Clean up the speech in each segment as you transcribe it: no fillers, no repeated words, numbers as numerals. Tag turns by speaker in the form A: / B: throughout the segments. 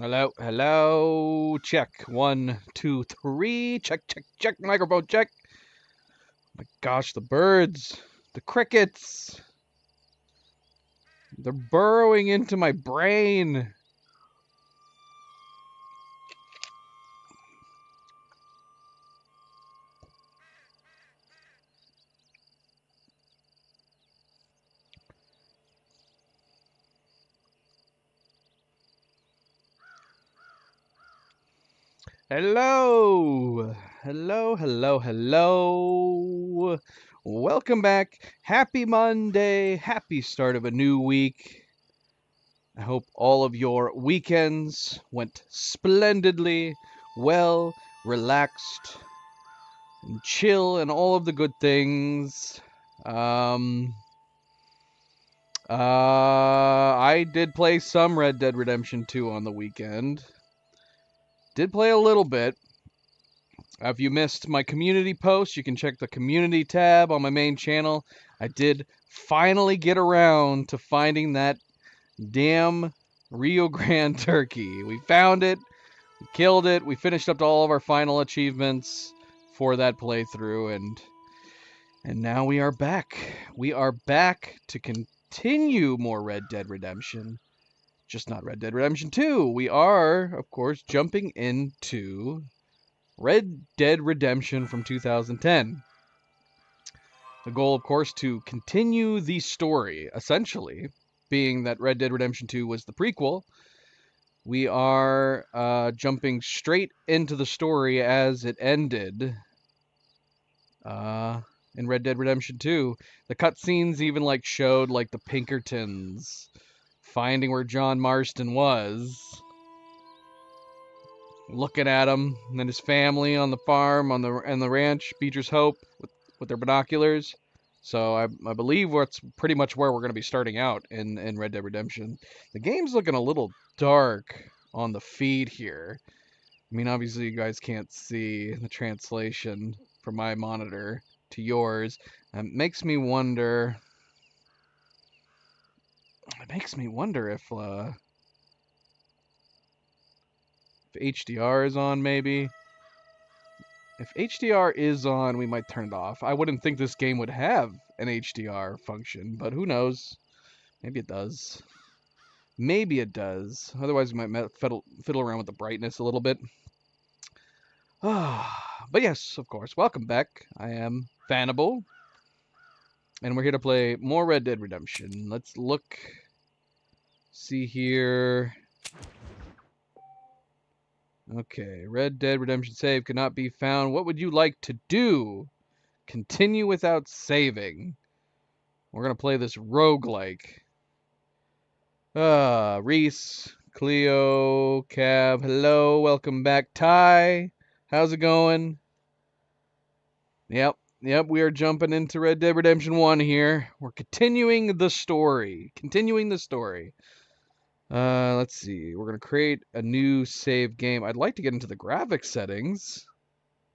A: Hello, hello. Check. One, two, three. Check, check, check. Microphone check. My gosh, the birds, the crickets, they're burrowing into my brain. Hello, hello, hello, hello. Welcome back. Happy Monday. Happy start of a new week. I hope all of your weekends went splendidly, well, relaxed, and chill, and all of the good things. Um, I did play some Red Dead Redemption 2 on the weekend. Did play a little bit. If you missed my community post, you can check the community tab on my main channel. I did finally get around to finding that damn Rio Grande turkey. We found it. We killed it. We finished up all of our final achievements for that playthrough, and now we are back. We are back to continue more Red Dead Redemption. Just not Red Dead Redemption 2. We are, of course, jumping into Red Dead Redemption from 2010. The goal, of course, to continue the story, essentially, being that Red Dead Redemption 2 was the prequel. We are jumping straight into the story as it ended uh, in Red Dead Redemption 2. The cutscenes even showed the Pinkertons finding where John Marston was, looking at him, and then his family on the farm and the ranch, Beecher's Hope, with their binoculars. So I believe that's pretty much where we're going to be starting out in Red Dead Redemption. The game's looking a little dark on the feed here. I mean, obviously you guys can't see the translation from my monitor to yours. It makes me wonder. It makes me wonder if HDR is on, maybe. If HDR is on, we might turn it off. I wouldn't think this game would have an HDR function, but who knows? Maybe it does. Maybe it does. Otherwise, we might fiddle around with the brightness a little bit. But yes, of course. Welcome back. I am Fanable, and we're here to play more Red Dead Redemption. Let's look. See here. Okay, Red Dead Redemption save cannot be found. What would you like to do? Continue without saving. We're going to play this roguelike. Reese, Cleo, Cab, hello, welcome back. Ty, how's it going? Yep, we are jumping into Red Dead Redemption 1 here. We're continuing the story. Let's see. We're going to create a new save game. I'd like to get into the graphics settings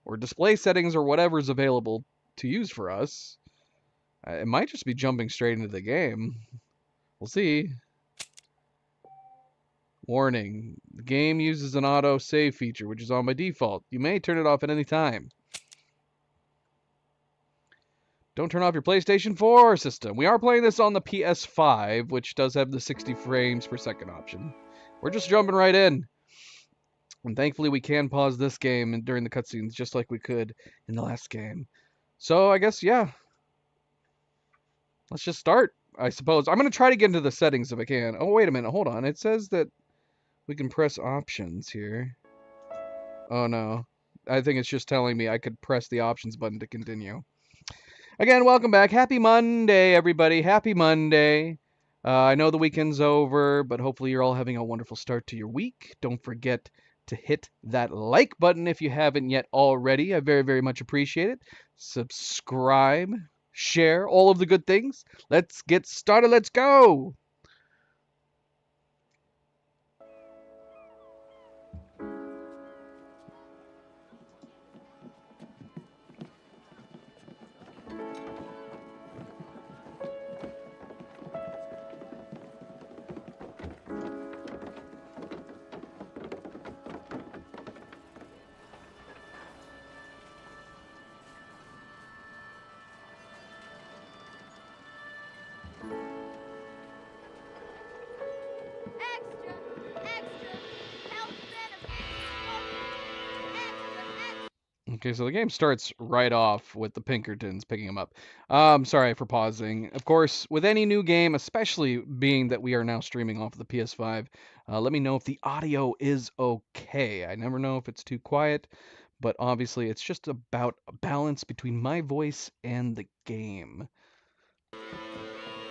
A: or display settings or whatever's available to use for us. It might just be jumping straight into the game. We'll see. Warning. The game uses an auto save feature, which is on by default. You may turn it off at any time. Don't turn off your PlayStation 4 system. We are playing this on the PS5, which does have the 60 frames per second option. We're just jumping right in. And thankfully we can pause this game during the cutscenes just like we could in the last game. So I guess, yeah. Let's just start, I suppose. I'm going to try to get into the settings if I can. Oh, wait a minute. Hold on. It says that we can press options here. Oh, no. I think it's just telling me I could press the options button to continue. Again, welcome back. Happy Monday, everybody. Happy Monday. I know the weekend's over, but hopefully you're all having a wonderful start to your week. Don't forget to hit that like button if you haven't yet already. I very, very much appreciate it. Subscribe, share, all of the good things. Let's get started. Let's go. Okay, so the game starts right off with the Pinkertons picking him up. Sorry for pausing. Of course, with any new game, especially being that we are now streaming off of the PS5, let me know if the audio is okay. I never know if it's too quiet, but obviously it's just about a balance between my voice and the game.
B: Read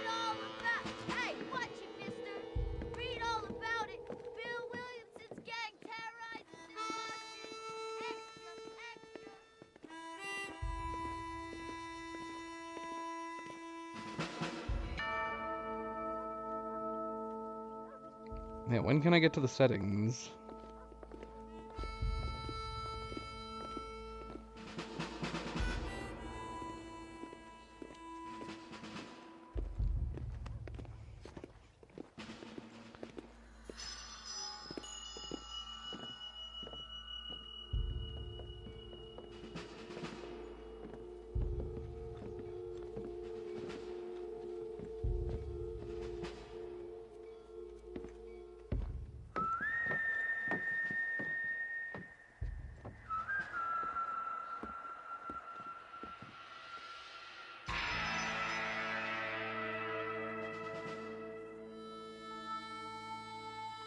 B: all about Hey, watch it, mister! Read all about it! Bill Williamson's gang terrorizes the Boston!
A: Yeah, when can I get to the settings?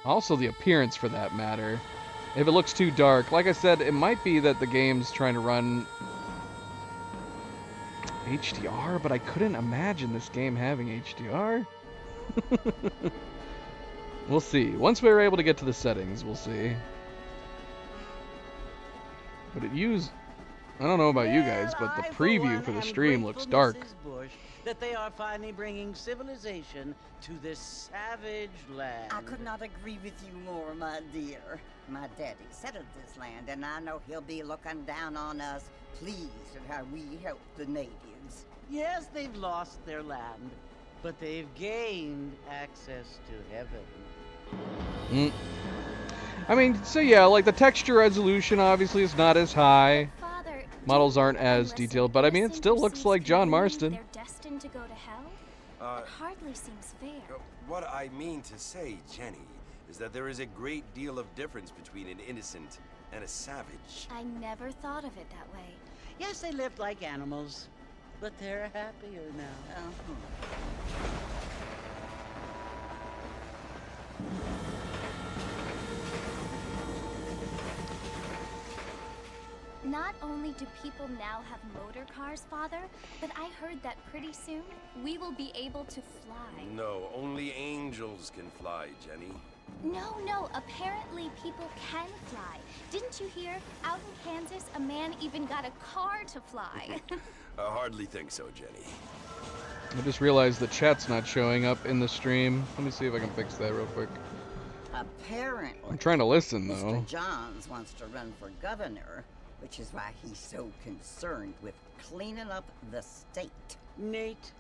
A: Also the appearance for that matter. If it looks too dark, like I said, it might be that the game's trying to run HDR, but I couldn't imagine this game having HDR. We'll see. Once we're able to get to the settings, we'll see. But it used... I don't know about you guys, but the preview for the stream looks dark.
C: Mrs. Bush, that they are finally bringing civilization to this savage land.
D: I could not agree with you more, my dear. My daddy settled this land, and I know he'll be looking down on us, pleased at how we help the natives.
C: Yes, they've lost their land, but they've gained access to heaven.
A: I mean, so yeah, like the texture resolution obviously is not as high.
B: Father,
A: Models aren't as detailed, but I mean, it still looks like John Marston.
B: They're destined to go to hell? It hardly seems fair.
E: What I mean to say, Jenny, is that there is a great deal of difference between an innocent and a savage.
B: I never thought of it that way.
C: Yes, they lived like animals, but they're happier now.
B: Not only do people now have motor cars, Father, but I heard that pretty soon we will be able to fly.
E: No, only angels can fly, Jenny.
B: No, apparently people can fly. Didn't you hear? Out in Kansas, a man even got a car to fly.
E: I hardly think so, Jenny.
A: I just realized the chat's not showing up in the stream. Let me see if I can fix that real quick.
D: Apparently,
A: I'm trying to listen, though.
D: Mr. Johns wants to run for governor, which is why he's so concerned with cleaning up the state.
C: Nate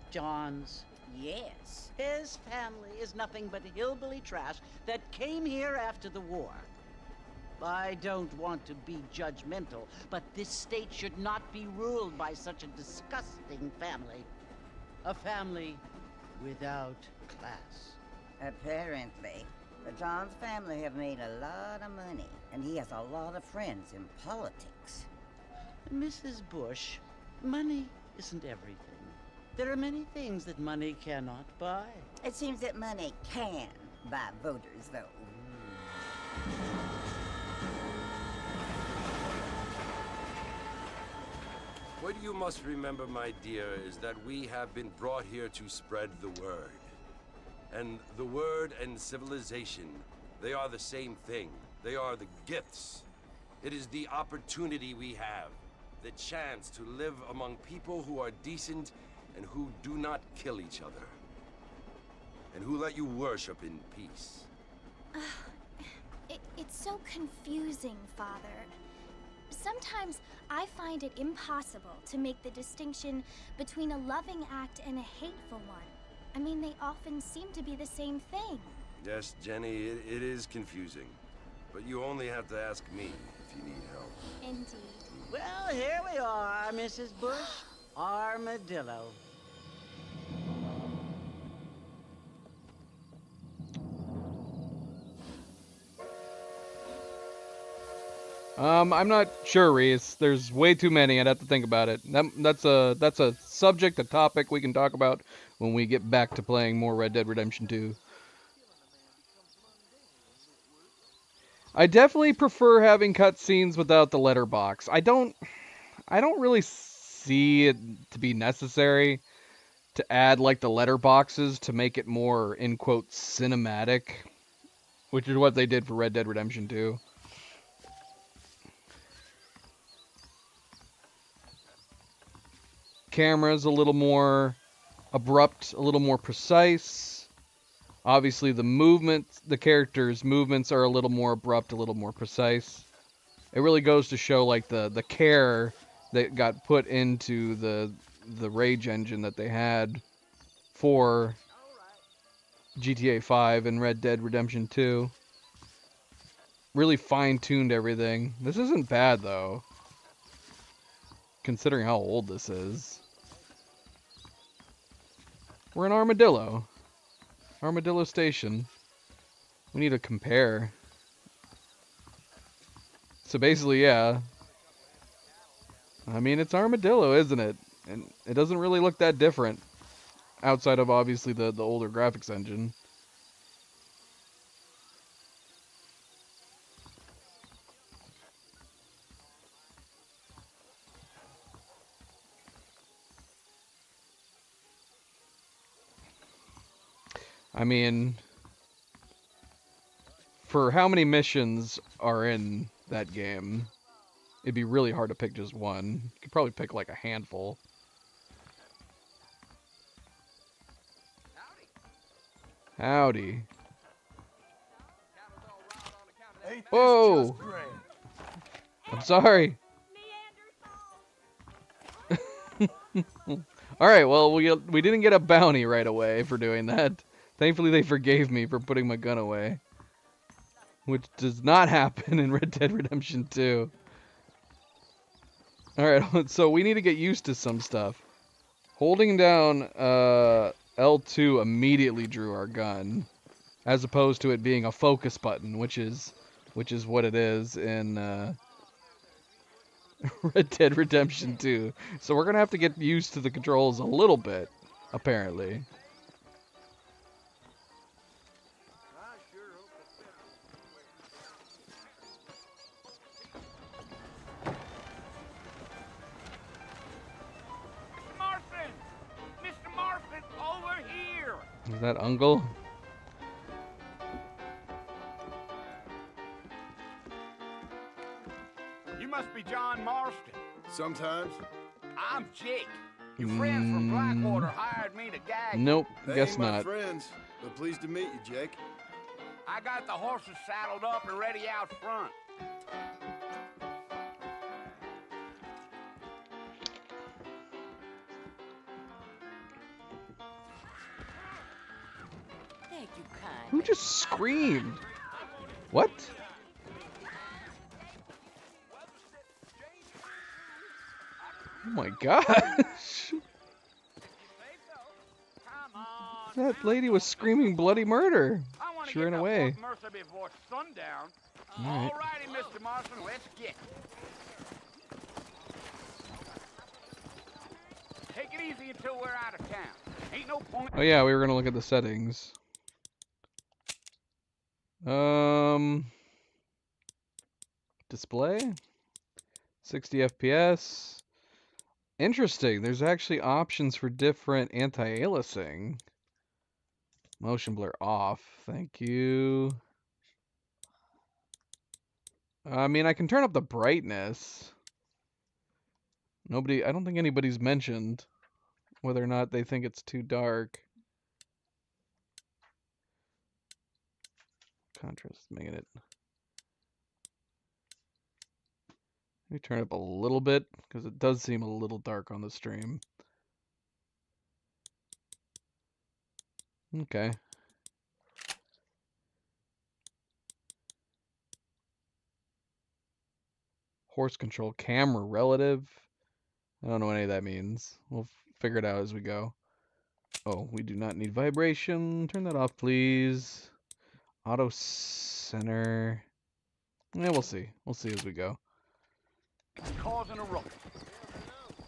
C: Johns.
D: Yes.
C: His family is nothing but hillbilly trash that came here after the war. I don't want to be judgmental, but this state should not be ruled by such a disgusting family. A family without class.
D: Apparently. The Johns family have made a lot of money, and he has a lot of friends in politics.
C: Mrs. Bush, money isn't everything. There are many things that money cannot buy.
D: It seems that money can buy voters, though.
E: What you must remember, my dear, is that we have been brought here to spread the word. And the word and civilization, they are the same thing. They are the gifts. It is the opportunity we have, the chance to live among people who are decent and who do not kill each other, and who let you worship in peace.
B: It's so confusing, Father. Sometimes I find it impossible to make the distinction between a loving act and a hateful one. I mean, they often seem to be the same thing.
E: Yes, Jenny, it is confusing. But you only have to ask me if you need help.
B: Indeed.
C: Well, here we are, Mrs. Bush. Armadillo.
A: I'm not sure, Reese. There's way too many. I'd have to think about it. That's a subject, a topic we can talk about when we get back to playing more Red Dead Redemption 2. I definitely prefer having cutscenes without the letterbox. I don't really see it to be necessary to add like the letterboxes to make it more in quotes cinematic, which is what they did for Red Dead Redemption 2. Camera's a little more abrupt, a little more precise. Obviously the characters' movements are a little more abrupt, a little more precise. It really goes to show like the care that got put into the Rage engine that they had for GTA 5 and Red Dead Redemption 2. Really fine-tuned everything. This isn't bad though, considering how old this is. We're in Armadillo. Armadillo Station. We need to compare. So basically, yeah. I mean, it's Armadillo, isn't it? And it doesn't really look that different. Outside of, obviously, the older graphics engine. I mean, for how many missions are in that game, it'd be really hard to pick just one. You could probably pick like a handful. Howdy. Whoa! I'm sorry. Alright, well, we didn't get a bounty right away for doing that. Thankfully, they forgave me for putting my gun away. Which does not happen in Red Dead Redemption 2. Alright, so we need to get used to some stuff. Holding down L2 immediately drew our gun, as opposed to it being a focus button, which is what it is in Red Dead Redemption 2. So we're gonna have to get used to the controls a little bit, apparently.
F: Mr. Marfin, over here!
A: Is that Uncle?
F: You must be John Marston.
G: Sometimes.
F: I'm Jake. Your friends from Blackwater hired me to gag you.
A: Nope,
G: They
A: guess
G: ain't my
A: not.
G: friends, but pleased to meet you, Jake.
F: I got the horses saddled up and ready out front.
H: Thank you, kind.
A: Who just screamed? What? Oh my gosh! That lady was screaming bloody murder. She ran away.
F: Mercer before sundown.
A: All right.
F: All righty, Mr. Marston, let's get. Take it easy until we're out of town. Ain't no point.
A: Oh yeah, we were gonna look at the settings. Display, 60 FPS. Interesting. There's actually options for different anti-aliasing. Motion blur off. Thank you. I mean, I can turn up the brightness. I don't think anybody's mentioned whether or not they think it's too dark. Contrast, making it. Let me turn it up a little bit, because it does seem a little dark on the stream. Okay. Horse control camera relative. I don't know what any of that means. We'll figure it out as we go. Oh, we do not need vibration. Turn that off, please. Auto center. Yeah, we'll see. We'll see as we go.
F: causing a ruckus.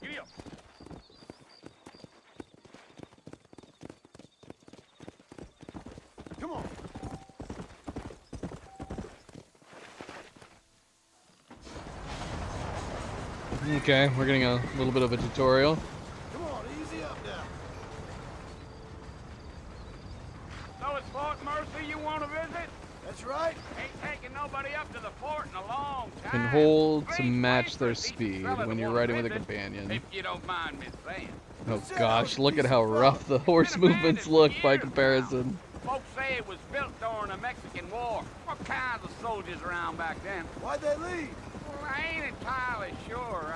F: Giddy up.
G: Come on.
A: Okay, we're getting a little bit of a tutorial.
G: Come on, easy up now.
F: So it's Fort Mercy you want to visit?
G: That's right.
F: Ain't taking nobody up to the fort in a long time.
A: And hold to
F: Great
A: match
F: place for
A: their
F: a decent
A: speed
F: fella to
A: when you're
F: wanna
A: riding with a
F: visit,
A: companion.
F: If you don't mind me saying.
A: Oh
G: Said I
A: gosh,
G: was a
A: look at
G: decent
A: how
G: fella.
A: rough the horse
F: Been
A: movements
F: abandoned
A: look
F: for
A: by
F: years
A: comparison.
F: Folks say it was built during the Mexican War. What kinds of soldiers around back then?
G: Why'd they leave?
F: Well, I ain't entirely sure.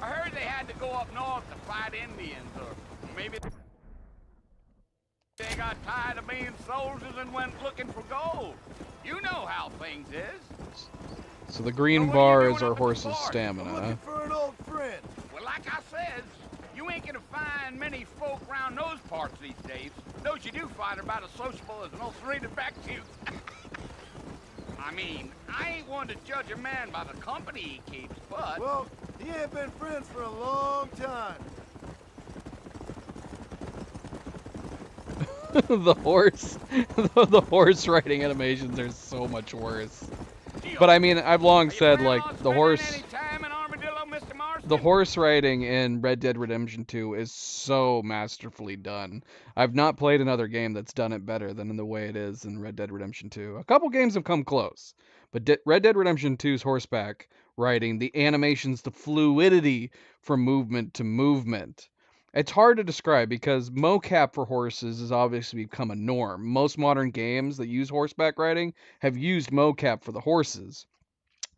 F: I heard they had to go up north to fight Indians, or maybe they got tired of being soldiers and went looking for gold. You know how things is.
A: So the green
F: what are
A: bar
F: you
A: is
F: doing
A: our
F: up at the
A: horse's
F: fort?
G: I'm
A: stamina.
G: looking for an old friend.
F: Well, like I said, you ain't gonna find many folk around those parts these days. Those you do find are about as sociable as an old serrated back tooth. I mean, I ain't one to judge a man by the company he keeps, but...
G: Well, he ain't been friends for a long time.
A: The horse riding animations are so much worse. But I mean, I've long said like the horse riding in Red Dead Redemption 2 is so masterfully done. I've not played another game that's done it better than in the way it is in Red Dead Redemption 2. A couple games have come close, but Red Dead Redemption 2's horseback riding, the animations, the fluidity from movement to movement. It's hard to describe because mocap for horses has obviously become a norm. Most modern games that use horseback riding have used mocap for the horses.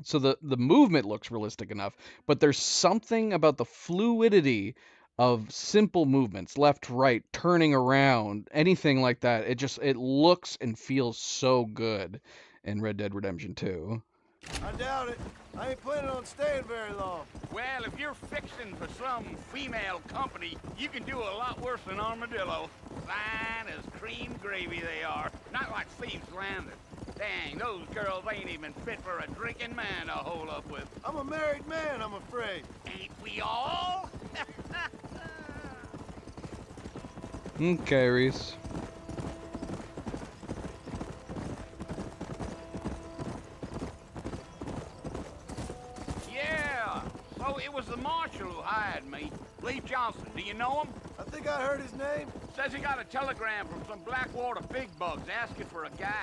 A: So the movement looks realistic enough, but there's something about the fluidity of simple movements, left, right, turning around, anything like that. It looks and feels so good in Red Dead Redemption 2.
G: I doubt it. I ain't planning on staying very long.
F: Well, if you're fixing for some female company, you can do a lot worse than Armadillo. Fine as cream gravy they are. Not like Thieves Landing. Dang, those girls ain't even fit for a drinking man to hole up with.
G: I'm a married man, I'm afraid.
F: Ain't we all?
A: Okay, Reese.
F: Yeah, so it was the marshal who hired me. Lee Johnson, do you know him?
G: I think I heard his name.
F: Says he got a telegram from some Blackwater big bugs asking for a guy.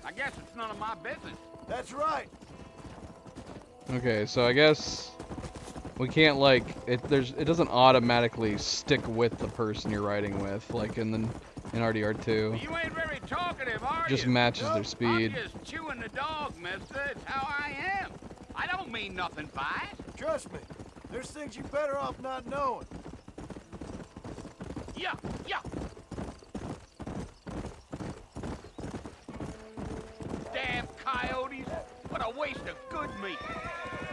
F: I guess it's none of my business.
G: That's right.
A: Okay, so I guess we can't like it. It doesn't automatically stick with the person you're riding with, like in RDR2.
F: You ain't very talkative, are
A: Just
F: you?
A: matches their speed.
F: I'm just chewing the dog, mister. It's how I am. I don't mean nothing by it.
G: Trust me. There's things you better off not knowing.
F: Yeah, yeah. Damn coyotes. What a waste of good meat.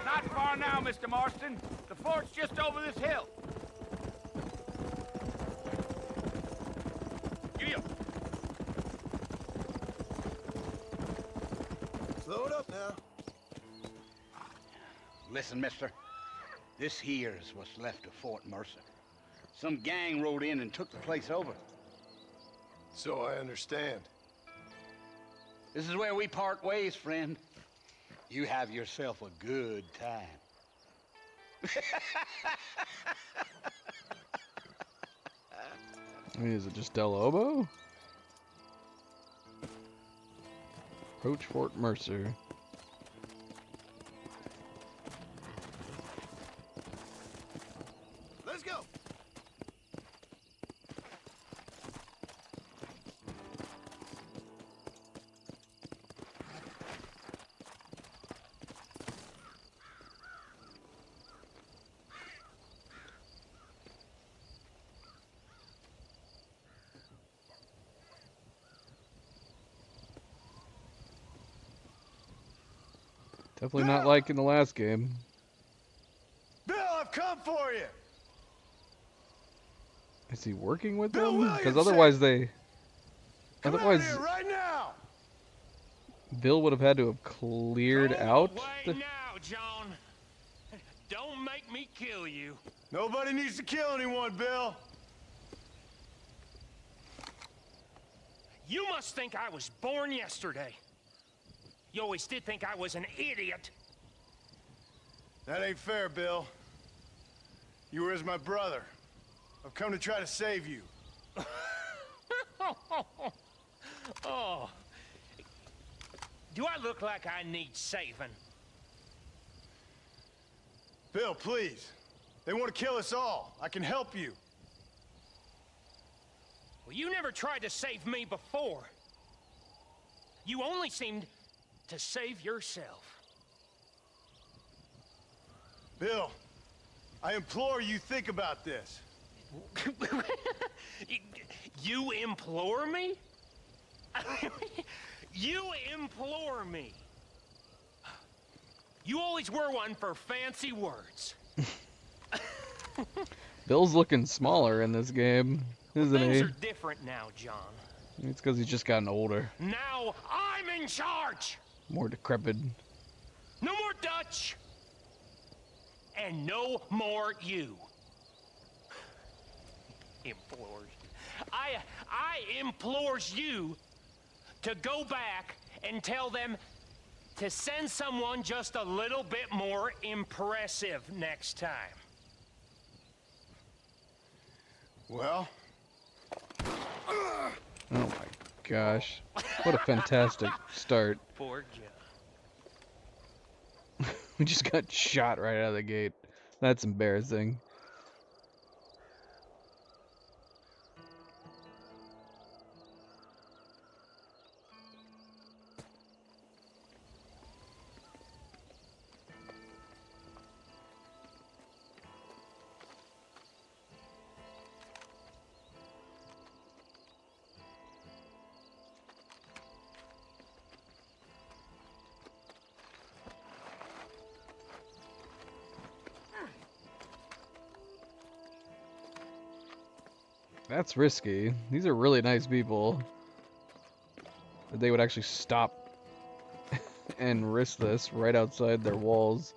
F: Not far now, Mr. Marston. The fort's just over this hill. Giddy up.
G: Slow it up now.
F: Listen, mister. This here's what's left of Fort Mercer. Some gang rode in and took the place over.
G: So I understand.
F: This is where we part ways, friend. You have yourself a good time.
A: I mean, is it just Del Lobo? Approach Fort Mercer.
G: Let's go.
A: Definitely not like in the last game.
G: Bill, I've come for you.
A: Is he working with
G: Bill
A: them? Because
G: Williamson!
A: otherwise they...
G: Come
A: Otherwise,
G: out here right now.
A: Bill would have had to have cleared out.
H: Wait now, John. Don't make me kill you.
G: Nobody needs to kill anyone, Bill.
H: You must think I was born yesterday. You always did think I was an idiot.
G: That ain't fair, Bill. You were as my brother. I've come to try to save you.
H: Oh. Do I look like I need saving?
G: Bill, please. They want to kill us all. I can help you.
H: Well, you never tried to save me before. You only seemed to save yourself.
G: Bill, I implore you think about this.
H: You implore me? You implore me. You always were one for fancy words.
A: Bill's looking smaller in this game, isn't
H: Things
A: he?
H: are different now, John.
A: It's because he's just gotten older.
H: Now I'm in charge.
A: More decrepit.
H: No more Dutch. And no more you. Implores. I implores you to go back and tell them to send someone just a little bit more impressive next time.
G: Well?
A: Oh my gosh. What a fantastic start.
H: Poor John.
A: We just got shot right out of the gate. That's embarrassing. That's risky. These are really nice people. That they would actually stop and risk this right outside their walls.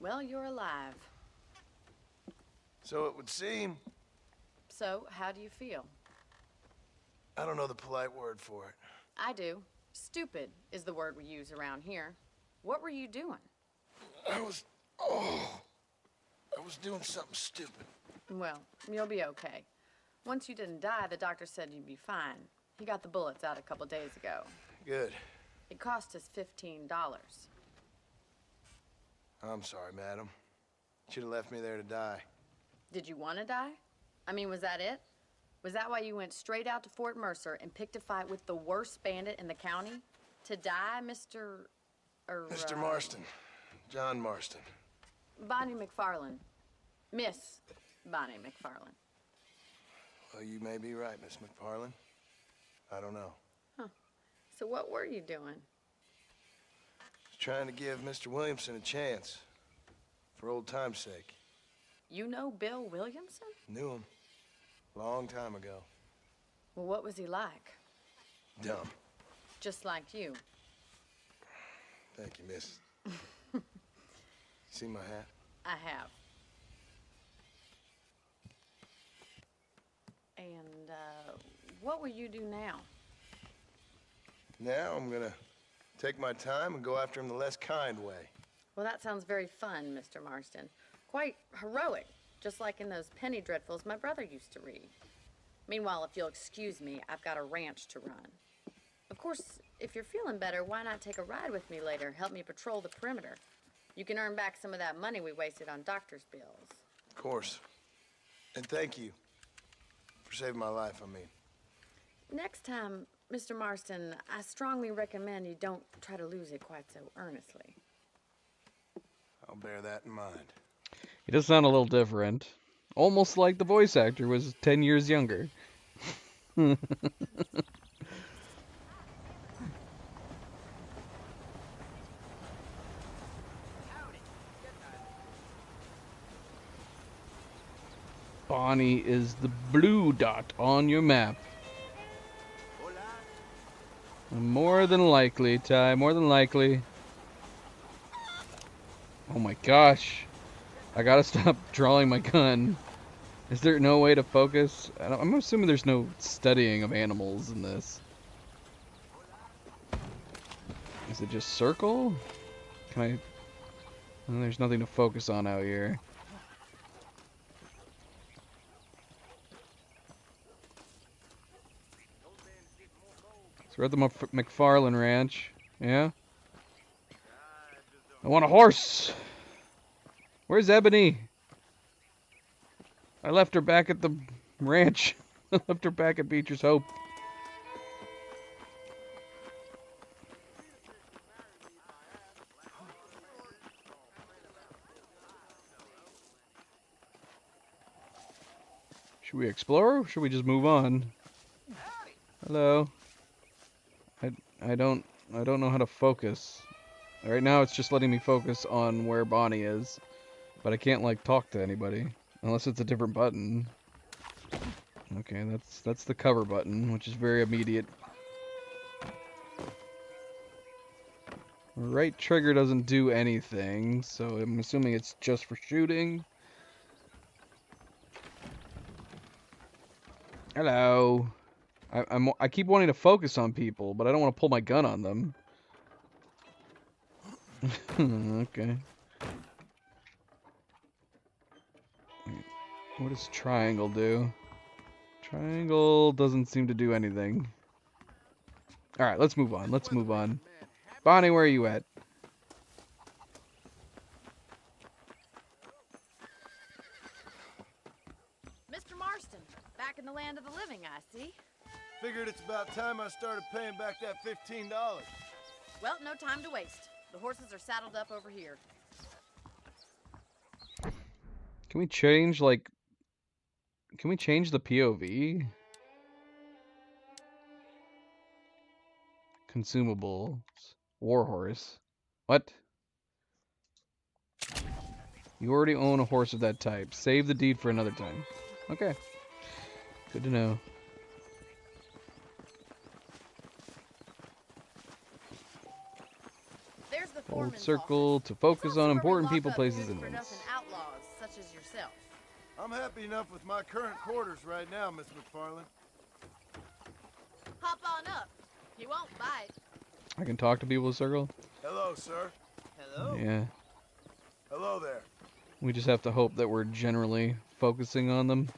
I: Well, you're alive.
G: So it would seem.
I: So, how do you feel?
G: I don't know the polite word for it.
I: I do. Stupid is the word we use around here. What were you doing?
G: I was doing something stupid.
I: Well, you'll be okay. Once you didn't die, the doctor said you'd be fine. He got the bullets out a couple days ago.
G: Good.
I: It cost us $15.
G: I'm sorry, madam. Should have left me there to die.
I: Did you want to die? I mean, was that it? Was that why you went straight out to Fort Mercer and picked a fight with the worst bandit in the county? To die, Mr.
G: Mr. Marston. John Marston.
I: Bonnie McFarland. Miss Bonnie McFarland.
G: Well, you may be right, Miss McFarland. I don't know.
I: So what were you doing?
G: Just trying to give Mr. Williamson a chance. For old time's sake.
I: You know Bill Williamson?
G: Knew him. Long time ago.
I: Well, what was he like?
G: Dumb.
I: Just like you.
G: Thank you, miss. See my hat?
I: I have. And, what will you do now?
G: Now I'm gonna take my time and go after him the less kind way.
I: Well, that sounds very fun, Mr. Marston. Quite heroic, just like in those penny dreadfuls my brother used to read. Meanwhile, if you'll excuse me, I've got a ranch to run. Of course, if you're feeling better, why not take a ride with me later? Help me patrol the perimeter. You can earn back some of that money we wasted on doctor's bills.
G: Of course. And thank you for saving my life, I mean.
I: Next time, Mr. Marston, I strongly recommend you don't try to lose it quite so earnestly.
G: I'll bear that in mind.
A: He does sound a little different. Almost like the voice actor was 10 years younger. Bonnie is the blue dot on your map. More than likely, Ty. More than likely. Oh my gosh. I gotta stop drawing my gun. Is there no way to focus? I'm assuming there's no studying of animals in this. Is it just circle? Can I... Well, there's nothing to focus on out here. So we're at the McFarlane Ranch. Yeah? I want a horse! Where's Ebony? I left her back at the ranch. I left her back at Beecher's Hope. Should we explore or should we just move on? Hello. I don't know how to focus. Right now it's just letting me focus on where Bonnie is. But I can't like talk to anybody unless it's a different button. Okay, that's the cover button, which is very immediate. Right trigger doesn't do anything, so I'm assuming it's just for shooting. Hello. I keep wanting to focus on people, but I don't want to pull my gun on them. Okay. What does triangle do? Triangle doesn't seem to do anything. Alright, let's move on. Let's move on. Bonnie, where are you at?
I: Mr. Marston, back in the land of the living, I see.
G: Figured it's about time I started paying back that $15.
I: Well, no time to waste. The horses are saddled up over here.
A: Can we change, like... Can we change the POV? Consumables. Warhorse. What? You already own a horse of that type. Save the deed for another time. Okay. Good to know.
I: There's the
A: Hold
I: foreman's
A: circle
I: office.
A: to focus
I: It's also
A: on
I: where we
A: important
I: lock
A: people,
I: up
A: places, and
I: newspaper
A: events.
I: and outlaws such as yourself.
G: I'm happy enough with my current quarters right now, Miss McFarlane.
I: Hop on up. He won't bite.
A: I can talk to people with circle?
G: Hello, sir.
D: Hello?
A: Yeah.
G: Hello there.
A: We just have to hope that we're generally focusing on them.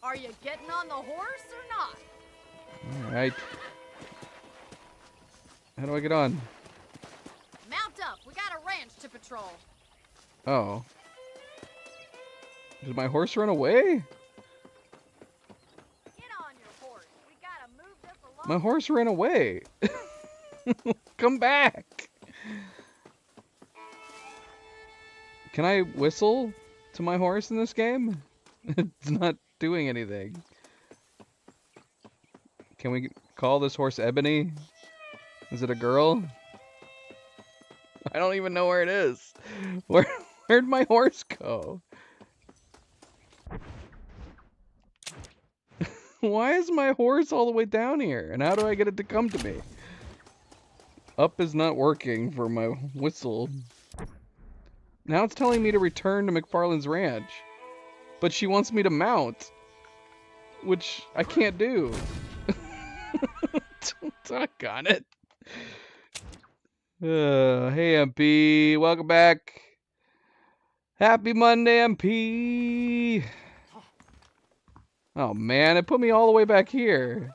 I: Are you getting on the horse or not?
A: Alright. How do I get on?
I: Mount up. We got a ranch to patrol.
A: Oh. Did my horse run away?
I: Get on your horse. We gotta move this along.
A: My horse ran away. Come back. Can I whistle to my horse in this game? It's not doing anything. Can we call this horse Ebony? Is it a girl? I don't even know where it is. Where'd my horse go? Why is my horse all the way down here? And how do I get it to come to me? Up is not working for my whistle. Now it's telling me to return to McFarlane's ranch. But she wants me to mount. Which I can't do. Doggone it. Hey MP, welcome back. Happy Monday, MP. Oh man, it put me all the way back here.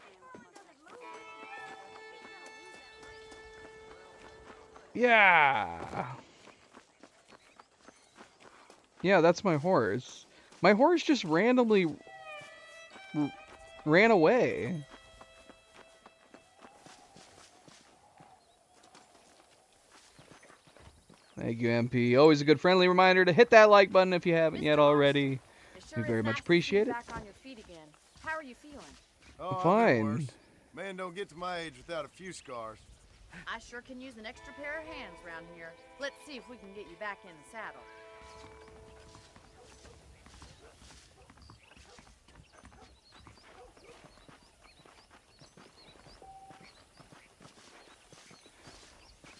A: Yeah. Yeah, that's my horse. My horse just randomly ran away. Thank you, MP. Always a good friendly reminder to hit that like button if you haven't yet already. We very much appreciate it.
I: Back on your feet again. How are you feeling?
G: Oh,
A: I'm fine.
G: worse. Man don't get to my age without a few scars.
I: I sure can use an extra pair of hands around here. Let's see if we can get you back in the saddle.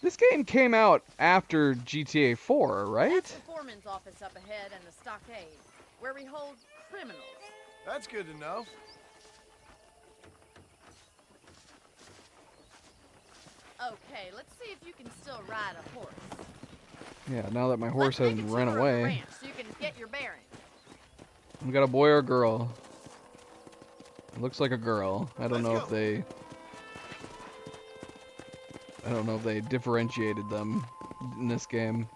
A: This game came out after GTA 4, right?
I: That's the foreman's office up ahead and the stockade, where we hold criminals.
G: That's good to know.
I: Okay, let's see if you can still ride a horse.
A: Yeah, now that my horse
I: Let's take
A: hasn't
I: a
A: run
I: tour of the
A: away.
I: ranch so you can get your bearings.
A: We got a boy or a girl. It looks like a girl. I don't know if they differentiated them in this game.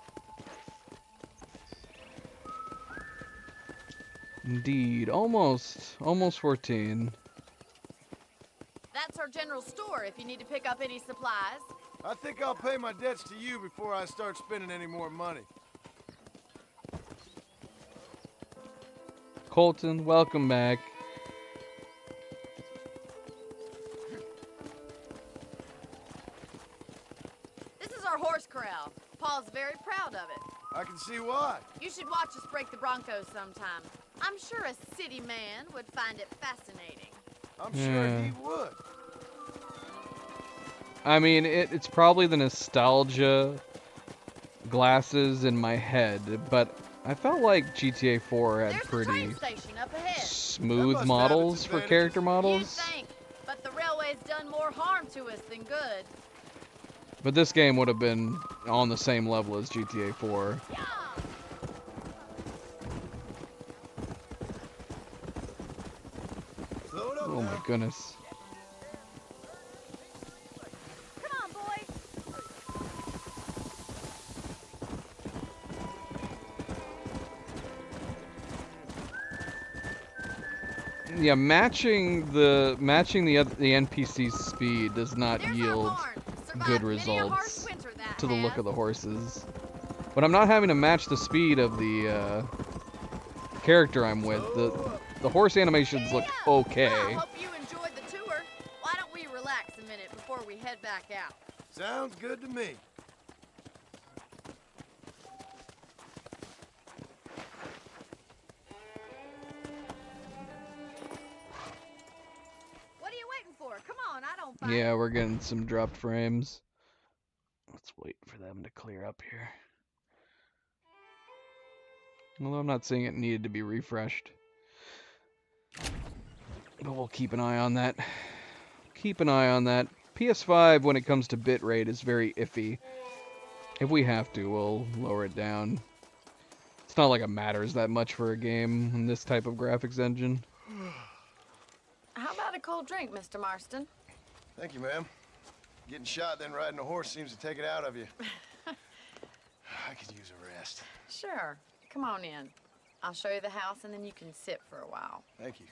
A: Indeed, almost 14.
I: That's our general store if you need to pick up any supplies.
G: I think I'll pay my debts to you before I start spending any more money.
A: Colton, welcome back.
I: This is our horse corral. Paul's very proud of it.
G: I can see why.
I: You should watch us break the Broncos sometime. I'm sure a city man would find it fascinating.
G: I'm sure
A: Yeah.
G: he would.
A: I mean, it's probably the nostalgia glasses in my head, but I felt like GTA 4 had
I: There's the
A: pretty
I: train station up ahead.
G: That
A: smooth
G: must have
A: models
G: its
A: for
G: advantages.
A: character
I: You
A: models.
I: think, but the railway's done more harm to us than good.
A: But this game would have been on the same level as GTA 4.
G: Slow it up
A: Oh my
G: now.
A: goodness.
B: Come on, boys.
A: Yeah, matching the NPC's speed does not
I: There's our
A: yield
I: barn. Survived
A: good
I: many a harsh
A: results
I: winter, that
A: to the look
I: has.
A: of the horses. But I'm not having to match the speed of the character I'm with. The horse animations look okay.
I: Well, I hope you enjoyed the tour. Why don't we relax a minute before we head back out?
G: Sounds good to me.
I: What are you waiting for? Come on, I don't find
A: Yeah, we're getting some dropped frames. Let's wait for them to clear up here. Although I'm not saying it needed to be refreshed. But we'll keep an eye on that. Keep an eye on that. PS5, when it comes to bitrate, is very iffy. If we have to, we'll lower it down. It's not like it matters that much for a game in this type of graphics engine.
I: How about a cold drink, Mr. Marston?
G: Thank you, ma'am. Getting shot, then riding a horse seems to take it out of you. I could use a rest.
I: Sure. Come on in. I'll show you the house and then you can sit for a while.
G: Thank you.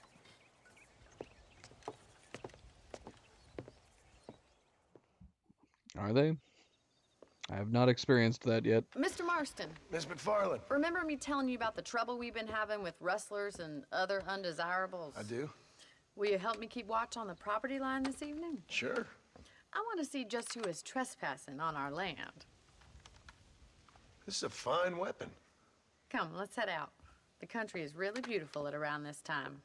A: Are they? I have not experienced that yet.
I: Mr. Marston,
G: Miss McFarland.
I: remember me telling you about the trouble we've been having with rustlers and other undesirables?
G: I do.
I: Will you help me keep watch on the property line this evening?
G: Sure.
I: I want to see just who is trespassing on our land.
G: This is a fine weapon.
I: Come, let's head out. The country is really beautiful at around this time.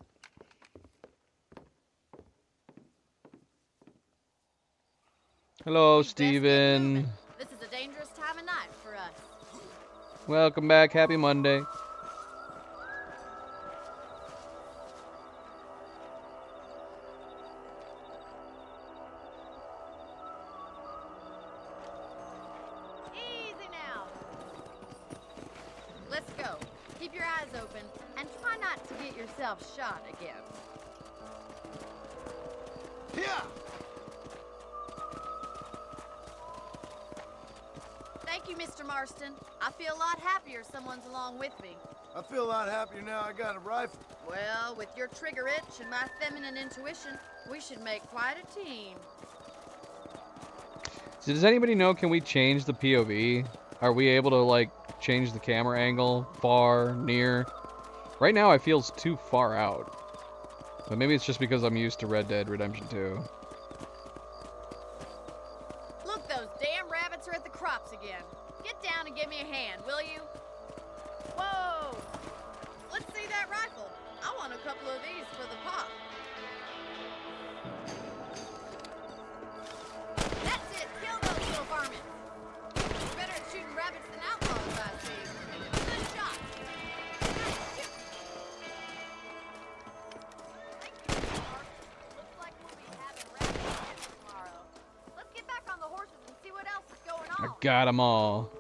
A: Hello,
I: We'd best get
A: Steven.
I: moving. This is a dangerous time of night for us.
A: Welcome back. Happy Monday.
I: Easy now. Let's go. Keep your eyes open and try not to get yourself shot again.
G: Yeah.
I: Thank you, Mr. Marston. I feel a lot happier someone's along with me.
G: I feel a lot happier now I got a rifle.
I: Well, with your trigger itch and my feminine intuition, we should make quite a team.
A: So does anybody know, can we change the POV? Are we able to, like, change the camera angle? Far, near? Right now it feels too far out. But maybe it's just because I'm used to Red Dead Redemption 2.
I: Look, those damn rabbits are at the crops again. Get down and give me a hand, will you? Whoa! Let's see that rifle. I want a couple of these for the pop. That's it. Kill those little varmints.
A: I got them all.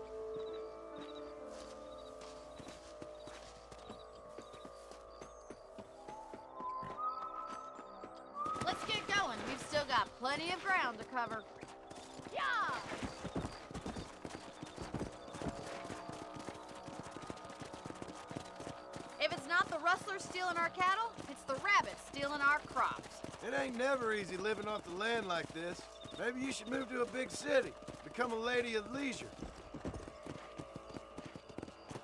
I: Let's get going. We've still got plenty of ground to cover. Yeah! If it's not the rustlers stealing our cattle, it's the rabbits stealing our crops.
G: It ain't never easy living off the land like this. Maybe you should move to a big city. Become a lady of leisure.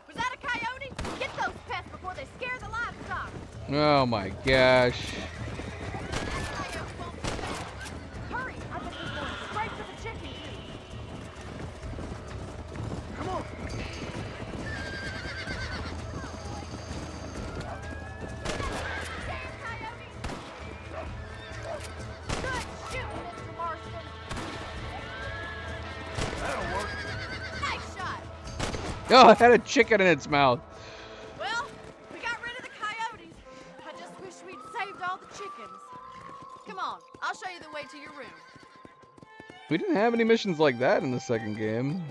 I: Was that a coyote? Get those pests before they scare the livestock.
A: Oh my gosh.
I: Hurry! I bet he's going straight for the chicken coop.
G: Come on.
I: Damn coyote! Good shooting, Mr. Marston.
G: That'll work.
I: Nice shot.
A: Oh, it had a chicken in its mouth.
I: Well, we got rid of the coyotes. I just wish we'd saved all the chickens. Come on, I'll show you the way to your room.
A: We didn't have any missions like that in the second game.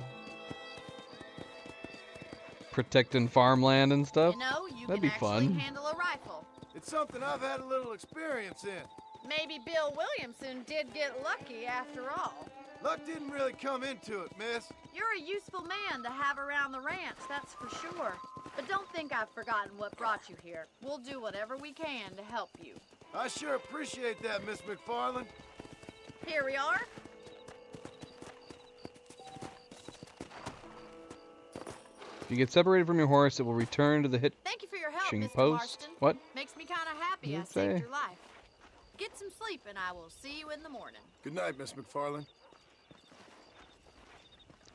A: Protecting farmland and stuff.
I: You know, you
A: That'd
I: can
A: be
I: actually
A: fun.
I: handle a rifle.
G: It's something I've had a little experience in.
I: Maybe Bill Williamson did get lucky after all.
G: Luck didn't really come into it, miss.
I: You're a useful man to have around the ranch, that's for sure. But don't think I've forgotten what brought you here. We'll do whatever we can to help you.
G: I sure appreciate that, Miss McFarland.
I: Here we are.
A: If you get separated from your horse, it will return to the
I: Thank you for your help,
A: hitching
I: Mr.
A: post.
I: Marston.
A: What?
I: Makes me kind of happy I
A: What'd it
I: saved
A: say?
I: your life. Get some sleep and I will see you in the morning.
G: Good night, Miss McFarland.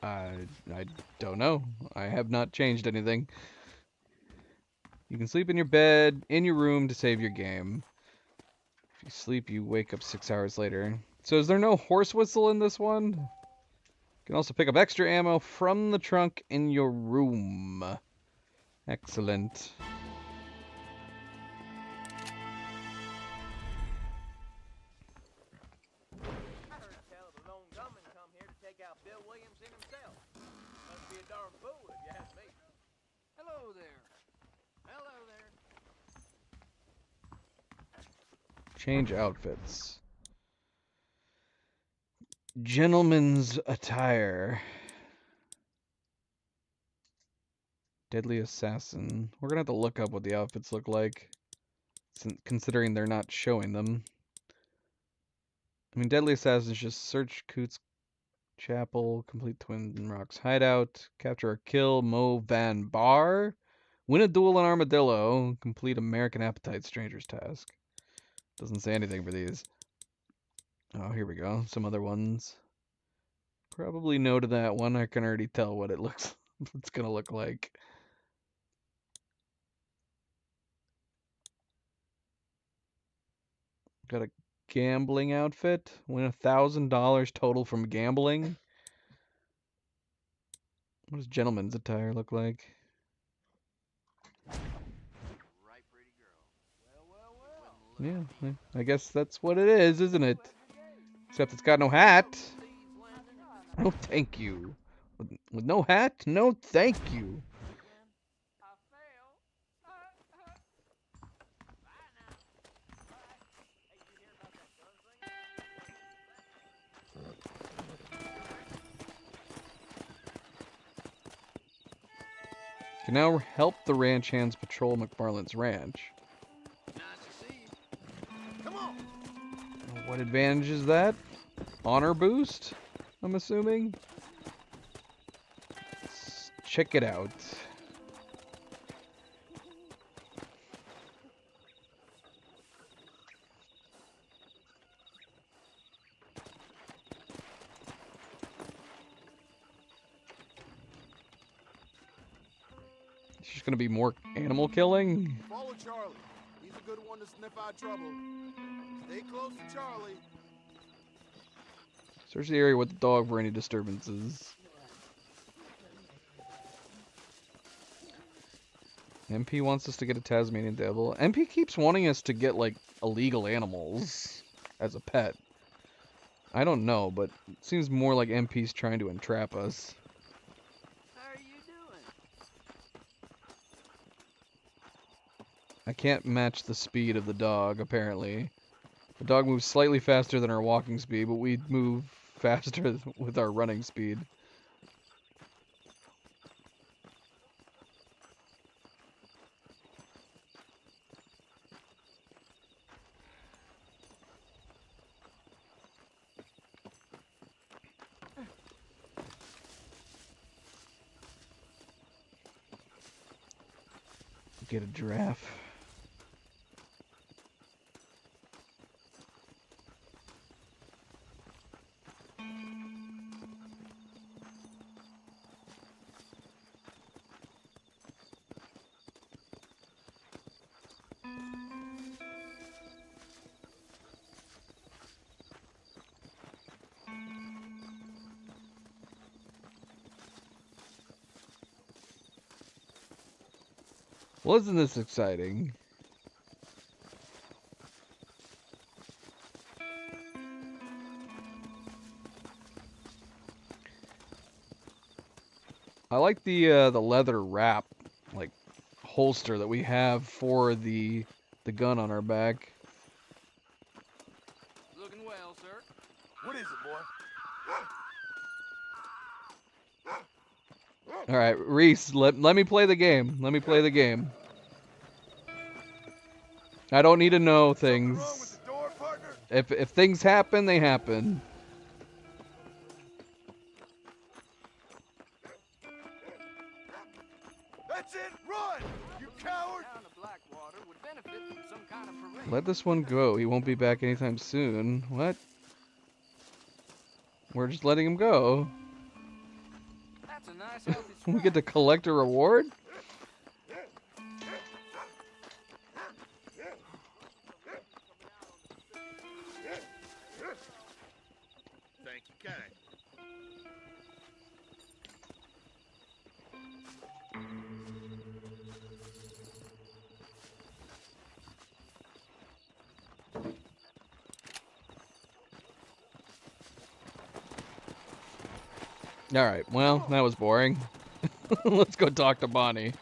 A: I don't know. I have not changed anything. You can sleep in your bed, in your room to save your game. If you sleep, you wake up 6 hours later. So is there no horse whistle in this one? You can also pick up extra ammo from the trunk in your room. Excellent.
J: I heard tell the lone gunman come here to take out Bill Williamson himself. Must be a darn fool if you ask me. Hello there. Hello there.
A: Change outfits. Gentleman's attire. Deadly assassin. We're gonna have to look up what the outfits look like, considering they're not showing them. I mean, Deadly Assassin is just search Coots Chapel, complete Twin Rocks hideout, capture or kill Mo Van Bar, win a duel on Armadillo, complete American Appetite Stranger's task. Doesn't say anything for these. Oh, here we go. Some other ones. Probably no to that one. I can already tell what it looks. It's gonna look like. Got a gambling outfit. Win $1,000 total from gambling. What does gentleman's attire look like?
J: Right, pretty girl. Well.
A: Yeah, I guess that's what it is, isn't it? Except it's got no hat. No, thank you. With no hat? No, thank you.
J: I fail. Bye now. Bye. Hey, you hear about that gun thing?
A: Can now help the ranch hands patrol McFarland's ranch.
J: Nice to see you. Come on.
A: What advantage is that? Honor boost, I'm assuming? Let's check it out. It's just gonna be more animal killing?
G: Follow Charlie. He's a good one to sniff out trouble. Stay close to Charlie.
A: Search the area with the dog for any disturbances. MP wants us to get a Tasmanian devil. MP keeps wanting us to get, like, illegal animals as a pet. I don't know, but it seems more like MP's trying to entrap us.
J: How are you doing?
A: I can't match the speed of the dog, apparently. The dog moves slightly faster than our walking speed, but we move faster with our running speed. Get a giraffe. Well, isn't this exciting? I like the leather wrap, like holster that we have for the gun on our back.
J: Looking well, sir.
G: What is it, boy?
A: All right, Reese, let me play the game. Let me play the game. I don't need to know things.
G: Wrong with the door, partner?
A: If things happen, they happen.
G: That's it! Run! You coward!
J: Town of Blackwater would benefit from some kind of parade.
A: Let this one go. He won't be back anytime soon. What? We're just letting him go.
J: That's a nice healthy
A: We get to collect a reward?
G: Thank you, Cat.
A: Alright, well, that was boring. Let's go talk to Bonnie.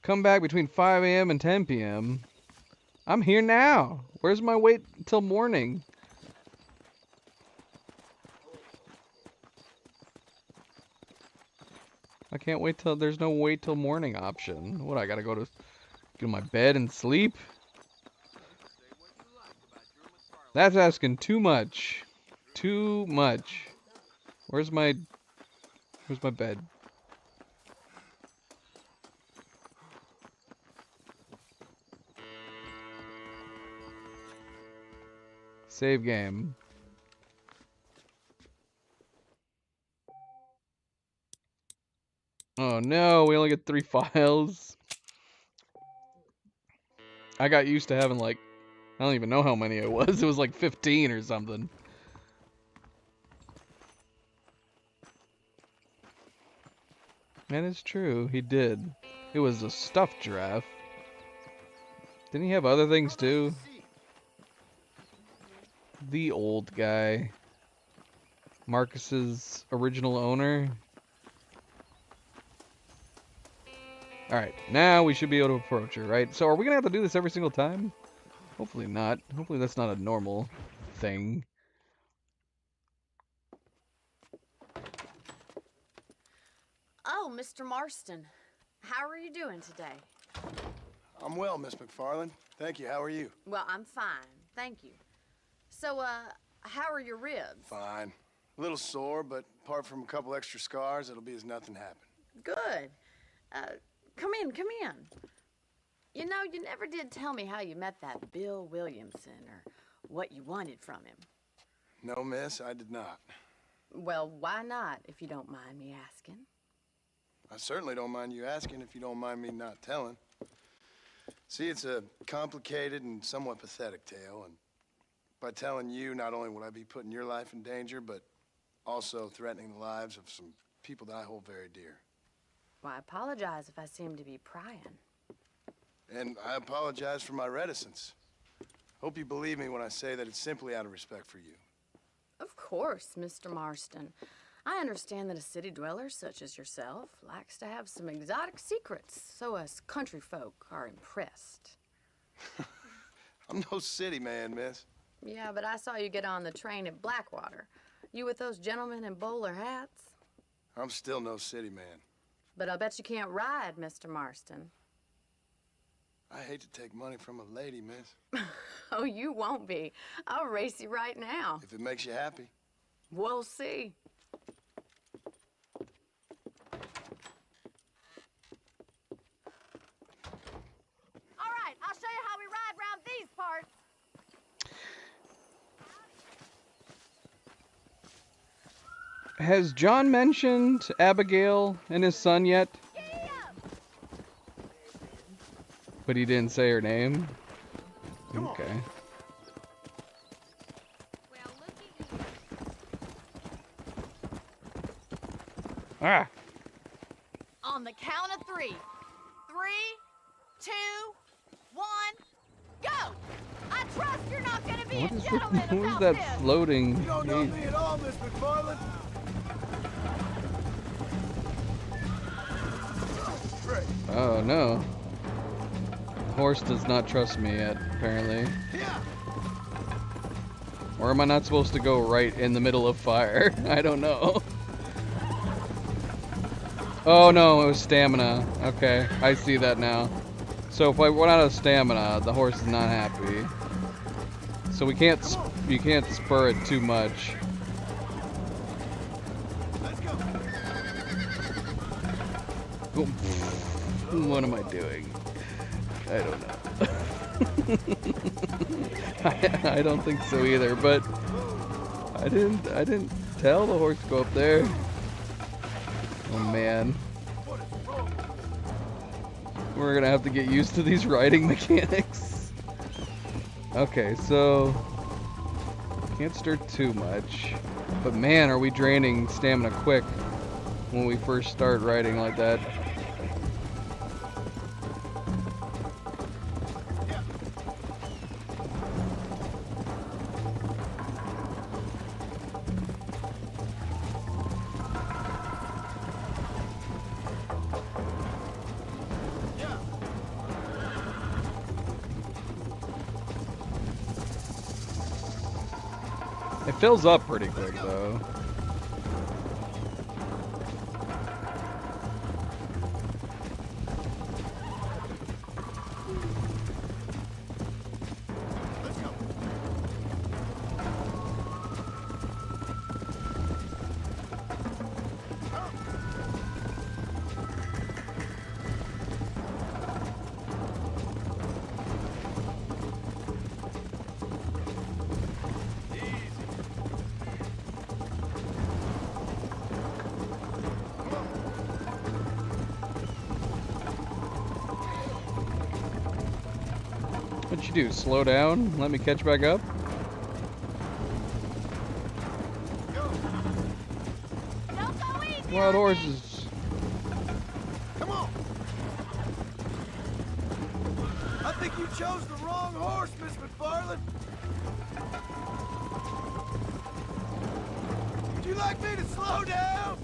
A: Come back between 5 a.m. and 10 p.m. I'm here now. Where's my wait till morning? I can't wait till there's no wait till morning option. What, I gotta go to my bed and sleep? That's asking too much. Too much. Where's my bed? Save game. Oh no, we only get 3 files. I got used to having like, I don't even know how many it was. It was like 15 or something. That is true, he did. It was a stuffed giraffe. Didn't he have other things too? The old guy. Marcus's original owner. Alright, now we should be able to approach her, right? So are we gonna have to do this every single time? Hopefully not. Hopefully that's not a normal thing.
I: Oh, Mr. Marston. How are you doing today?
G: I'm well, Miss McFarland. Thank you. How are you?
I: Well, I'm fine. Thank you. So, how are your ribs?
G: Fine. A little sore, but apart from a couple extra scars, it'll be as nothing happened.
I: Good. Come in, come in. You know, you never did tell me how you met that Bill Williamson or what you wanted from him.
G: No, miss, I did not.
I: Well, why not, if you don't mind me asking?
G: I certainly don't mind you asking if you don't mind me not telling. See, it's a complicated and somewhat pathetic tale, and by telling you, not only would I be putting your life in danger, but also threatening the lives of some people that I hold very dear.
I: Well, I apologize if I seem to be prying.
G: And I apologize for my reticence. Hope you believe me when I say that it's simply out of respect for you.
I: Of course, Mr. Marston. I understand that a city dweller such as yourself likes to have some exotic secrets, so us country folk are impressed.
G: I'm no city man, miss.
I: Yeah, but I saw you get on the train at Blackwater. You with those gentlemen in bowler hats?
G: I'm still no city man.
I: But I'll bet you can't ride, Mr. Marston.
G: I hate to take money from a lady, miss.
I: Oh, you won't be. I'll race you right now.
G: If it makes you happy.
I: We'll see.
K: All right, I'll show you how we ride round these parts.
A: Has John mentioned Abigail and his son yet? But he didn't say her name? Okay. Ah!
K: On the count of 3. 3, 2, 1, go! I trust you're not gonna be
A: What
K: a
A: is
K: gentleman
A: what is
K: about
A: that
K: this.
A: floating?
J: You don't know me at all, Miss McFarland.
A: Oh no. The horse does not trust me yet, apparently. Or am I not supposed to go right in the middle of fire? I don't know. Oh no, it was stamina. Okay, I see that now. So if I run out of stamina, the horse is not happy. So we can't, you can't spur it too much. Oh, what am I doing? I don't know. I don't think so either, but I didn't tell the horse to go up there. Oh man. We're gonna have to get used to these riding mechanics. Okay, so can't stir too much. But man, are we draining stamina quick when we first start riding like that. It fills up pretty quick though. What'd you do? Slow down? Let me catch back up? Wild horses.
J: Come on. I think you chose the wrong horse, Miss McFarland. Would you like me to slow down?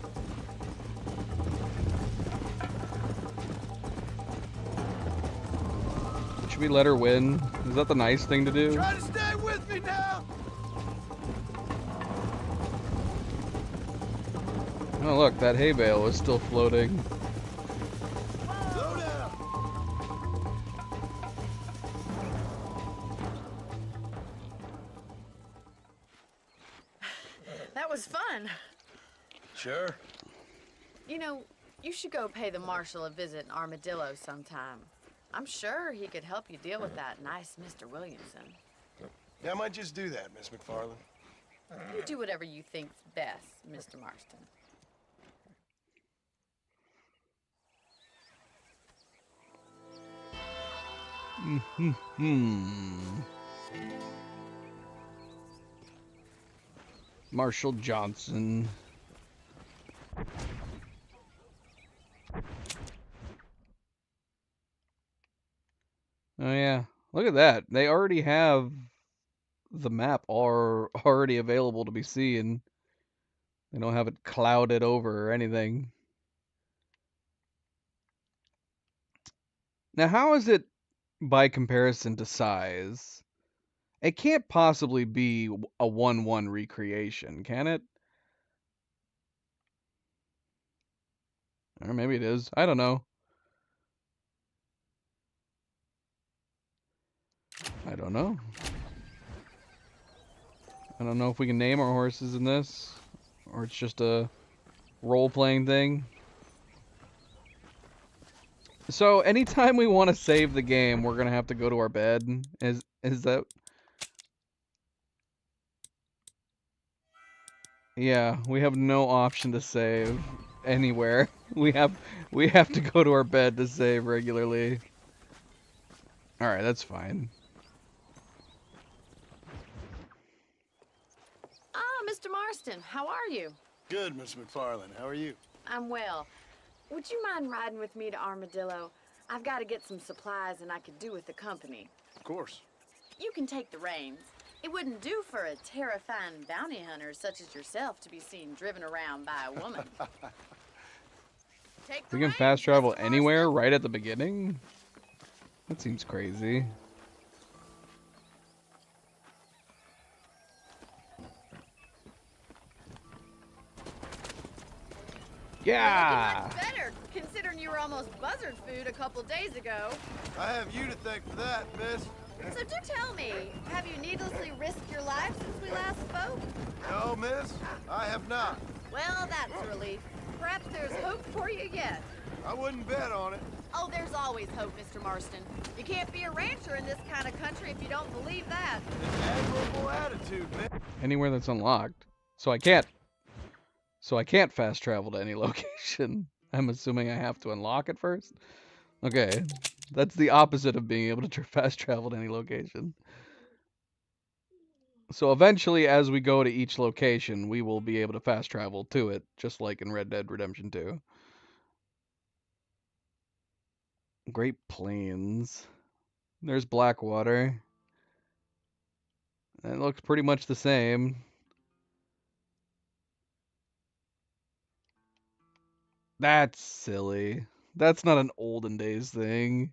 A: Should we let her win? Is that the nice thing to do?
J: Try to stay with me now.
A: Oh look, that hay bale is still floating.
J: Slow down.
I: That was fun.
G: Sure.
I: You know, you should go pay the marshal a visit in Armadillo sometime. I'm sure he could help you deal with that nice Mr. Williamson.
G: Yeah, I might just do that, Miss McFarland.
I: You do whatever you think's best, Mr. Marston.
A: Marshall Johnson. Look at that. They already have the map already available to be seen. They don't have it clouded over or anything. Now, how is it by comparison to size? It can't possibly be a 1-1 recreation, can it? Or maybe it is. I don't know. I don't know. I don't know if we can name our horses in this, or it's just a role-playing thing. So anytime we want to save the game, we're gonna have to go to our bed. Is that? Yeah, we have no option to save anywhere. We have to go to our bed to save regularly. All right, that's fine.
I: Ah, Mr. Marston, how are you?
G: Good, Miss McFarland. How are you?
I: I'm well. Would you mind riding with me to Armadillo? I've got to get some supplies and I could do with the company.
G: Of course.
I: You can take the reins. It wouldn't do for a terrifying bounty hunter such as yourself to be seen driven around by a woman.
A: We can fast travel anywhere right at the beginning? That seems crazy. Yeah!
K: Much better, considering you were almost buzzard food a couple days ago.
G: I have you to thank for that, miss.
K: So do tell me, have you needlessly risked your life since we last spoke?
G: No, miss, I have not.
K: Well, that's a relief. Perhaps there's hope for you yet.
G: I wouldn't bet on it.
K: Oh, there's always hope, Mr. Marston. You can't be a rancher in this kind of country if you don't believe that.
G: An admirable attitude, miss.
A: Anywhere that's unlocked. So I can't fast travel to any location. I'm assuming I have to unlock it first? Okay. That's the opposite of being able to fast travel to any location. So eventually, as we go to each location, we will be able to fast travel to it, just like in Red Dead Redemption 2. Great Plains. There's Blackwater. It looks pretty much the same. That's silly. That's not an olden days thing.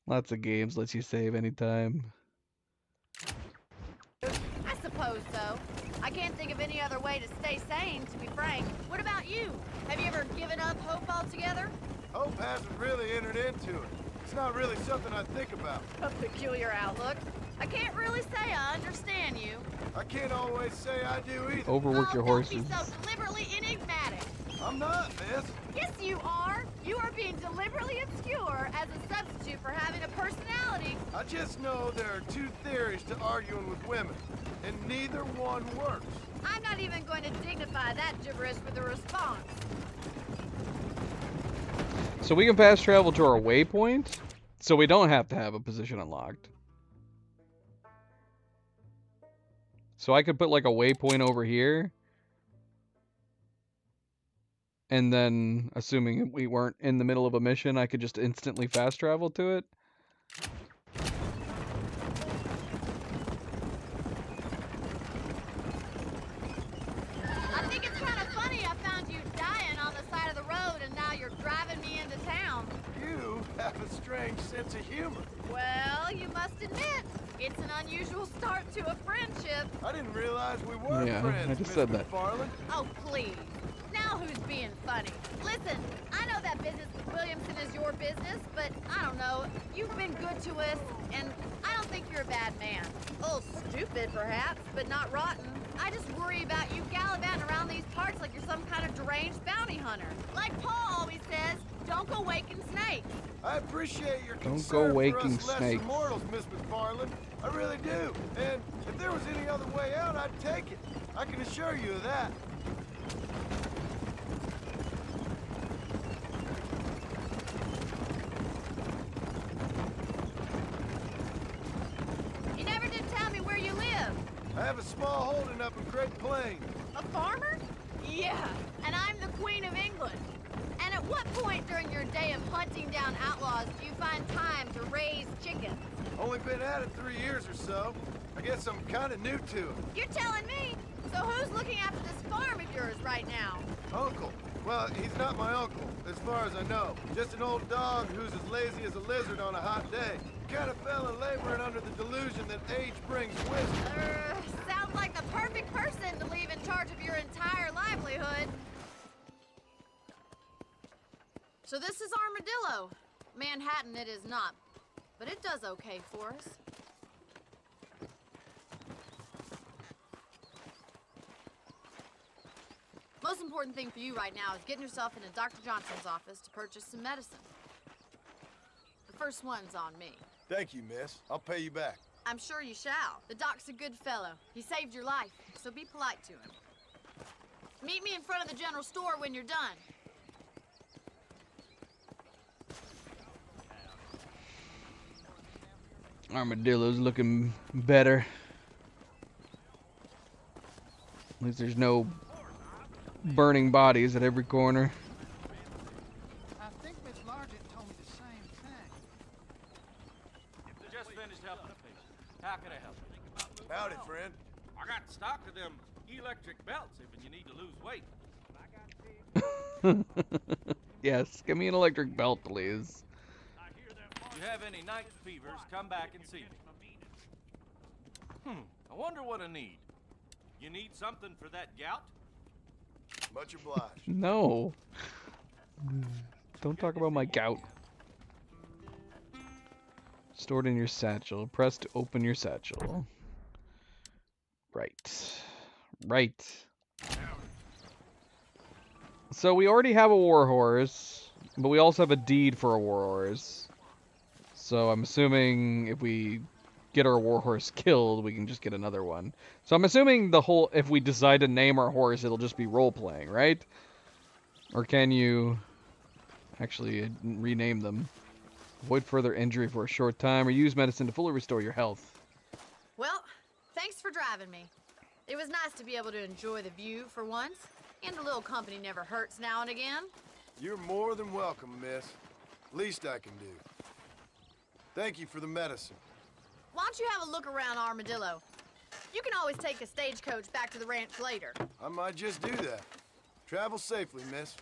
A: Lots of games lets you save anytime.
K: I suppose so. I can't think of any other way to stay sane, to be frank. What about you? Have you ever given up hope altogether?
G: Hope hasn't really entered into it. It's not really something I think about.
K: A peculiar outlook. I can't really say I understand you.
G: I can't always say I do either.
A: Overwork your horses.
K: Don't be so deliberately enigmatic.
G: I'm not, miss.
K: Yes, you are. You are being deliberately obscure as a substitute for having a personality.
G: I just know there are two theories to arguing with women, and neither one works.
K: I'm not even going to dignify that gibberish with a response.
A: So we can fast travel to our waypoint, so we don't have to have a position unlocked. So I could put like a waypoint over here. And then, assuming we weren't in the middle of a mission, I could just instantly fast travel to it.
K: I think it's kind of funny I found you dying on the side of the road and now you're driving me into town.
G: You have a strange sense of humor.
K: Well, you must admit, it's an unusual start to a friendship.
G: I didn't realize we were
A: Yeah,
G: friends,
A: I just
G: Miss
A: said that.
G: McFarland.
K: Oh, please. Now who's being funny? Listen, I know that business with Williamson is your business, but I don't know. You've been good to us, and I don't think you're a bad man. A little stupid, perhaps, but not rotten. I just worry about you gallivanting around these parts like you're some kind of deranged bounty hunter. Like Paul always says, don't go waking snakes.
G: I appreciate your
A: Don't
G: concern
A: go waking
G: for us lesser
A: snakes.
G: mortals, Miss McFarland. I really do. And if there was any other way out, I'd take it. I can assure you of that.
K: You never did tell me where you live.
G: I have a small holding up in Great Plains.
K: A farmer? Yeah, and I'm the Queen of England. And at what point during your day of hunting down outlaws do you find time to raise chickens?
G: Only been at it 3 years or so. I guess I'm kind of new to it.
K: You're telling me? So who's looking after this farm of yours right now?
G: Uncle. Well, he's not my uncle, as far as I know. Just an old dog who's as lazy as a lizard on a hot day. Kind of fella laboring under the delusion that age brings wisdom.
K: Sounds like the perfect person to leave in charge of your entire livelihood. So this is Armadillo. Manhattan it is not, but it does okay for us. Most important thing for you right now is getting yourself into Dr. Johnson's office to purchase some medicine. The first one's on me.
G: Thank you, miss. I'll pay you back.
K: I'm sure you shall. The doc's a good fellow. He saved your life, so be polite to him. Meet me in front of the general store when you're done.
A: Armadillo's looking better. At least there's no burning bodies at every corner.
L: I think Miss Largent told me the same thing.
J: Just finished helping a patient. How can I help you?
G: Howdy, friend.
J: I got stock of them electric belts if you need to lose weight.
A: Yes, give me an electric belt, please.
J: If you have any night fevers, come back and see me. I wonder what I need. You need something for that gout?
G: Much obliged.
A: No. Don't talk about my gout. Stored in your satchel. Press to open your satchel. Right. Right. So we already have a warhorse, but we also have a deed for a warhorse. So I'm assuming if we get our warhorse killed, we can just get another one. So I'm assuming if we decide to name our horse, it'll just be role-playing, right? Or can you actually rename them? Avoid further injury for a short time, or use medicine to fully restore your health.
K: Well, thanks for driving me. It was nice to be able to enjoy the view for once, and a little company never hurts now and again.
G: You're more than welcome, miss. Least I can do. Thank you for the medicine.
K: Why don't you have a look around Armadillo? You can always take a stagecoach back to the ranch later.
G: I might just do that. Travel safely, miss.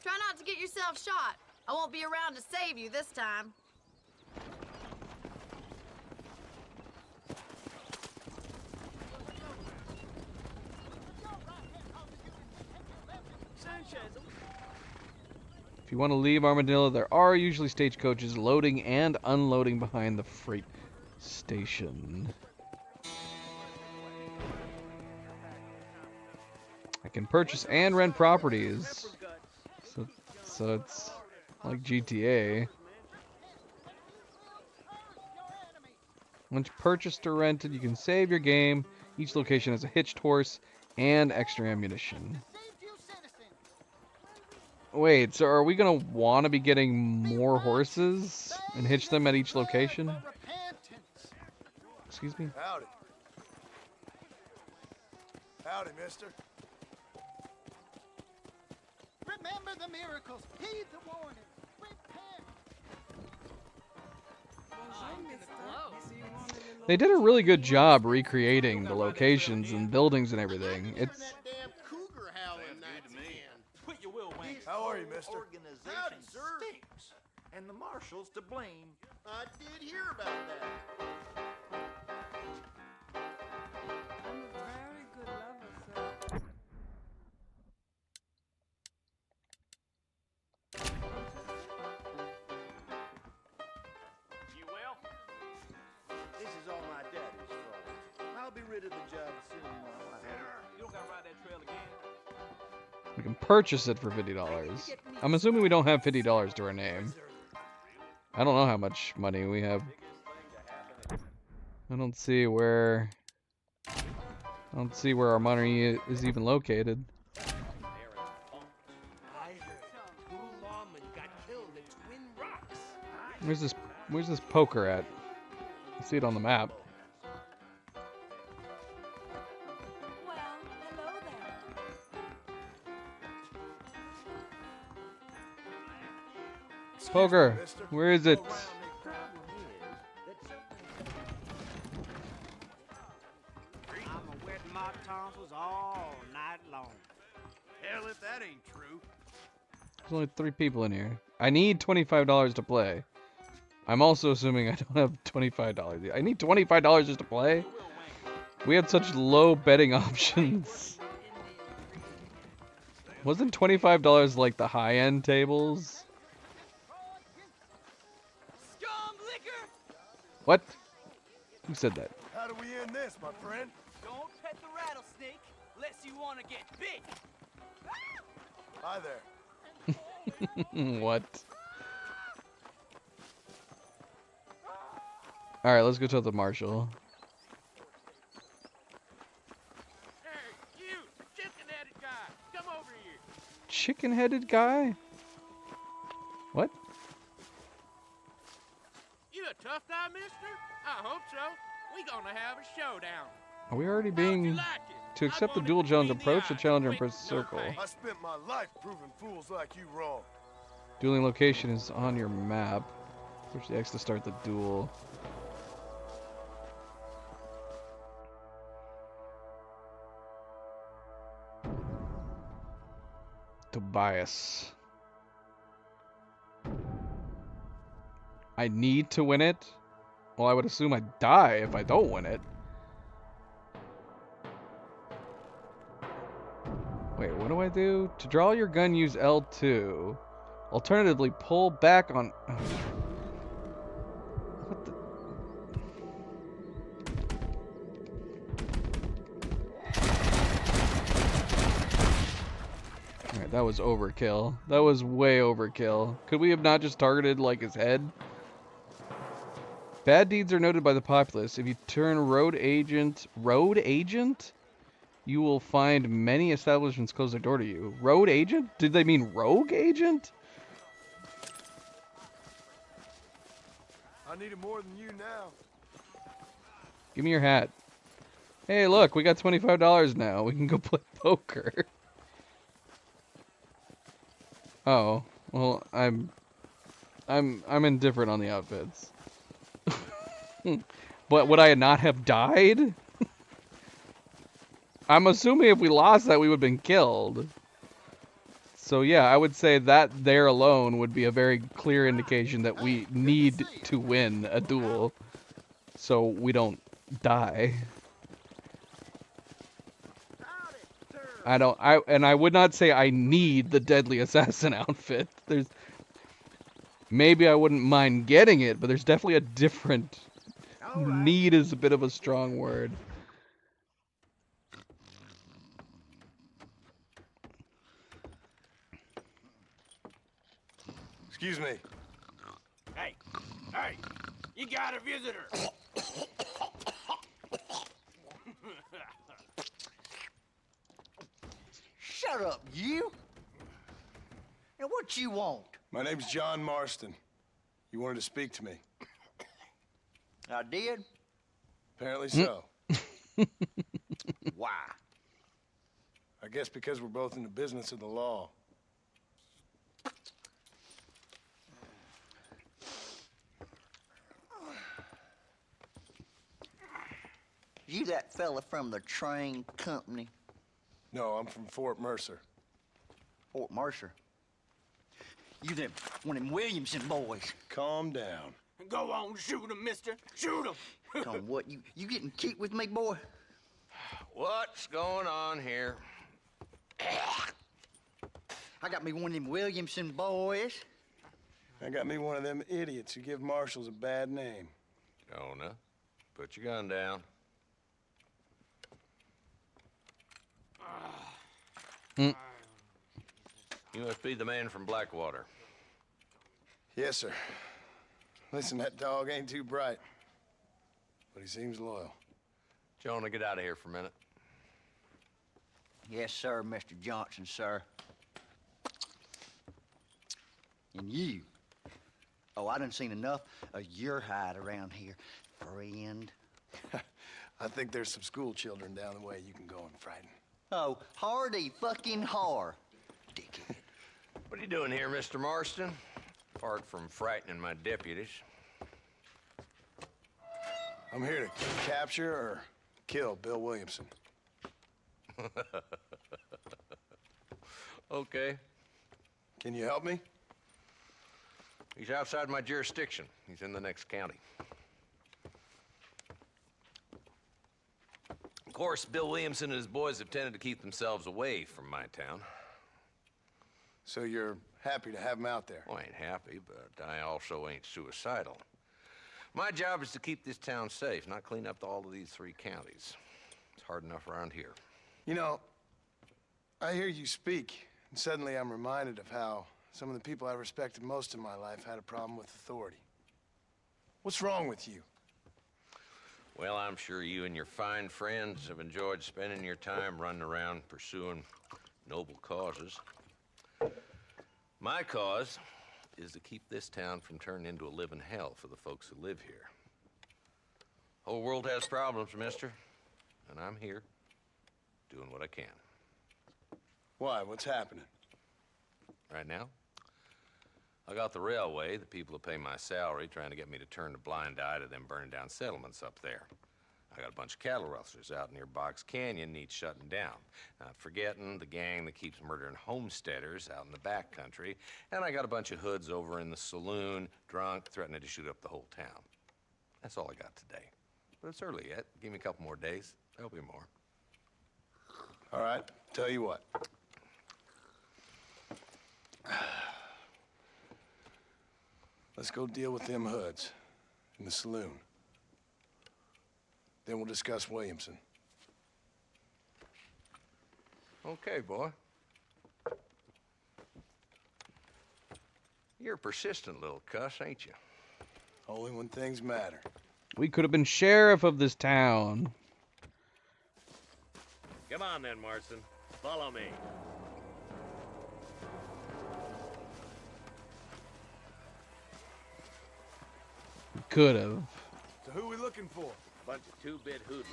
K: Try not to get yourself shot. I won't be around to save you this time.
A: If you want to leave Armadillo, there are usually stagecoaches loading and unloading behind the freight station. I can purchase and rent properties. So it's like GTA. Once purchased or rented, you can save your game. Each location has a hitched horse and extra ammunition. Wait, so are we gonna want to be getting more horses and hitch them at each location? Excuse me?
G: Howdy. Howdy, mister.
L: Remember the miracles. Heed the warning. Repent.
A: They did a really good job recreating the locations and buildings and everything. It's
G: How are you, mister?
M: Howdy, sir. Stinks. And the marshal's to blame. I did hear about that.
L: I'm a very good lover, sir.
J: You will?
M: This is all my daddy's fault. I'll be rid of the job soon, Mama.
J: You don't gotta ride that trail again.
A: we can purchase it for $50. I'm assuming we don't have $50 to our name. I don't know how much money we have. I don't see where our money is even located. Where's this poker at? I see it on the map.
B: Well, hello there.
A: Poker, where is it?
J: I'm wetting my tonsils all night long.
F: Hell if that ain't true.
A: There's only 3 people in here. I need $25 to play. I'm also assuming I don't have $25. I need $25 just to play? We had such low betting options. Wasn't $25 like the high-end tables? What? Who said that?
M: How do we end this, my friend?
J: Don't pet the rattlesnake unless you want to get bit.
M: Hi there.
A: What? Alright, let's go tell the marshal.
F: Hey, you, chicken-headed guy, come over here.
A: Chicken-headed guy? What?
F: You a tough guy, mister? I hope so. We gonna have a showdown.
A: Are we already being... To accept the duel challenge, approach the challenger and press circle.
M: I spent my life proving fools like you wrong.
A: Dueling location is on your map. Push the X to start the duel. Tobias. I need to win it? Well, I would assume I die if I don't win it. Wait, what do I do? To draw your gun, use L2. Alternatively, pull back on... What the... Alright, that was overkill. That was way overkill. Could we have not just targeted, like, his head? Bad deeds are noted by the populace. If you turn road agent... Road agent? You will find many establishments close their door to you. Road agent? Did they mean rogue agent?
M: I need it more than you now.
A: Give me your hat. Hey, look, we got $25 now. We can go play poker. Oh, well, I'm indifferent on the outfits. But would I not have died? I'm assuming if we lost that, we would have been killed. So yeah, I would say that there alone would be a very clear indication that we need to win a duel so we don't die. I would not say I need the deadly assassin outfit. Maybe I wouldn't mind getting it, but there's definitely a different... Need is a bit of a strong word.
M: Excuse me.
J: Hey, you got a visitor.
L: Shut up, you. And what you want?
G: My name's John Marston. You wanted to speak to me.
L: I did?
G: Apparently so.
L: Why?
G: I guess because we're both in the business of the law.
L: You that fella from the train company?
G: No, I'm from Fort Mercer.
L: Fort Mercer? You them one of them Williamson boys?
G: Calm down.
J: Go on, shoot him, mister. Shoot him.
L: On what? You getting cute with me, boy?
J: What's going on here?
L: I got me one of them Williamson boys.
G: I got me one of them idiots who give marshals a bad name.
E: Jonah, put your gun down. You must be the man from Blackwater.
G: Yes, sir. Listen, that dog ain't too bright, but he seems loyal.
E: Jonah, get out of here for a minute.
L: Yes, sir, Mr. Johnson, sir. And you. Oh, I done seen enough of your hide around here, friend.
G: I think there's some school children down the way you can go and frighten.
L: Oh, hardy fucking har. Dickhead.
E: What are you doing here, Mr. Marston? Apart from frightening my deputies.
G: I'm here to capture or kill Bill Williamson.
N: Okay.
G: Can you help me?
N: He's outside my jurisdiction. He's in the next county. Of course, Bill Williamson and his boys have tended to keep themselves away from my town.
G: So you're happy to have him out there?
N: Well, I ain't happy, but I also ain't suicidal. My job is to keep this town safe, not clean up all of these 3 counties. It's hard enough around here.
G: You know, I hear you speak, and suddenly I'm reminded of how some of the people I respected most in my life had a problem with authority. What's wrong with you?
N: Well, I'm sure you and your fine friends have enjoyed spending your time running around pursuing noble causes. My cause is to keep this town from turning into a living hell for the folks who live here. Whole world has problems, mister, and I'm here doing what I can.
G: Why? What's happening?
N: Right now, I got the railway, the people who pay my salary, trying to get me to turn a blind eye to them burning down settlements up there. I got a bunch of cattle rustlers out near Box Canyon needs shutting down. Not forgetting the gang that keeps murdering homesteaders out in the back country. And I got a bunch of hoods over in the saloon, drunk, threatening to shoot up the whole town. That's all I got today. But it's early yet. Give me a couple more days. There'll be more.
G: All right, tell you what. Let's go deal with them hoods in the saloon. Then we'll discuss Williamson.
N: Okay, boy. You're a persistent little cuss, ain't you?
G: Only when things matter.
A: We could have been sheriff of this town.
O: Come on then, Marston. Follow me.
A: Could have.
M: So who we looking for?
O: Bunch of two-bit hoodlums,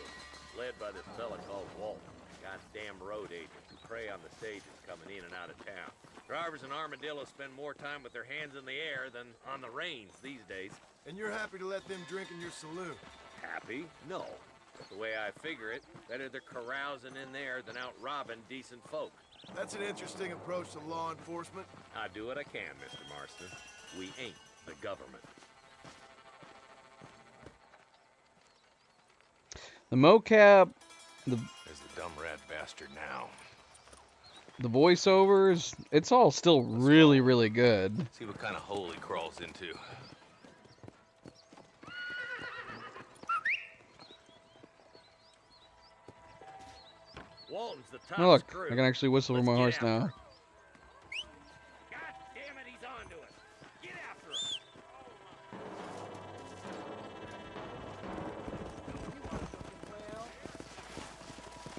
O: led by this fella called Walt. Goddamn road agents who prey on the stages coming in and out of town. Drivers in Armadillo spend more time with their hands in the air than on the reins these days.
M: And you're happy to let them drink in your saloon?
O: Happy? No. But the way I figure it, better they're carousing in there than out robbing decent folk.
M: That's an interesting approach to law enforcement.
O: I do what I can, Mr. Marston. We ain't the government.
A: The mocap,
N: There's the dumb rat bastard now.
A: the voiceovers, it's all still really, really good.
N: See what kind of hole he crawls into.
O: Walton's the top
A: Oh, look,
O: screw.
A: I can actually whistle for my horse now.
O: God damn it, he's on to us. Get after him.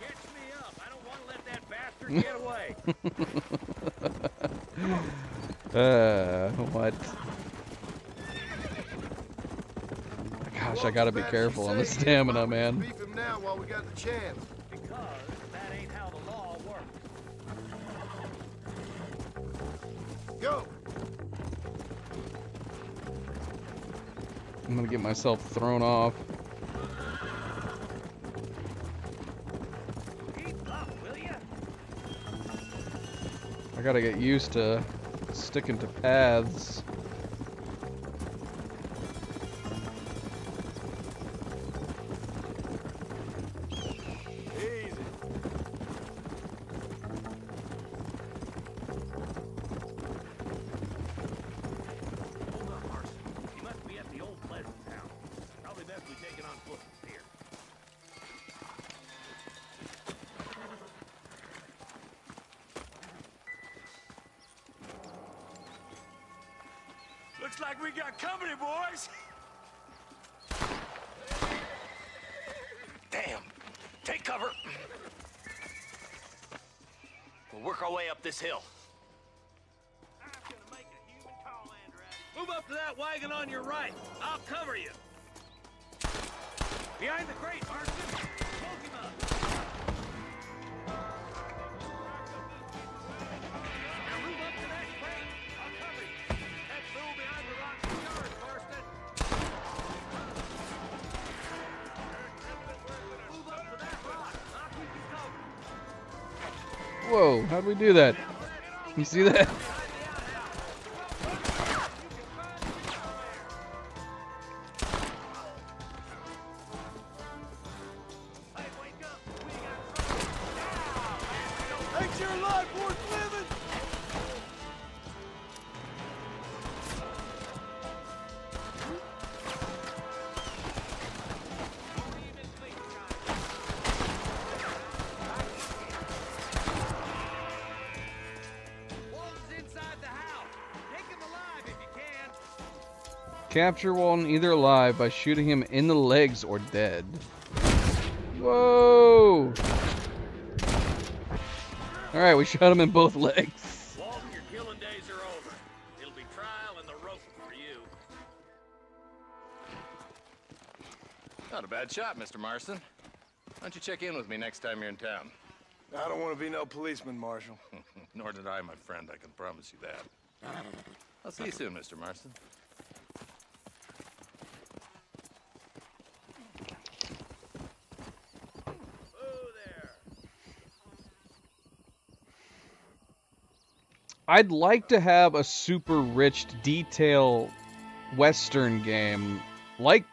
O: Catch me up. I don't want to let that bastard get away.
A: What? Gosh, I gotta be careful on the stamina, man.
M: Beef him now while we got the chance.
O: Because that ain't how the law works.
M: Go!
A: I'm gonna get myself thrown off.
O: Keep up, will ya?
A: I gotta get used to sticking to paths.
M: Easy.
O: Hold on, Marston. You must be at the old Pleasant Town. Probably best we take it on foot from here.
M: Looks like we got company, boys.
H: Damn. Take cover. We'll work our way up this hill.
O: I'm gonna make a human call, Andretti. Move up to that wagon on your right. I'll cover you. Behind the crate, Marston. Smoke him up. Now move up to that crate. I'll cover you. That fool behind the rocks is yours, Marston.
A: Whoa, how'd we do that? You see that?
M: Ain't your life worth living?
A: Capture Walton either alive by shooting him in the legs or dead. Whoa! Alright, we shot him in both legs.
O: Walton, your killing days are over. It'll be trial and the rope for you.
N: Not a bad shot, Mr. Marston. Why don't you check in with me next time you're in town?
G: I don't want to be no policeman, Marshal.
N: Nor did I, my friend. I can promise you that. I'll see you soon, Mr. Marston.
A: I'd like to have a super rich detail Western game like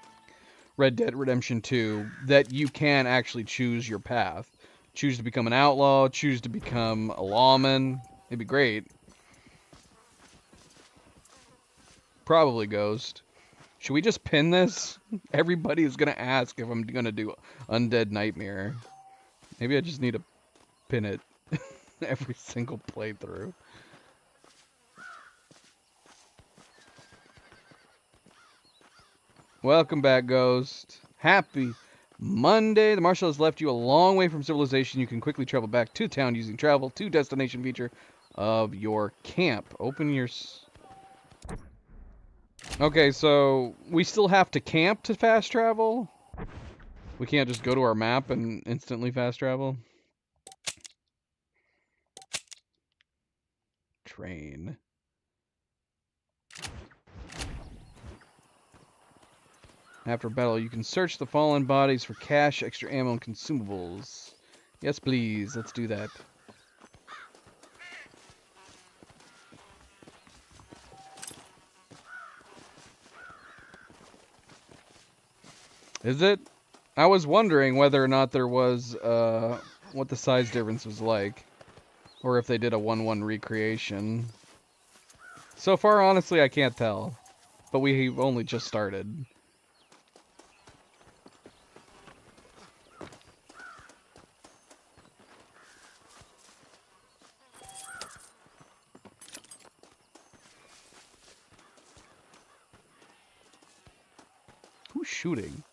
A: Red Dead Redemption 2 that you can actually choose your path. Choose to become an outlaw, choose to become a lawman. It'd be great. Probably Ghost. Should we just pin this? Everybody's gonna ask if I'm gonna do Undead Nightmare. Maybe I just need to pin it every single playthrough. Welcome back, Ghost. Happy Monday. The Marshal has left you a long way from civilization. You can quickly travel back to town using travel to destination feature of your camp. Open your... Okay, so we still have to camp to fast travel? We can't just go to our map and instantly fast travel? Train. After battle, you can search the fallen bodies for cash, extra ammo, and consumables. Yes, please. Let's do that. Is it? I was wondering whether or not there was, what the size difference was like. Or if they did a 1-1 recreation. So far, honestly, I can't tell. But we've only just started. Who's shooting?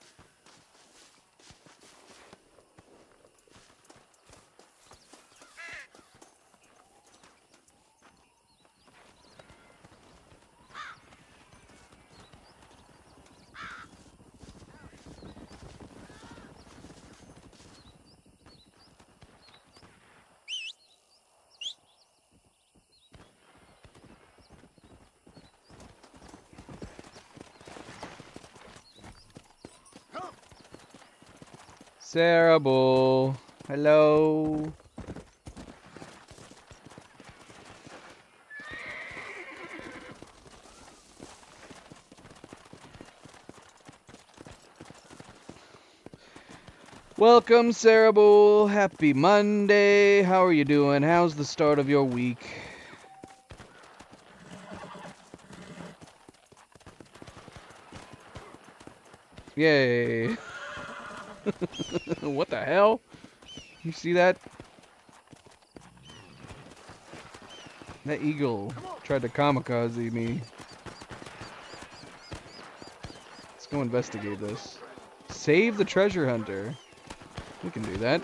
A: Sarah Bull. Hello. Welcome, Sarah Bull. Happy Monday. How are you doing? How's the start of your week? Yay. What the hell? You see that? That eagle tried to kamikaze me. Let's go investigate this. Save the treasure hunter. We can do that.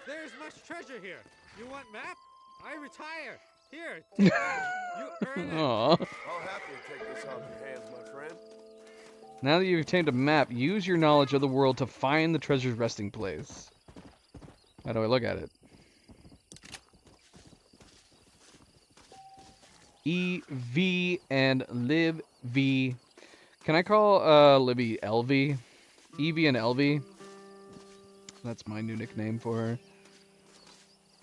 P: There's much treasure here. You want map? I retire.
O: Here, take it. You earned it.
A: Aw.
E: I'll happily take this off your hands, my friend.
A: Now that you've obtained a map, use your knowledge of the world to find the treasure's resting place. How do I look at it? E, V, and Liv, V. Can I call Libby LV? Evie and LV? That's my new nickname for her.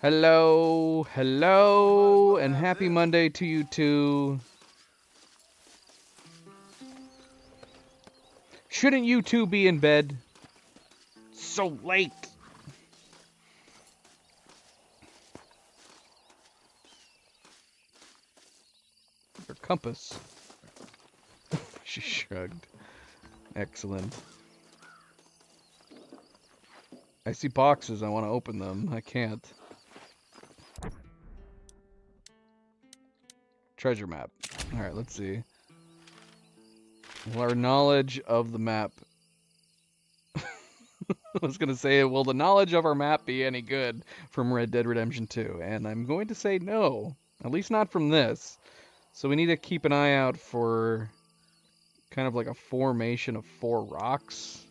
A: Hello, hello, and happy Monday to you too. Shouldn't you two be in bed? So late. Your compass. She shrugged. Excellent. I see boxes. I want to open them. I can't. Treasure map. Alright, let's see. Will our knowledge of the map... I was going to say, will the knowledge of our map be any good from Red Dead Redemption 2? And I'm going to say no. At least not from this. So we need to keep an eye out for kind of like a formation of 4 rocks.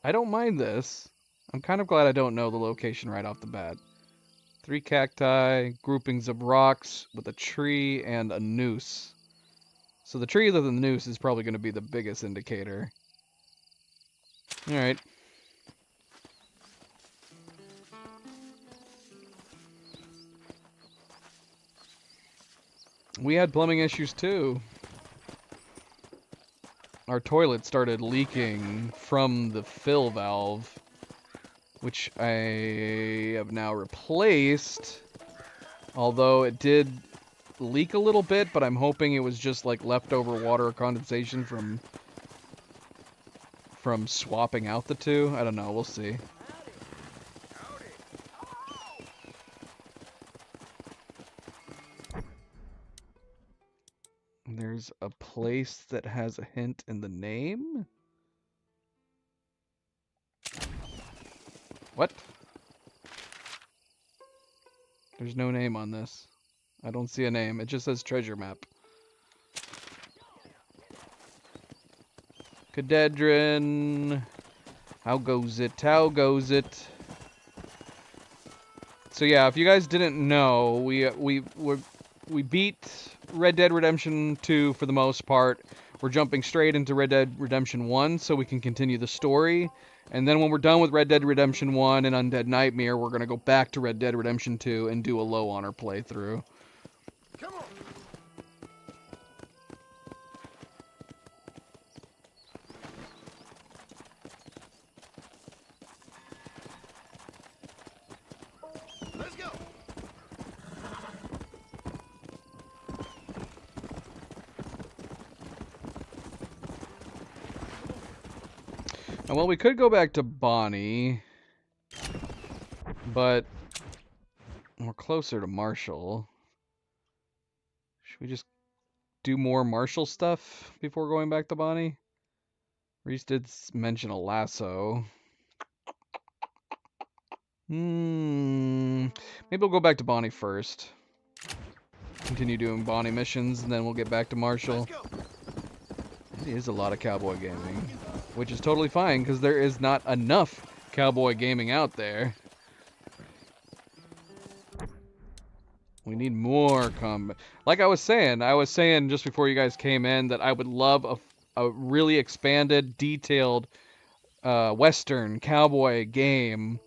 A: I don't mind this. I'm kind of glad I don't know the location right off the bat. 3 cacti, groupings of rocks with a tree and a noose. So the tree other than the noose is probably going to be the biggest indicator. Alright. We had plumbing issues too. Our toilet started leaking from the fill valve, which I have now replaced. Although it did leak a little bit, but I'm hoping it was just like leftover water condensation from swapping out the two. I don't know, we'll see. There's a place that has a hint in the name? What? There's no name on this. I don't see a name. It just says treasure map. Cadedrin. How goes it? How goes it? So yeah, if you guys didn't know, we beat Red Dead Redemption 2 for the most part. We're jumping straight into Red Dead Redemption 1 so we can continue the story. And then when we're done with Red Dead Redemption 1 and Undead Nightmare, we're going to go back to Red Dead Redemption 2 and do a low honor playthrough.
G: Come on. Let's go.
A: Well, we could go back to Bonnie, but we're closer to Marshall. Should we just do more Marshall stuff before going back to Bonnie? Reese did mention a lasso. Maybe we'll go back to Bonnie first. Continue doing Bonnie missions, and then we'll get back to Marshall. It is a lot of cowboy gaming, which is totally fine, because there is not enough cowboy gaming out there. We need more combat. Like I was saying just before you guys came in, that I would love a really expanded, detailed Western cowboy game,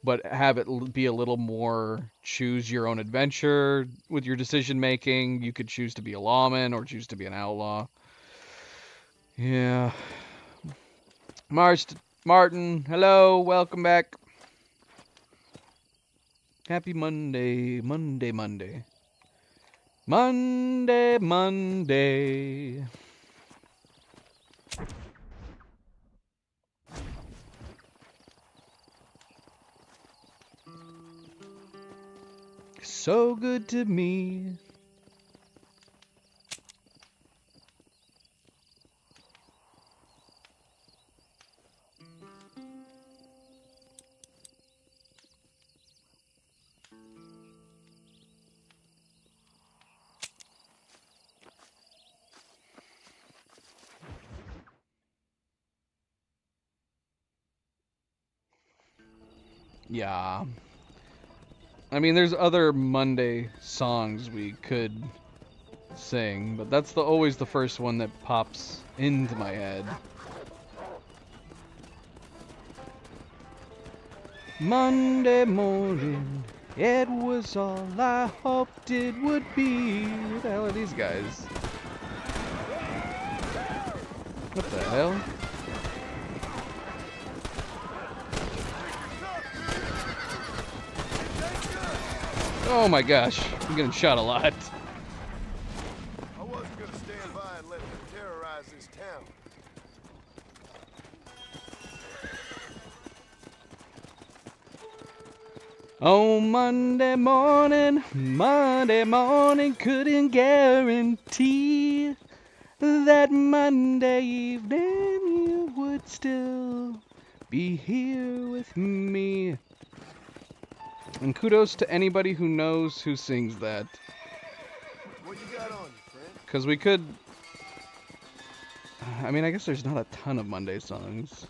A: but have it be a little more choose your own adventure with your decision making. You could choose to be a lawman or choose to be an outlaw. Yeah. Martin, hello, welcome back. Happy Monday, Monday. So good to me. Yeah. I mean, there's other Monday songs we could sing, but that's always the first one that pops into my head. Monday morning, it was all I hoped it would be. Who the hell are these guys? What the hell? Oh my gosh, I'm getting shot a lot.
G: I wasn't gonna stand by and let them terrorize this town.
A: Oh, Monday morning, couldn't guarantee that Monday evening you would still be here with me. And kudos to anybody who knows who sings that.
G: What you got on you, friend?
A: Because we could... I mean, I guess there's not a ton of Monday songs.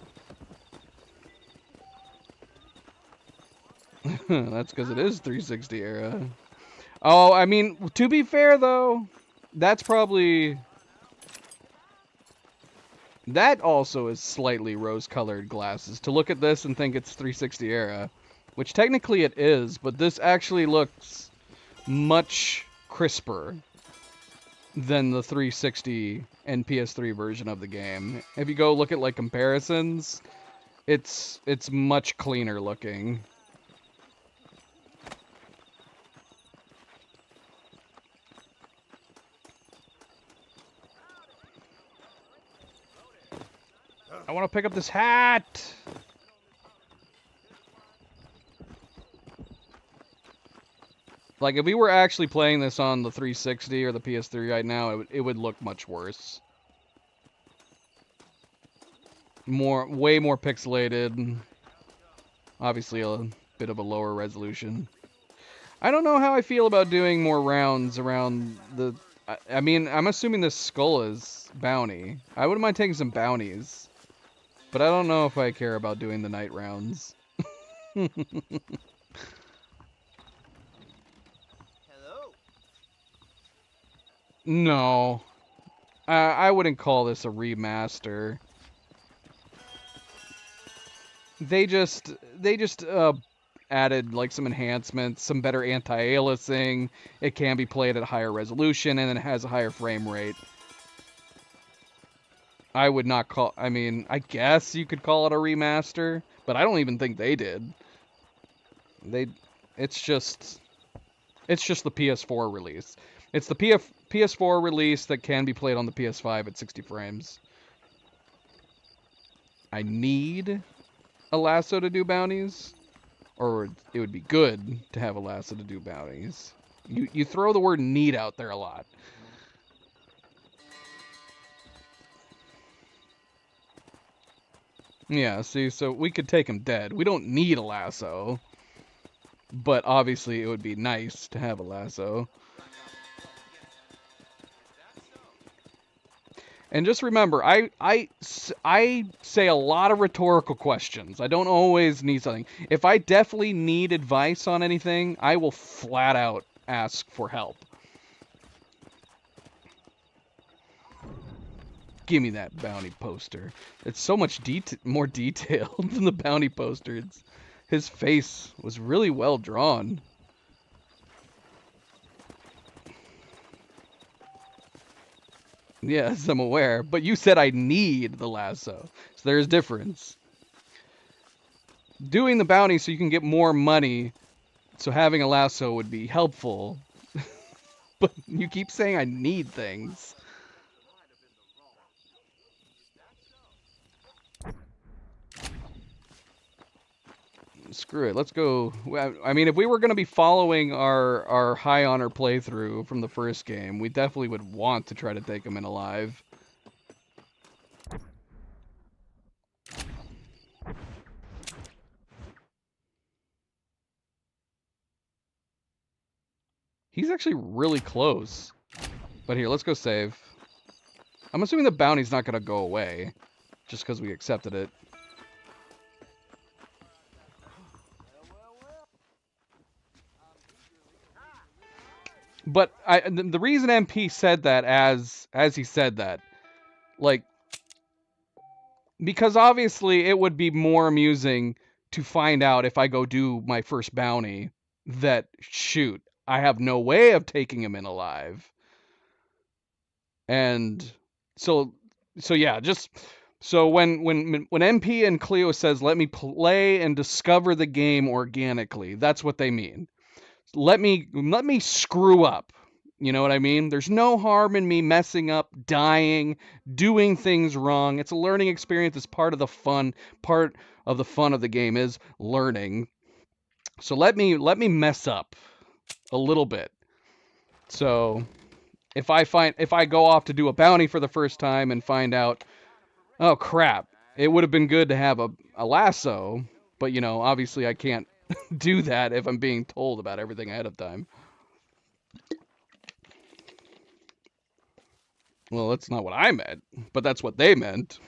A: That's because it is 360 era. Oh, I mean, to be fair, though, that's probably... That also is slightly rose-colored glasses. To look at this and think it's 360 era. Which technically it is, but this actually looks much crisper than the 360 and PS3 version of the game. If you go look at, like, comparisons, it's much cleaner looking. I want to pick up this hat! Like, if we were actually playing this on the 360 or the PS3 right now, it would look much worse. Way more pixelated. Obviously, a bit of a lower resolution. I don't know how I feel about doing more rounds around the... I mean, I'm assuming this skull is bounty. I wouldn't mind taking some bounties. But I don't know if I care about doing the night rounds. No. I wouldn't call this a remaster. They just added like some enhancements, some better anti-aliasing. It can be played at a higher resolution and it has a higher frame rate. I would not call, I mean, I guess you could call it a remaster, but I don't even think they did. It's just the PS4 release. It's the PS4 release that can be played on the PS5 at 60 frames. I need a lasso to do bounties, or it would be good to have a lasso to do bounties. You throw the word need out there a lot. Yeah, see, so we could take him dead. We don't need a lasso, but obviously it would be nice to have a lasso. And just remember, I say a lot of rhetorical questions. I don't always need something. If I definitely need advice on anything, I will flat out ask for help. Give me that bounty poster. It's so much more detailed than the bounty poster. His face was really well drawn. Yes, I'm aware, but you said I need the lasso, so there's a difference. Doing the bounty so you can get more money, so having a lasso would be helpful, but you keep saying I need things. Screw it, let's go. I mean, if we were going to be following our high honor playthrough from the first game, we definitely would want to try to take him in alive. He's actually really close. But here, let's go save. I'm assuming the bounty's not going to go away, just because we accepted it. But the reason MP said that as he said that, like, because obviously it would be more amusing to find out if I go do my first bounty that, shoot, I have no way of taking him in alive. And so yeah, just so when MP and Cleo says let me play and discover the game organically, that's what they mean. Let me screw up. You know what I mean? There's no harm in me messing up, dying, doing things wrong. It's a learning experience. It's part of the fun. Part of the fun of the game is learning. So let me mess up a little bit. So if I go off to do a bounty for the first time and find out, oh crap, it would have been good to have a lasso, but you know, obviously I can't do that if I'm being told about everything ahead of time. Well, that's not what I meant, but that's what they meant.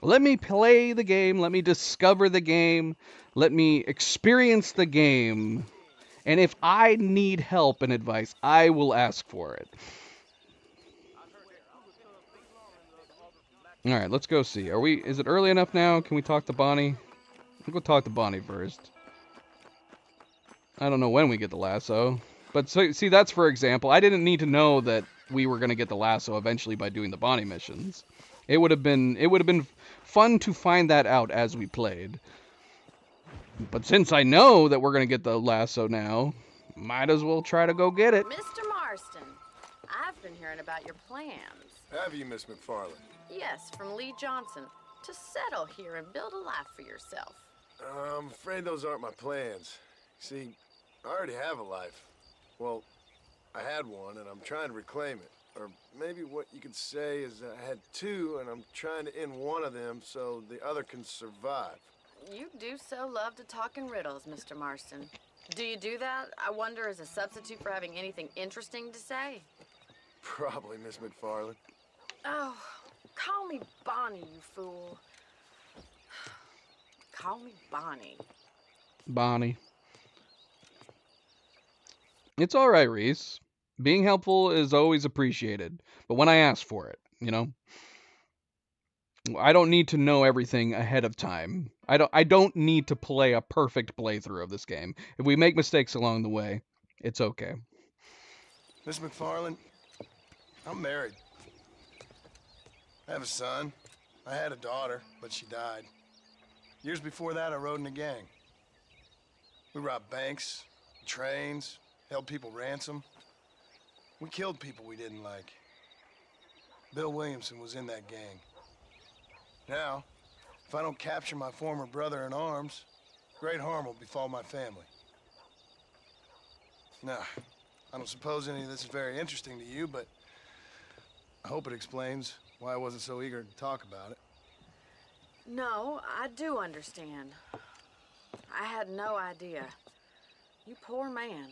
A: Let me play the game, let me discover the game, let me experience the game, and if I need help and advice, I will ask for it. Alright, let's go see. Is it early enough now? Can we talk to Bonnie? We'll go talk to Bonnie first. I don't know when we get the lasso. But so, see, that's for example. I didn't need to know that we were going to get the lasso eventually by doing the Bonnie missions. It would have been fun to find that out as we played. But since I know that we're going to get the lasso now, might as well try to go get it.
I: Mr. Marston, I've been hearing about your plans.
G: Have you, Miss McFarland?
I: Yes, from Lee Johnson, to settle here and build a life for yourself.
G: I'm afraid those aren't my plans. See, I already have a life. Well, I had one, and I'm trying to reclaim it. Or maybe what you could say is I had two, and I'm trying to end one of them so the other can survive.
I: You do so love to talk in riddles, Mr. Marston. Do you do that, I wonder, as a substitute for having anything interesting to say?
G: Probably, Miss McFarland.
I: Oh, call me Bonnie, you fool. Call me Bonnie.
A: Bonnie. It's all right, Reese. Being helpful is always appreciated, but when I ask for it, you know? I don't need to know everything ahead of time. I don't need to play a perfect playthrough of this game. If we make mistakes along the way, it's okay.
G: Miss McFarland, I'm married. I have a son. I had a daughter, but she died. Years before that, I rode in a gang. We robbed banks, trains, held people ransom. We killed people we didn't like. Bill Williamson was in that gang. Now, if I don't capture my former brother in arms, great harm will befall my family. Now, I don't suppose any of this is very interesting to you, but I hope it explains why I wasn't so eager to talk about it.
I: No, I do understand. I had no idea. You poor man.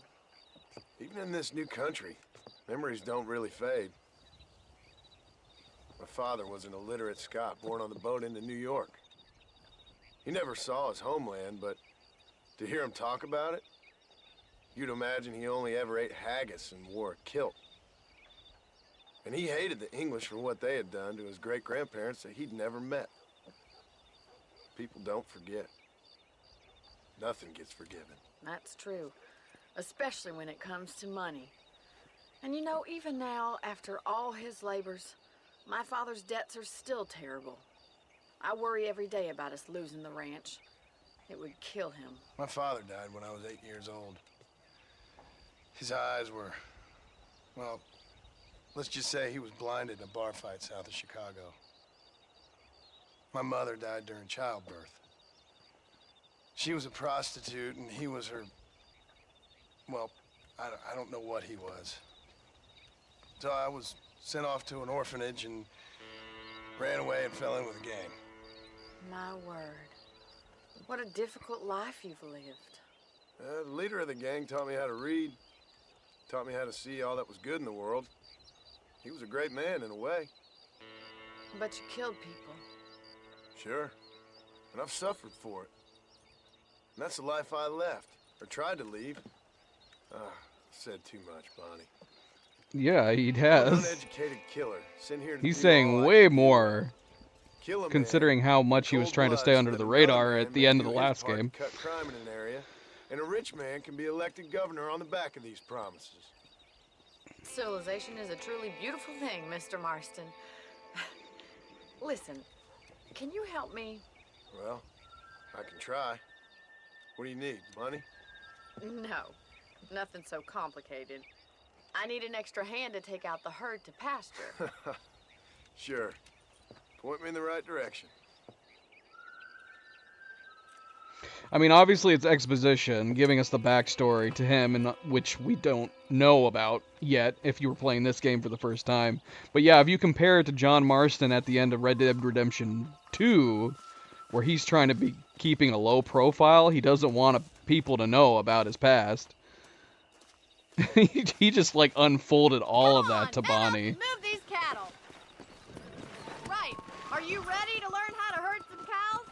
G: Even in this new country, memories don't really fade. My father was an illiterate Scot born on the boat into New York. He never saw his homeland, but to hear him talk about it, you'd imagine he only ever ate haggis and wore a kilt. And he hated the English for what they had done to his great-grandparents that he'd never met. People don't forget. Nothing gets forgiven.
I: That's true, especially when it comes to money. And you know, even now, after all his labors, my father's debts are still terrible. I worry every day about us losing the ranch. It would kill him.
G: My father died when I was 8 years old. His eyes were, well, let's just say he was blinded in a bar fight south of Chicago. My mother died during childbirth. She was a prostitute and he was her, well, I don't know what he was. So I was sent off to an orphanage and ran away and fell in with a gang.
I: My word. What a difficult life you've lived.
G: The leader of the gang taught me how to read, taught me how to see all that was good in the world. He was a great man in a way.
I: But you killed people.
G: Sure. And I've suffered for it. And that's the life I left, or tried to leave. Said too much, Bonnie.
A: Yeah, he
G: An
A: has.
G: uneducated killer. Sent here to
A: He's
G: do
A: saying
G: all I
A: way
G: can do.
A: more,
G: Kill a man,
A: considering how much he was
G: cold
A: trying to
G: blood
A: stay
G: so
A: under
G: that
A: the
G: another
A: radar
G: man
A: at the
G: may
A: end of
G: do
A: the
G: his
A: last
G: part to
A: game.
G: cut crime in an area, and a rich man can be elected governor on the back of these promises.
I: Civilization is a truly beautiful thing, Mr. Marston. Listen, can you help me?
G: Well, I can try. What do you need? Money?
I: No, nothing so complicated. I need an extra hand to take out the herd to pasture.
G: Sure. Point me in the right direction.
A: I mean, obviously it's exposition, giving us the backstory to him, and which we don't know about yet if you were playing this game for the first time. But yeah, if you compare it to John Marston at the end of Red Dead Redemption 2, where he's trying to be keeping a low profile, he doesn't want people to know about his past. He just like unfolded all of that to Bonnie.
K: Move these cattle. Right. Are you ready to learn how to herd some cows?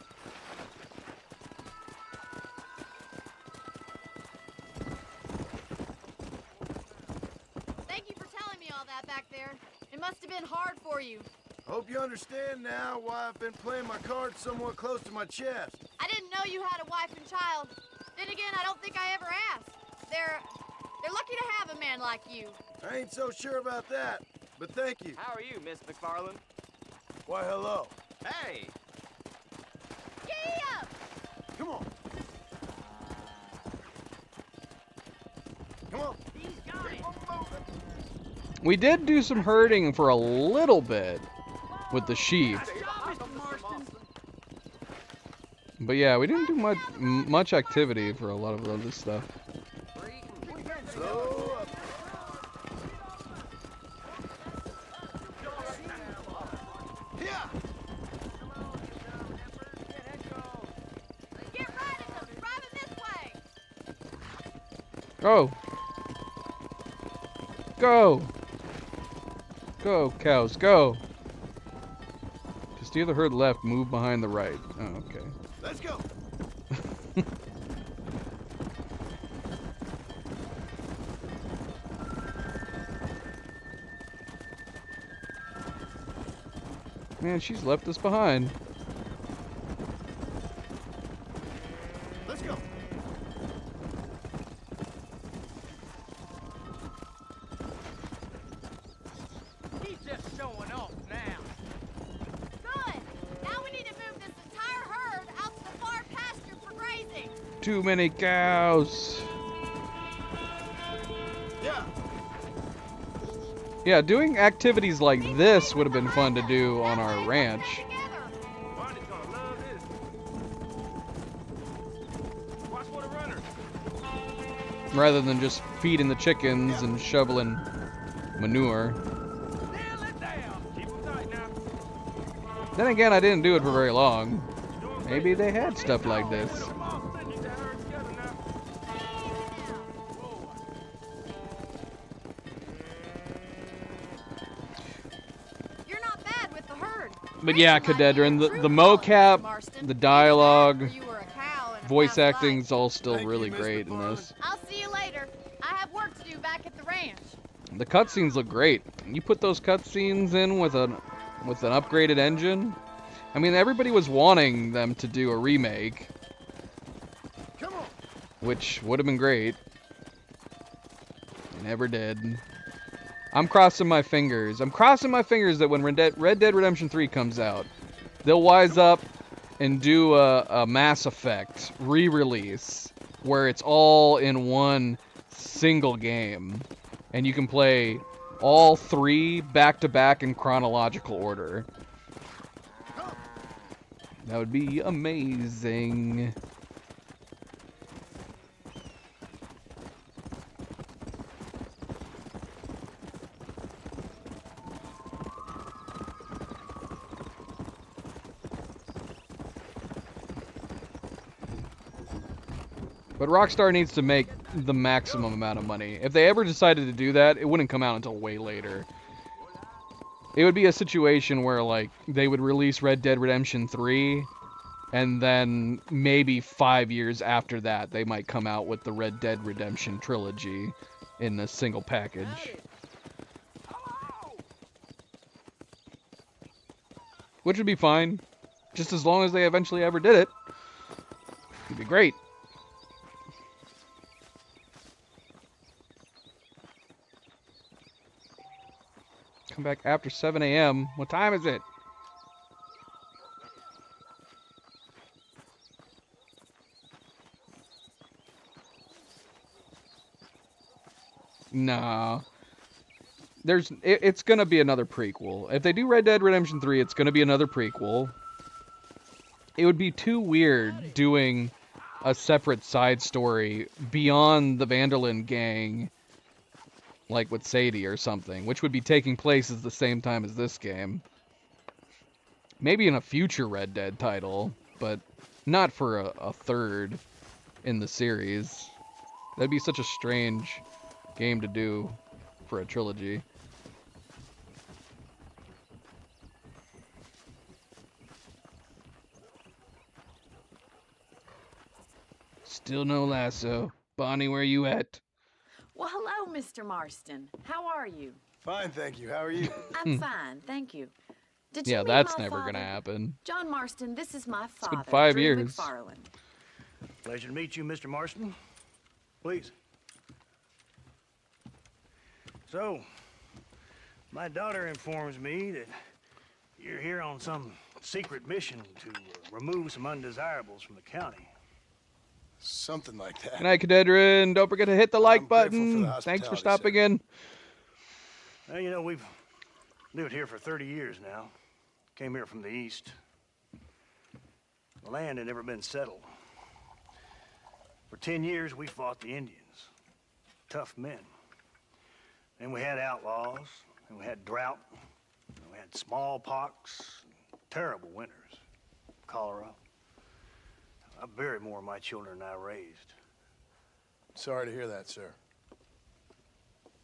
K: Thank you for telling me all that back there. It must have been hard for you.
G: Hope you understand now why I've been playing my cards somewhat close to my chest.
K: I didn't know you had a wife and child. Then again, I don't think I ever asked. They're lucky to have a man like you.
G: I ain't so sure about that, but thank you.
J: How are you, Miss McFarland?
G: Why, hello.
J: Hey!
K: Giddy up!
G: Come on. Come on.
J: He's got it.
A: We did do some herding for a little bit with the sheep. But yeah, we didn't do much activity for a lot of this stuff.
G: Slow up. Yeah.
K: Get riding them! Driving this way!
A: Go! Go! Go, cows, go! To steer the herd left, move behind the right. Oh, okay.
G: Let's go.
A: Man, she's left us behind.
G: Let's go.
J: He's just showing off now.
K: Good! Now we need to move this entire herd out to the far pasture for grazing.
A: Too many cows.
G: Yeah.
A: Yeah, doing activities like this would have been fun to do on our ranch.
F: Bonnie's gonna love this. Watch for the runners.
A: Rather than just feeding the chickens and shoveling manure.
F: Nail it down. Keep them tight now.
A: Then again, I didn't do it for very long. Maybe they had stuff like this.
F: Come on, let's get that herd together now.
K: You're not bad with the herd.
A: But yeah, Cadedrin, the mocap, the dialogue, voice acting's all still really great in this.
K: I'll see you later. I have work to do back at the ranch.
A: The cutscenes look great. You put those cutscenes in with an upgraded engine. I mean, everybody was wanting them to do a remake,
G: Come on.
A: which would have been great. They never did. I'm crossing my fingers. I'm crossing my fingers that when Red Dead Redemption 3 comes out, they'll wise up and do a Mass Effect re-release where it's all in one single game, and you can play all three back-to-back in chronological order. That would be amazing. But Rockstar needs to make the maximum amount of money. If they ever decided to do that, it wouldn't come out until way later. It would be a situation where, like, they would release Red Dead Redemption 3 And then maybe 5 years after that, they might come out with the Red Dead Redemption trilogy in a single package. Which would be fine, just as long as they eventually ever did it. It'd be great. Come back after 7 a.m. What time is it? No. It's gonna be another prequel. If they do Red Dead Redemption 3, it's gonna be another prequel. It would be too weird doing a separate side story beyond the Van der Linde gang, like with Sadie or something, which would be taking place at the same time as this game. Maybe in a future Red Dead title, but not for a third in the series. That'd be such a strange game to do for a trilogy. Still no lasso. Bonnie, where you at?
I: Well, hello, Mr. Marston. How are you?
G: Fine, thank you. How are you?
I: I'm fine, thank you. Did you
A: Yeah,
I: meet
A: that's
I: my
A: never
I: father?
A: gonna happen.
I: John Marston, this is my
A: It's been
I: father,
A: 5
I: Drew
A: years.
I: McFarland.
P: Pleasure to meet you, Mr. Marston. Please. So, my daughter informs me that you're here on some secret mission to remove some undesirables from the county.
G: Something like that.
A: Good night, Cadedrin. Don't forget to hit the like
G: grateful for
A: button.
G: the
A: Thanks for
G: hospitality,
A: stopping in.
P: Well, you know, we've lived here for 30 years now. Came here from the east. The land had never been settled. For 10 years, we fought the Indians. Tough men. Then we had outlaws, and we had drought, and we had smallpox, terrible winters, cholera. I buried more of my children than I raised.
G: Sorry to hear that, sir.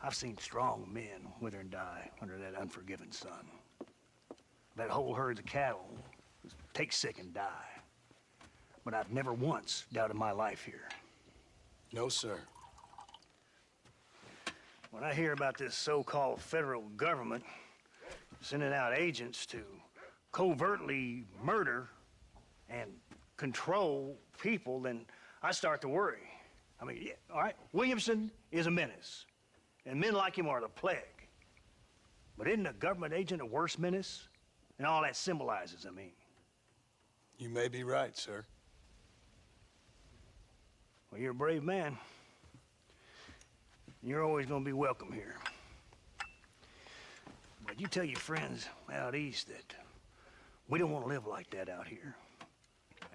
P: I've seen strong men wither and die under that unforgiving sun. That whole herds of cattle just take sick and die. But I've never once doubted my life here.
G: No, sir.
P: When I hear about this so-called federal government sending out agents to covertly murder and control people, then I start to worry. I mean, yeah, all right, Williamson is a menace, and men like him are the plague. But isn't a government agent a worse menace? And all that symbolizes, I mean.
G: You may be right, sir.
P: Well, you're a brave man. You're always gonna be welcome here. But you tell your friends out east that we don't want to live like that out here.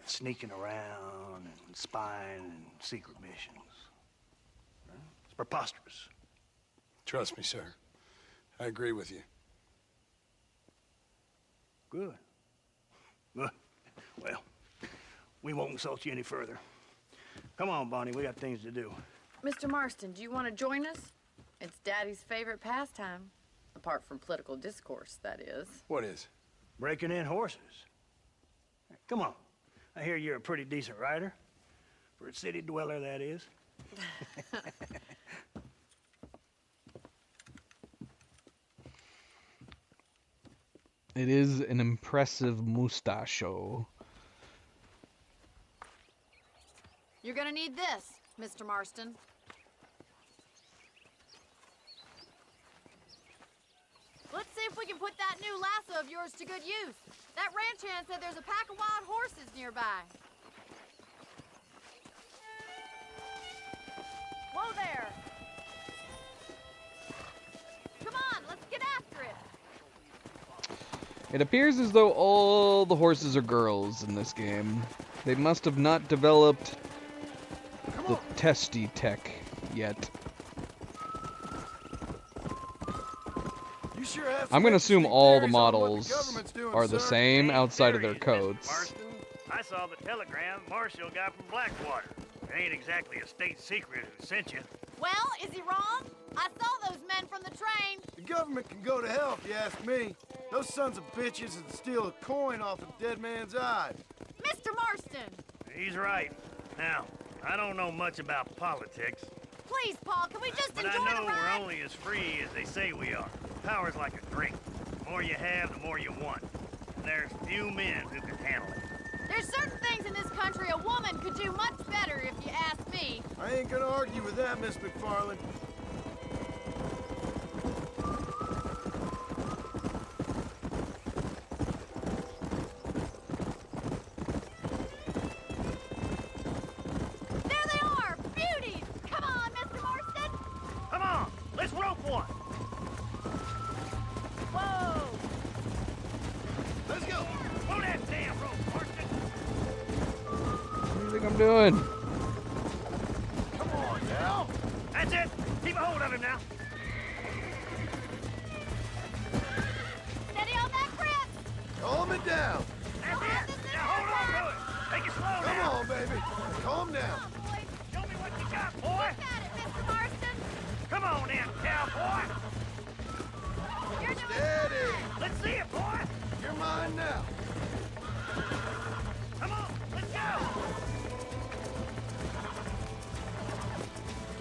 P: Sneaking around and spying and secret missions. It's preposterous.
G: Trust me, sir. I agree with you.
P: Good. Good. Well, we won't insult you any further. Come on, Bonnie, we got things to do.
I: Mr. Marston, do you want to join us? It's Daddy's favorite pastime. Apart from political discourse, that is.
G: What is?
P: Breaking in horses. Come on. I hear you're a pretty decent rider. For a city dweller, that is.
A: It is an impressive mustacho.
K: You're gonna need this, Mr. Marston. Let's see if we can put that new lasso of yours to good use. That ranch hand said there's a pack of wild horses nearby. Whoa there! Come on, let's get after it!
A: It appears as though all the horses are girls in this game. They must have not developed the testy tech yet.
G: Sure have
A: I'm gonna assume all the
G: theories on what
A: models
G: government's doing,
A: are the
G: sir.
A: same outside of their
P: Mr.
A: codes.
P: Marston, I saw the telegram Marshall got from Blackwater. It ain't exactly a state secret who sent you.
K: Well, is he wrong? I saw those men from the train.
G: The government can go to hell if you ask me. Those sons of bitches would steal a coin off a dead man's eye.
K: Mr. Marston! Marston!
P: He's right. Now, I don't know much about politics,
K: Please, Paul, can we just
P: but
K: enjoy
P: I know
K: the
P: we're
K: ride?
P: only as free as they say we are. Power's like a drink. The more you have, the more you want. And there's few men who can handle it.
K: There's certain things in this country a woman could do much better, if you ask me.
G: I ain't gonna argue with that, Miss McFarland.
K: There they are! Beauties! Come on, Mr. Marston!
P: Come on, let's rope one.
K: Whoa!
P: Let's go. Pull that damn rope, Marston.
A: What do you think I'm doing?
P: Come on now. That's it. Keep a hold of him now.
K: Steady on that grip!
G: Calm it down.
P: That's it. Now hold on to it. Take it slow
G: Come
P: now.
G: on, baby. Calm down.
P: Show me what you got, boy.
K: Got it, Mr. Marston!
P: Come on in, cowboy.
K: You're doing
G: Steady.
P: Let's see it, boy.
G: You're mine now.
P: Come on, let's go.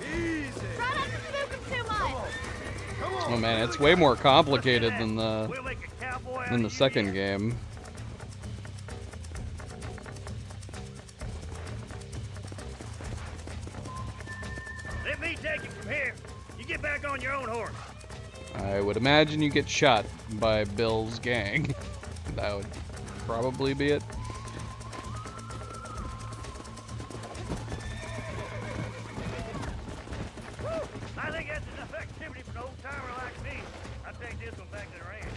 G: Easy.
K: Try not to spook him too much!
G: Come on.
A: Oh man, it's way more complicated than
P: We'll
A: the
P: make a cowboy out
A: than the
P: of you
A: second
P: yet.
A: game.
P: Let me take it from here. You get back on your own horse.
A: I would imagine you get shot by Bill's gang. That would probably be it.
P: I think that's enough activity for an old-timer like me. I'll take this one back to the ranch.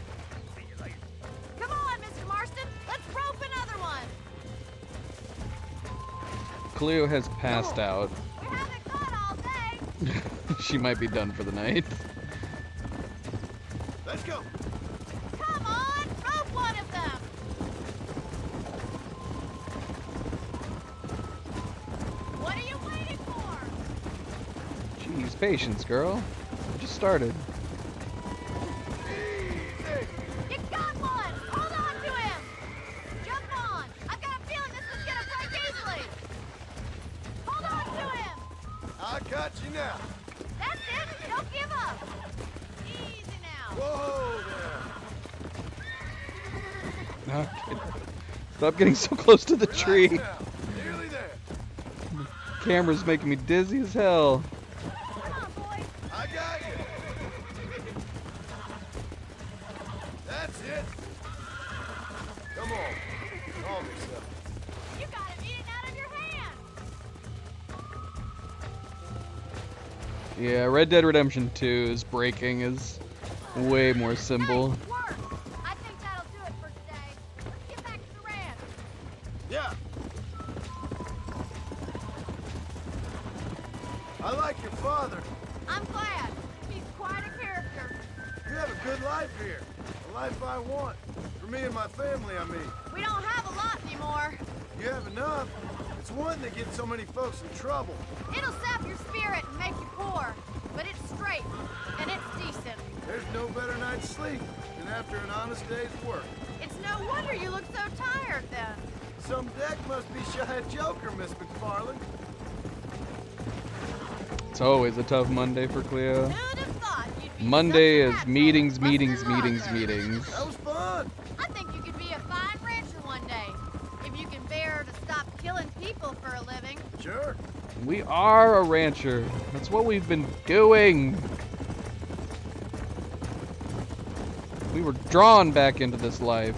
P: See you later.
K: Come on, Mr. Marston! Let's rope another one!
A: Cleo has passed out.
K: We haven't caught all day!
A: She might be done for the night.
G: Let's go.
K: Come on! Rope one of them! What are you waiting for?
A: Jeez, patience, girl. I just started.
K: You got one! Hold on to him! Jump on! I've got a feeling this is gonna break easily! Hold on to him!
G: I got you now.
K: That's it! Don't give up! Easy now!
G: Whoa there.
A: Okay. Stop getting so close to the tree.
G: Relax now. Nearly there.
A: Camera's making me dizzy as hell.
K: Come on, boys!
G: I got you. That's it. Come on. Calm yourself.
K: You got him eating out of your hand!
A: Yeah, Red Dead Redemption 2's braking is way more simple.
K: Nice work! I think that'll do it for today. Let's get back to the ranch.
G: Yeah. I like your father.
K: I'm glad. He's quite a character.
G: You have a good life here. A life I want. For me and my family, I mean.
K: We don't have a lot anymore.
G: You have enough. It's one that gets so many folks in trouble.
K: It'll sap your spirit and make you poor. But it's straight, and it's decent.
G: There's no better night's sleep than after an honest day's work.
K: It's no wonder you look so tired then.
G: Some deck must be shy of Joker, Miss McFarland.
A: It's always a tough Monday for Cleo.
K: Who'd have thought you'd be
A: Monday
K: such a
A: is
K: natural
A: meetings,
K: busting
A: meetings,
K: locker?
A: meetings, meetings.
G: That was fun.
K: I think you could be a fine rancher one day. If you can bear to stop killing people for a living.
G: Sure.
A: We are a rancher. That's what we've been doing. We were drawn back into this life.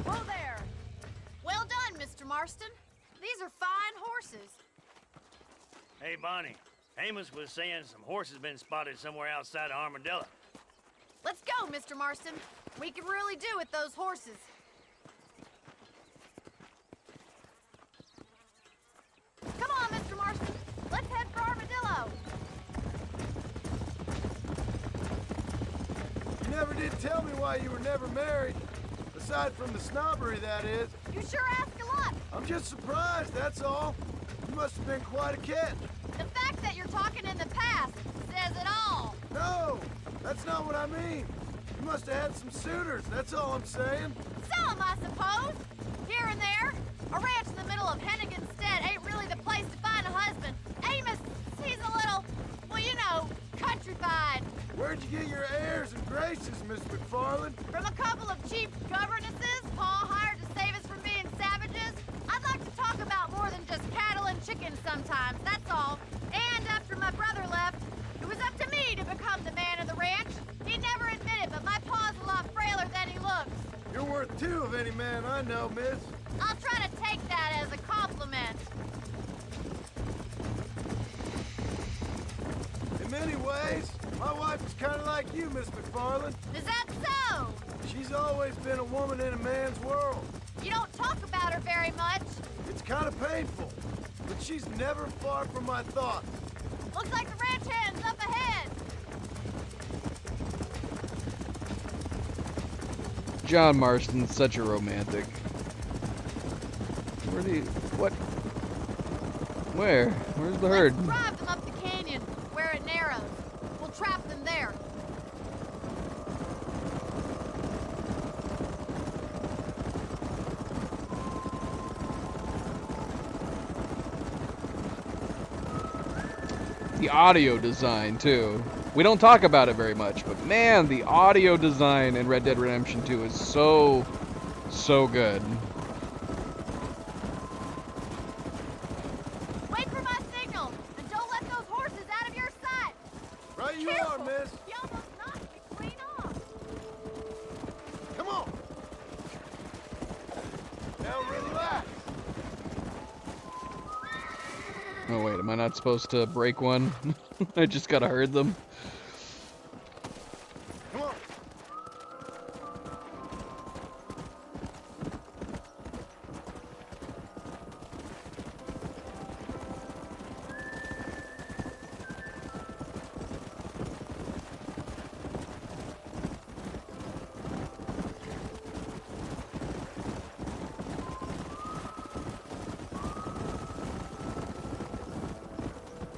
K: Whoa there. Well done, Mr. Marston. These are fine horses.
P: Hey, Bonnie. Amos was saying some horses been spotted somewhere outside of Armadillo.
K: Let's go, Mr. Marston. We can really do with those horses. Come on, Mr. Marston. Let's head for Armadillo.
G: You never did tell me why you were never married. Aside from the snobbery, that is.
K: You sure ask a lot.
G: I'm just surprised, that's all. You must have been quite a catch.
K: The fact that that you're talking in the past. Says it all.
G: No, that's not what I mean. You must have had some suitors, that's all I'm saying.
K: Some, I suppose. Here and there. A ranch in the middle of Hennigan's Stead ain't really the place to find a husband. Amos, he's a little, well, you know, countrified.
G: Where'd you get your airs and graces, Miss McFarland?
K: From a couple of cheap governesses Paul hired to save us from being savages. I'd like to talk about more than just cattle and chickens sometimes, that's all. And after my brother left, it was up to me to become the man of the ranch. He'd never admit it, but my paw's a lot frailer than he looks.
G: You're worth two of any man I know, miss.
K: I'll try to take that as a compliment.
G: In many ways, my wife is kind of like you, Miss McFarland.
K: Is that so?
G: She's always been a woman in a man's world.
K: You don't talk about her very much.
G: It's kind of painful, but she's never far from my thoughts.
K: Looks like the ranch hand's up ahead.
A: John Marston's such a romantic. Where do you... What? Where? Where's the herd?
K: Let's drive them up the canyon, where it narrows. We'll trap them there.
A: The audio design, too. We don't talk about it very much, but man, the audio design in Red Dead Redemption 2 is so good.
K: Wait for my signal, and don't let those horses out of your sight.
G: Right you
K: Careful.
G: are, miss.
K: You almost knocked me clean off.
G: Come on. Now relax.
A: Oh wait, am I not supposed to break one? I just gotta herd them.
G: Come on.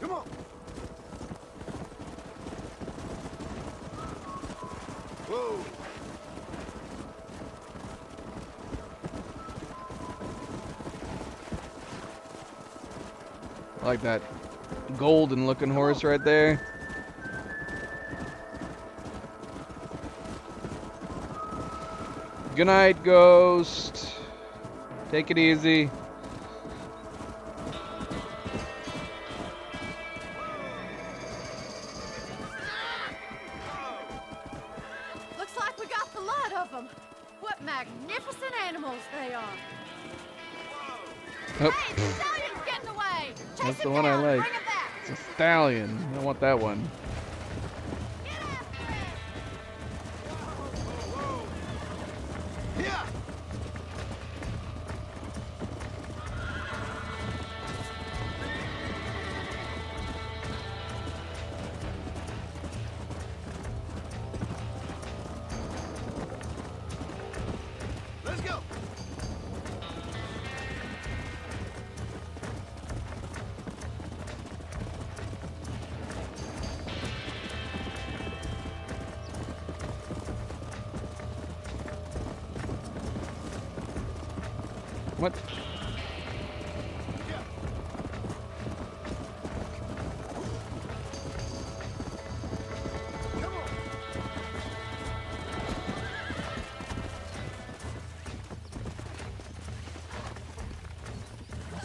G: Come on. Whoa.
A: I like that golden looking horse right there. Good night, Ghost. Take it easy.
K: Looks like we got the lot of them. What magnificent animals they are.
A: Oh,
K: Hey, the stallion's getting away. Chase
A: that's the
K: him
A: one I
K: down.
A: like.
K: Bring him back.
A: It's a stallion. I want that one.
G: Yeah. Let's go.
A: What?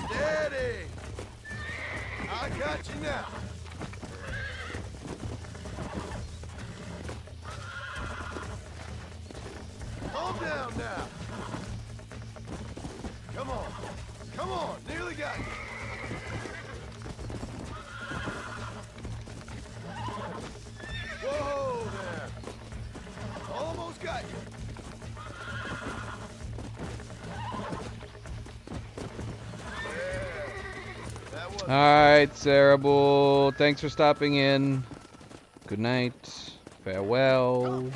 G: Steady. I got you now. Calm down now. Come on. Come on. Nearly got you. Whoa there. Almost got you.
A: Alright, Cerebral. Thanks for stopping in. Good night. Farewell.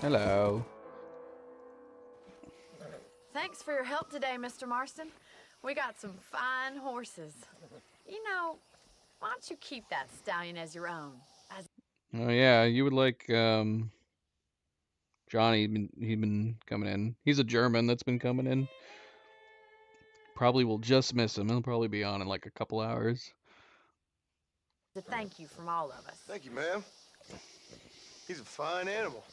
A: Hello.
K: Thanks for your help today, Mr. Marston. We got some fine horses. You know, why don't you keep that stallion as your own?
A: Oh yeah, you would like Johnny. He'd been coming in. He's a German that's been coming in. Probably will just miss him. He'll probably be on in like a couple hours.
K: To thank you from all of us.
G: Thank you, ma'am. He's a fine animal.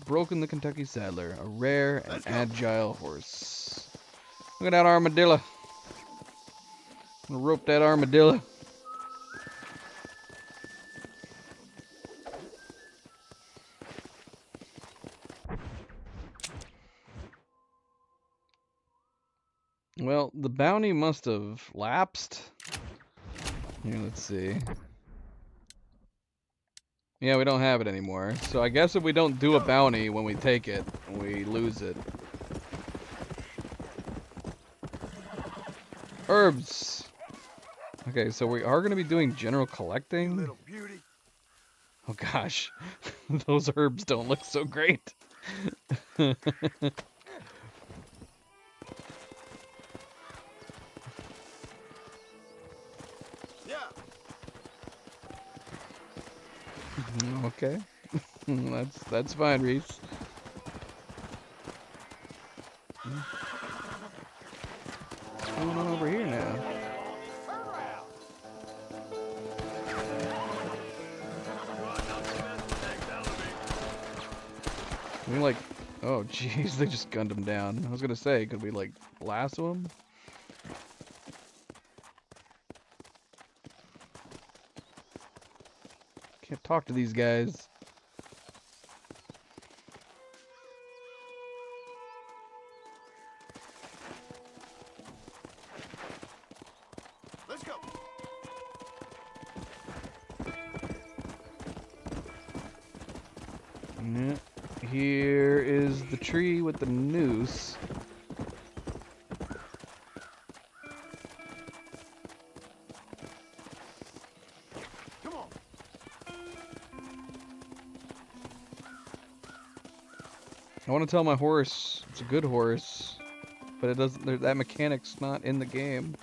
A: Broken the Kentucky Saddler, a rare and agile horse. Look at that armadillo. I'm gonna rope that armadillo. Well, the bounty must have lapsed. Here, let's see. Yeah, we don't have it anymore. So I guess if we don't do a bounty when we take it, we lose it. Herbs. Okay, so we are going to be doing general collecting. Oh gosh, those herbs don't look so great. Okay, that's fine, Reese. What's going on over here now? We like, oh jeez, they just gunned him down. I was gonna say, could we like lasso him? Can't talk to these guys.
G: Let's go.
A: Yeah. Here is the tree with the noose.
G: Come on.
A: I want to tell my horse it's a good horse, but it doesn't. That mechanic's not in the game.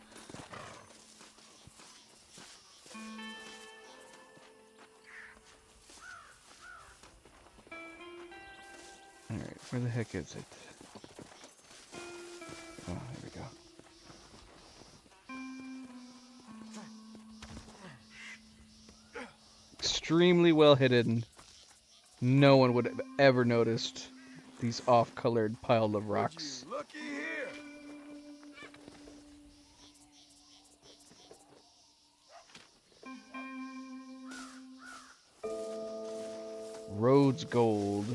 A: All right, where the heck is it? Oh, there we go. Extremely well hidden. No one would have ever noticed these off-colored pile of rocks.
G: Looky here.
A: Rhodes Gold.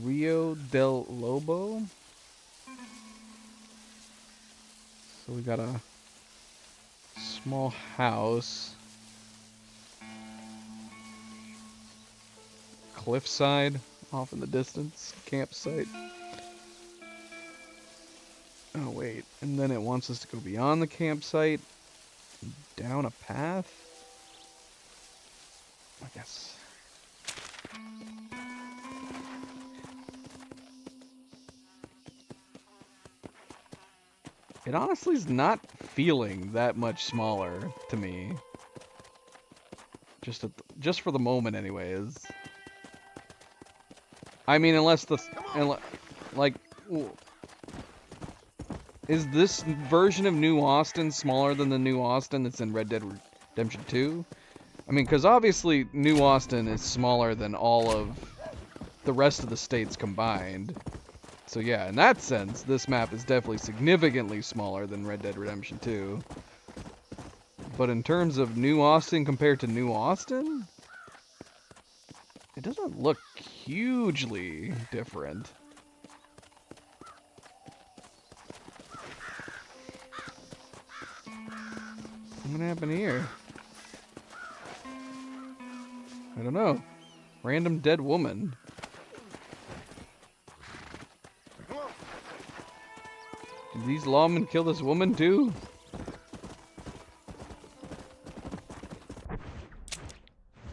A: Rio del Lobo. So we got a small house. Cliffside off in the distance. Campsite. Oh wait, and then it wants us to go beyond the campsite. Down a path? I guess. It honestly is not feeling that much smaller to me. Just for the moment, anyways. I mean, unless like, is this version of New Austin smaller than the New Austin that's in Red Dead Redemption 2? I mean, because obviously New Austin is smaller than all of the rest of the states combined. So yeah, in that sense, this map is definitely significantly smaller than Red Dead Redemption 2. But in terms of New Austin compared to New Austin, it doesn't look hugely different. What happened here? I don't know. Random dead woman. Did these lawmen kill this woman too?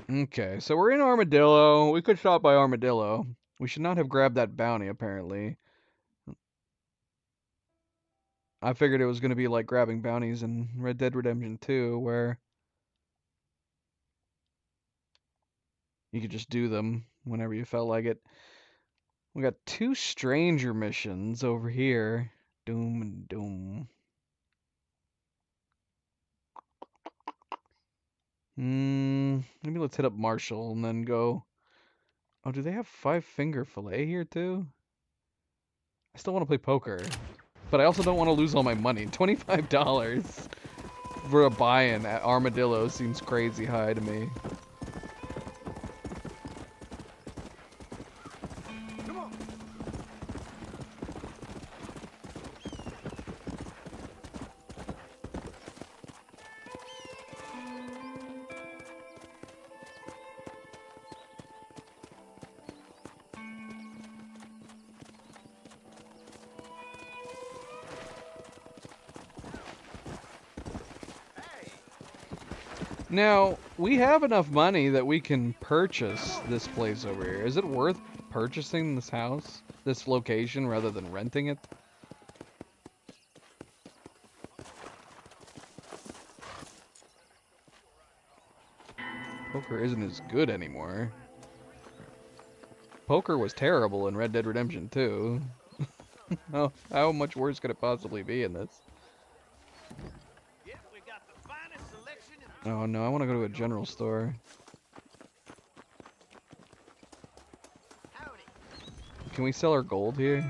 A: Okay, so we're in Armadillo. We could stop by Armadillo. We should not have grabbed that bounty, apparently. I figured it was going to be like grabbing bounties in Red Dead Redemption 2, where you could just do them whenever you felt like it. We got 2 stranger missions over here. Doom and Doom. Maybe let's hit up Marshall and then go. Oh, do they have 5-finger fillet here too? I still want to play poker, but I also don't want to lose all my money. $25 for a buy-in at Armadillo seems crazy high to me. Now, we have enough money that we can purchase this place over here. Is it worth purchasing this house, this location, rather than renting it? Poker isn't as good anymore. Poker was terrible in Red Dead Redemption 2. How much worse could it possibly be in this? Oh no, I want to go to a general store. Can we sell our gold here?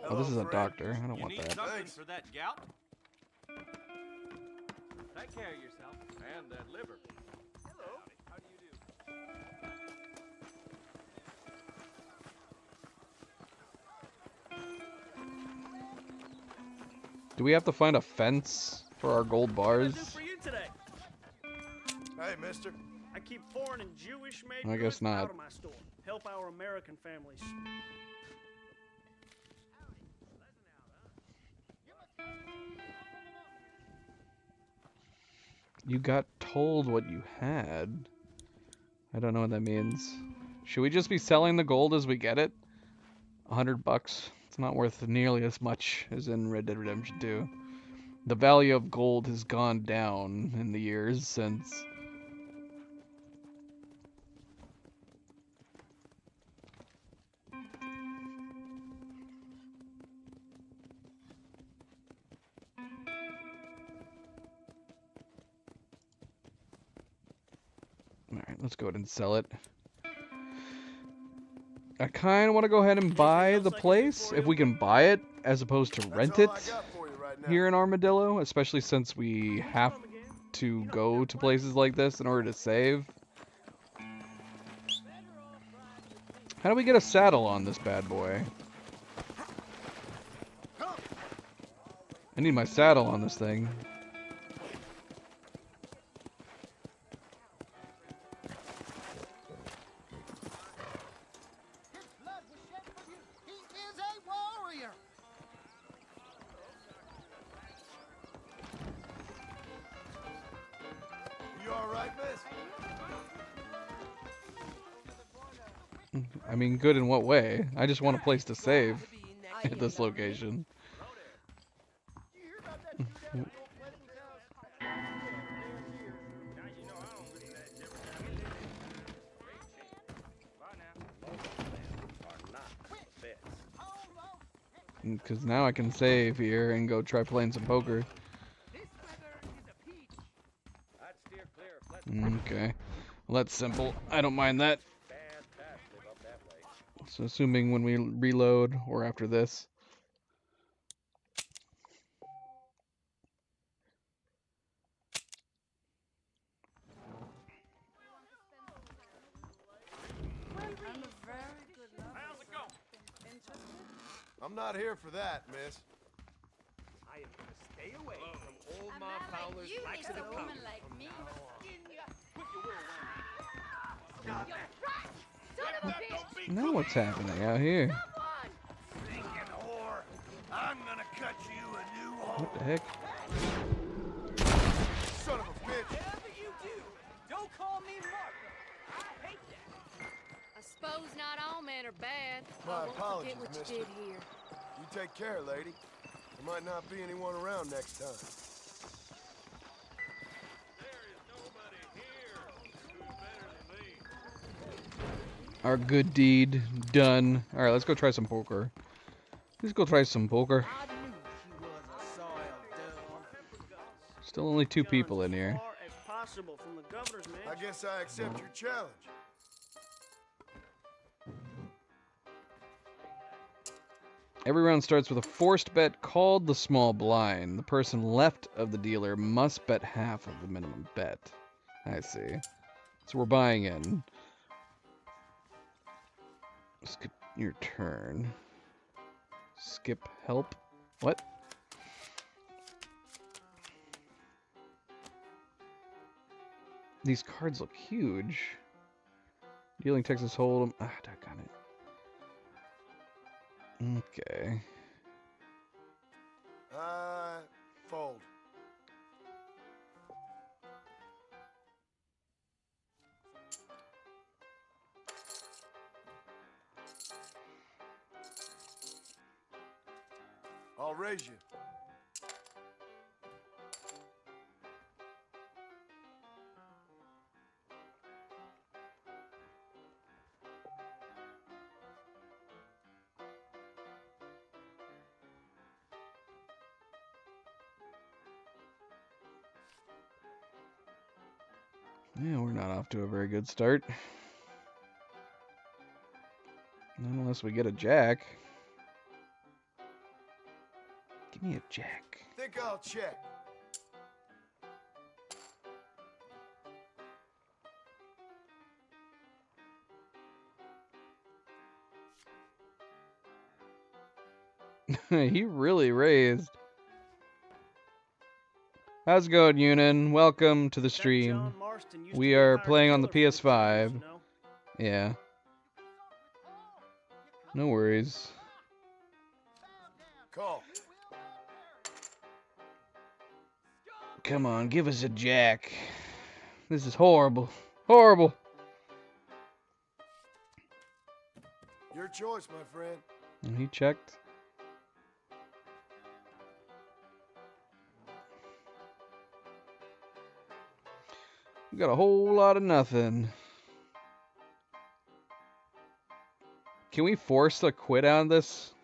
A: Oh, this is a doctor. I don't want that.
J: For that gout? Take care of yourself and that liver. Hello. How do you do?
A: Do we have to find a fence for our gold bars?
J: For you today.
G: Hey, mister.
P: I keep foreign and Jewish made
A: I guess
P: goods
A: not.
P: out of my store. Help our American families.
A: You got told what you had. I don't know what that means. Should we just be selling the gold as we get it? $100. It's not worth nearly as much as in Red Dead Redemption 2. The value of gold has gone down in the years since. Alright, let's go ahead and sell it. I kind of want to go ahead and buy the place, if we can buy it, as opposed to rent it here in Armadillo, especially since we have to go to places like this in order to save. How do we get a saddle on this bad boy? I need my saddle on this thing. I mean, good in what way? I just want a place to save at this location. Because now I can save here and go try playing some poker. Okay. Well, that's simple. I don't mind that. So assuming when we reload or after this.
J: How's it going?
G: I'm not here for that, miss.
J: I am gonna stay away from old
K: A
J: Ma
K: man like
J: Fowler's
K: you
J: likes
K: needs
J: of the
K: a woman
J: country.
K: like me.
J: Put your will around me.
K: Son of a bitch!
A: Now what's happening out here?
M: Thinking whore, I'm gonna cut you a new hole.
A: What the heck?
G: Son of a bitch!
J: Whatever you do, don't call me Martha. I hate that.
K: I suppose not all men are bad.
G: My
K: I won't
G: apologies,
K: forget what
G: mister.
K: you did here.
G: You take care, lady. There might not be anyone around next time.
A: Our good deed done. All right, let's go try some poker. Let's go try some poker.
J: I knew she was a soiled dove.
A: Still only 2 people in here.
J: Far as possible from the governor's mansion.
G: I guess I accept your challenge.
A: Every round starts with a forced bet called the small blind. The person left of the dealer must bet half of the minimum bet. I see. So we're buying in. Skip your turn. Skip help. What? These cards look huge. Dealing Texas Hold'em. Ah, doggone it. Okay.
G: Fold. I'll raise you.
A: Yeah, we're not off to a very good start. Not unless we get a jack. Give me a jack.
G: Think I'll check.
A: He really raised. How's it going, Yunin? Welcome to the stream. We are playing on the PS5. Yeah. No worries.
G: Call.
A: Come on, give us a jack. This is horrible. Horrible.
G: Your choice, my friend.
A: And he checked. We got a whole lot of nothing. Can we force the quit on this?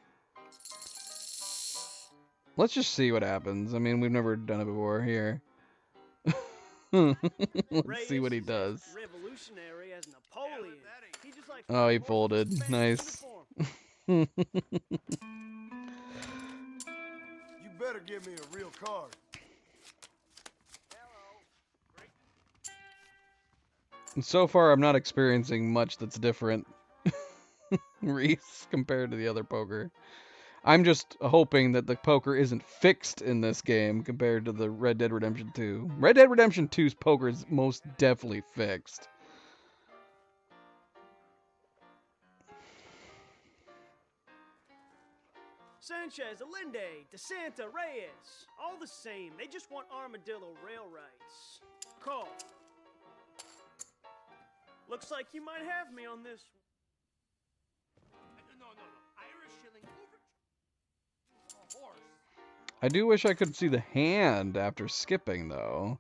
A: Let's just see what happens. I mean, we've never done it before. Here. Let's see what he does.
J: Revolutionary as Napoleon. He just likes
A: Oh, he folded. Nice.
G: You better give me a real card.
A: And so far, I'm not experiencing much that's different, Reese, compared to the other poker. I'm just hoping that the poker isn't fixed in this game compared to the Red Dead Redemption 2. Red Dead Redemption 2's poker is most definitely fixed.
J: Sanchez, Allende, DeSanta, Reyes. All the same, they just want Armadillo rail rights. Call. Looks like you might have me on this. No. Irish shilling over. A horse.
A: I do wish I could see the hand after skipping, though.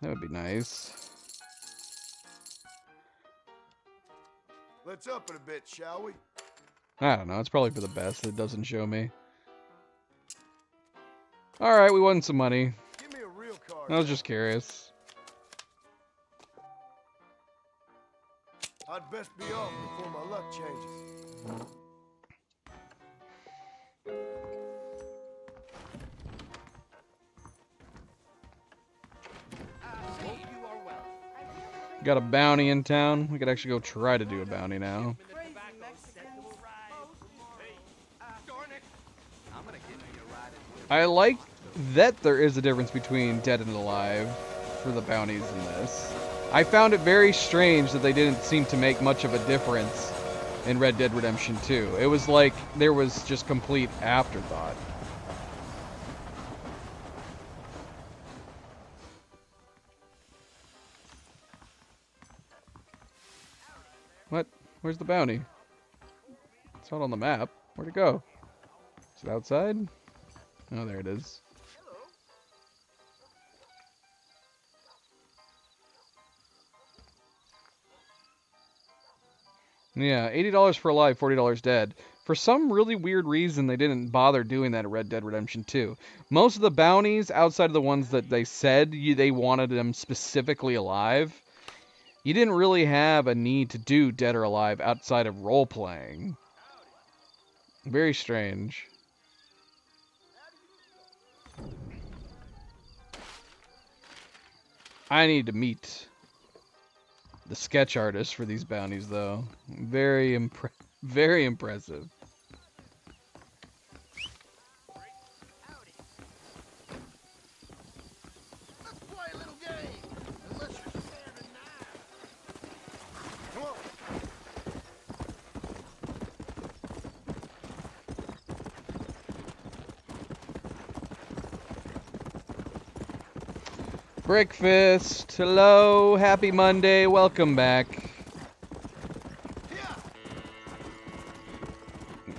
A: That would be nice.
G: Let's up it a bit, shall we?
A: I don't know. It's probably for the best that it doesn't show me. Alright, we won some money.
G: Give me a real card.
A: I was just curious.
G: I'd best be off before my luck changes.
A: Got a bounty in town. We could actually go try to do a bounty now. I like that there is a difference between dead and alive for the bounties in this. I found it very strange that they didn't seem to make much of a difference in Red Dead Redemption 2. It was like there was just complete afterthought. What? Where's the bounty? It's not on the map. Where'd it go? Is it outside? Oh, there it is. Yeah, $80 for alive, $40 dead. For some really weird reason, they didn't bother doing that at Red Dead Redemption 2. Most of the bounties, outside of the ones that they said they wanted them specifically alive, you didn't really have a need to do dead or alive outside of role-playing. Very strange. I need to meet the sketch artist for these bounties, though. Very impressive. Breakfast, hello, happy Monday, welcome back.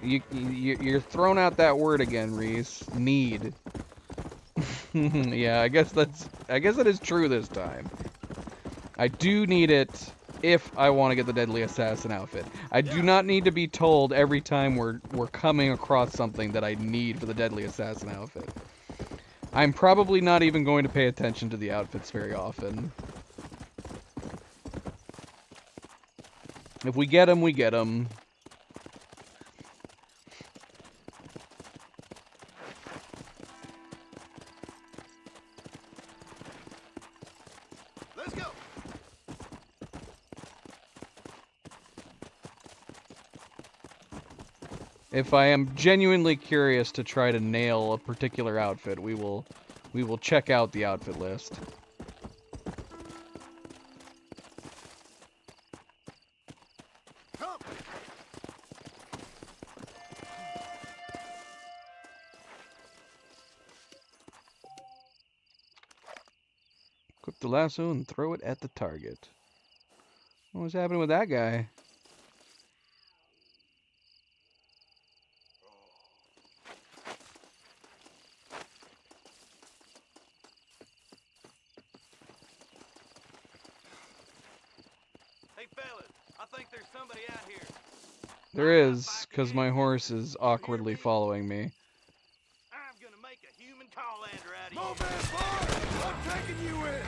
A: You're throwing out that word again, Reese. Need. Yeah, I guess that is true this time. I do need it if I want to get the Deadly Assassin outfit. I do not need to be told every time we're coming across something that I need for the Deadly Assassin outfit. I'm probably not even going to pay attention to the outfits very often. If we get them, we get them.
M: Let's go.
A: If I am genuinely curious to try to nail a particular outfit, we will check out the outfit list. Equip the lasso and throw it at the target. What was happening with that guy? There is, because my horse is awkwardly following me.
M: I'm gonna make a human Callander out of you. Move in, boy! I'm taking you in!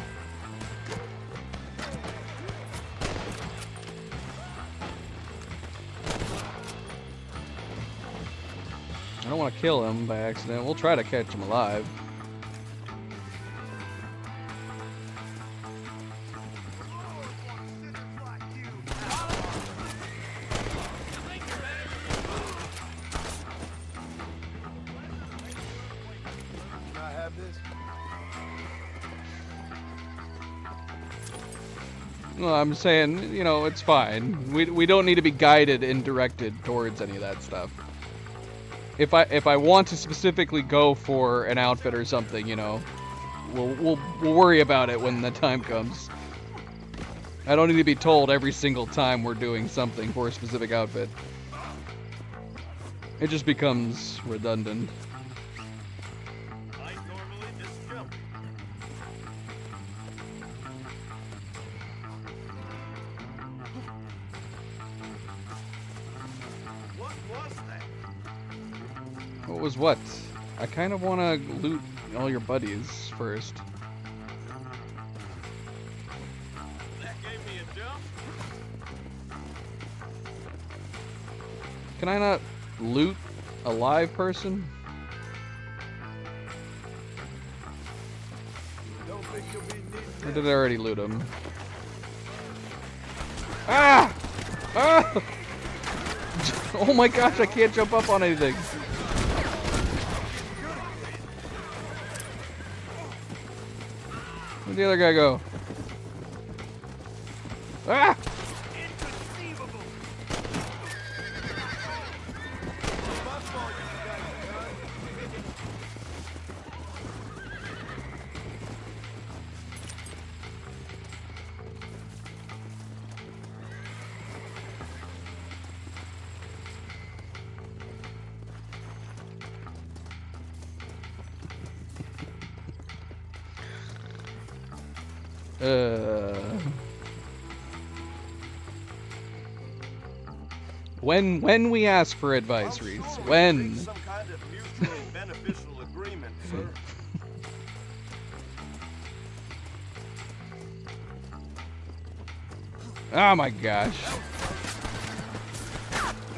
A: I don't want to kill him by accident. We'll try to catch him alive. No, I'm saying, you know, it's fine. We don't need to be guided and directed towards any of that stuff. If I want to specifically go for an outfit or something, you know, we'll worry about it when the time comes. I don't need to be told every single time we're doing something for a specific outfit. It just becomes redundant. What was what? I kind of want to loot all your buddies first.
M: That gave me a jump.
A: Can I not loot a live person?
M: Don't think you'll be needing
A: Or did I already loot him? Ah! Ah! Oh my gosh, I can't jump up on anything. Where'd the other guy go? Ah! When we ask for advice, Reese, when?
M: Some kind of mutually beneficial agreement, sir.
A: Oh my gosh.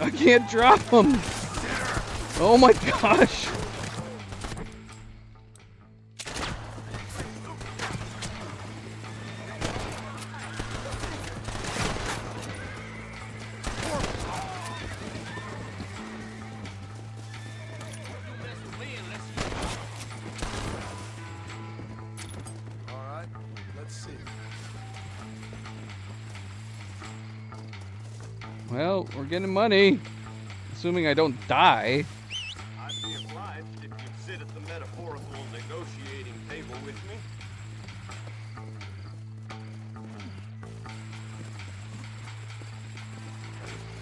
A: I can't drop him. Oh my gosh. Well, we're getting money. Assuming I don't die.
M: I'd be obliged if you'd sit at the metaphorical negotiating table with me.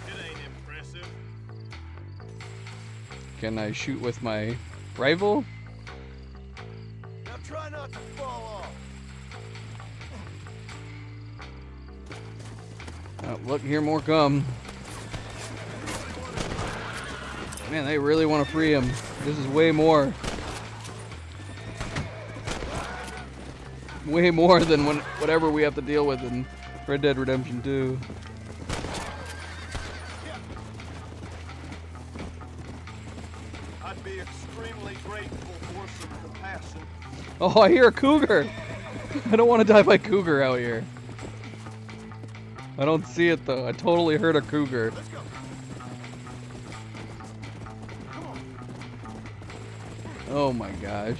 M: It ain't impressive.
A: Can I shoot with my rifle?
M: Now try not to fall off.
A: Oh, look, here more come. Man, they really want to free him. This is way more. Way more than whatever we have to deal with in Red Dead Redemption 2.
M: I'd be extremely grateful for some compassion.
A: Oh, I hear a cougar. I don't want to die by cougar out here. I don't see it though. I totally heard a cougar. Oh my gosh.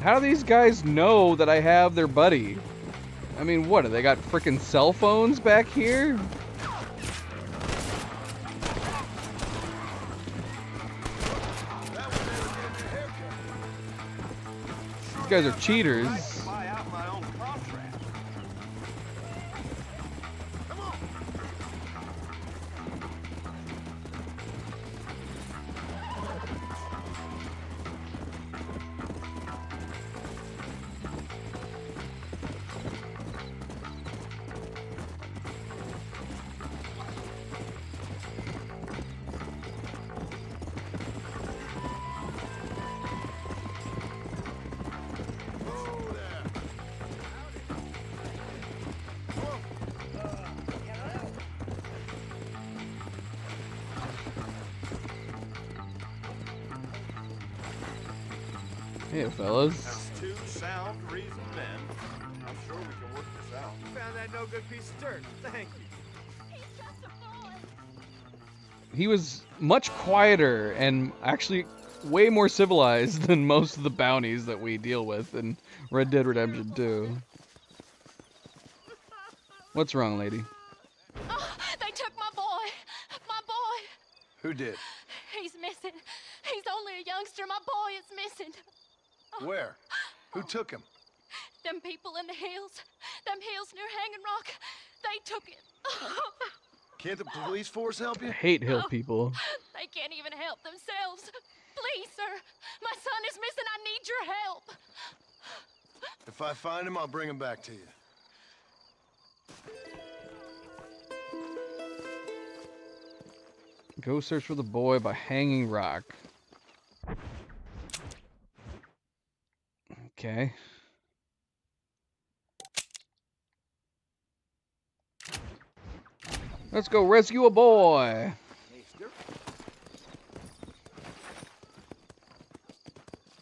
A: How do these guys know that I have their buddy? I mean, what? They got freaking cell phones back here? These guys are cheaters. Hey, fellas.
M: That's two sound, reasoned men. I'm sure we can work this out.
J: You found that no good piece of dirt. Thank you.
A: He was much quieter and actually way more civilized than most of the bounties that we deal with in Red Dead Redemption 2. What's wrong, lady?
Q: Oh, they took my boy. My boy.
G: Who did?
Q: He's missing. He's only a youngster. My boy is missing.
G: Where? Who took him?
Q: Them people in the hills. Them hills near Hanging Rock. They took it.
G: Can't the police force help you?
A: I hate hill people.
Q: They can't even help themselves. Please, sir. My son is missing. I need your help.
G: If I find him, I'll bring him back to you.
A: Go search for the boy by Hanging Rock. Okay. Let's go rescue a boy.
M: Mister,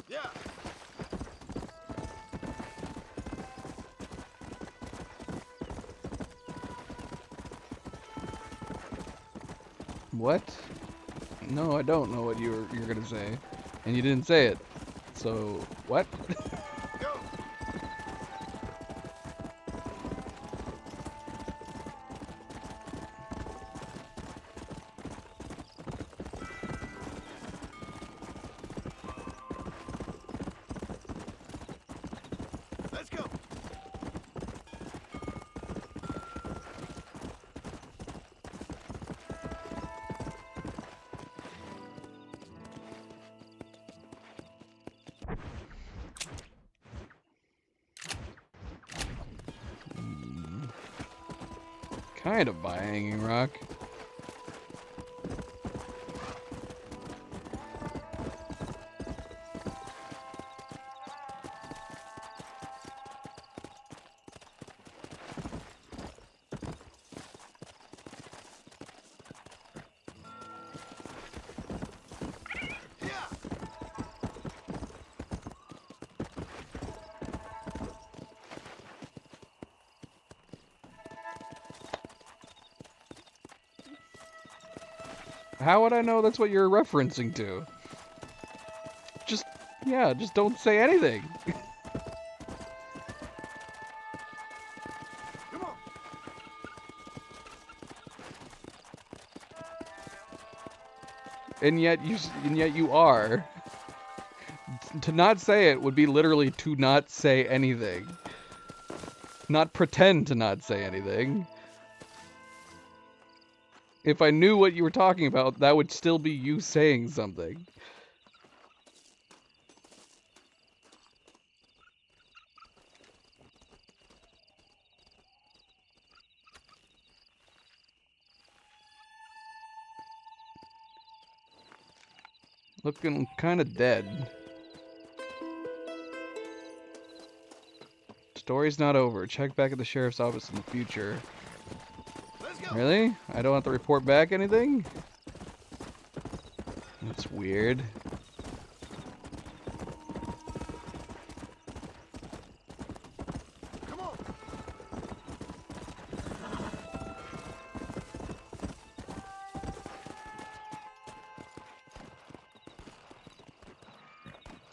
G: Yeah.
A: What? No, I don't know what you're gonna say, and you didn't say it. So what?
G: Let's go.
A: Kind of by Hanging Rock. How would I know that's what you're referencing to? Just, yeah, just don't say anything.
G: Come on.
A: And yet you are. To not say it would be literally to not say anything. Not pretend to not say anything. If I knew what you were talking about, that would still be you saying something. Looking kind of dead. Story's not over. Check back at the sheriff's office in the future. Really? I don't have to report back anything? That's weird.
G: Come on.